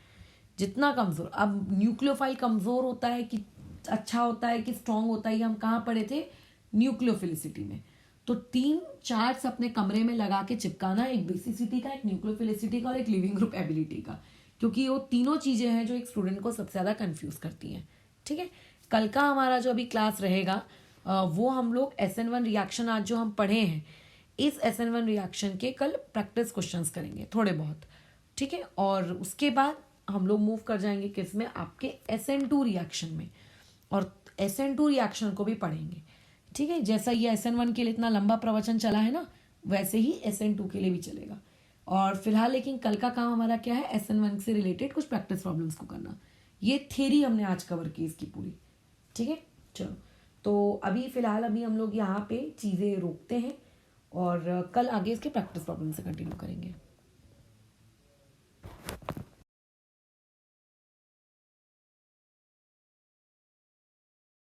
[SPEAKER 1] जितना कमज़ोर, अब न्यूक्लियोफाइल कमज़ोर होता है कि अच्छा होता है कि स्ट्रांग होता है, ये हम कहाँ पढ़े थे, न्यूक्लियोफिलिसिटी में। तो 3 चार्ट्स अपने कमरे में लगा के चिपकाना, एक बेसिसिटी का, एक न्यूक्लियोफिलिसिटी का और एक लिविंग ग्रुप एबिलिटी का, क्योंकि वो तीनों चीज़ें हैं जो एक स्टूडेंट को सबसे ज़्यादा कंफ्यूज करती हैं। ठीक है, कल का हमारा जो अभी क्लास रहेगा वो हम लोग SN1 रिएक्शन आज जो हम पढ़े हैं, इस SN1 रिएक्शन के कल प्रैक्टिस क्वेश्चंस करेंगे थोड़े बहुत। ठीक है, और उसके बाद हम लोग मूव कर जाएंगे किस में, आपके SN2 रिएक्शन में, और SN2 रिएक्शन को भी पढ़ेंगे। ठीक है, जैसा ये SN1 के लिए इतना लंबा प्रवचन चला है ना, वैसे ही SN2 के लिए भी चलेगा। और फिलहाल लेकिन कल का काम हमारा क्या है, SN1 से रिलेटेड कुछ प्रैक्टिस प्रॉब्लम्स को करना। ये थ्योरी हमने आज कवर की इसकी पूरी। ठीक है, चलो, तो अभी फिलहाल अभी हम लोग यहाँ पे चीज़ें रोकते हैं और कल आगे इसके प्रैक्टिस प्रॉब्लम से कंटिन्यू करेंगे।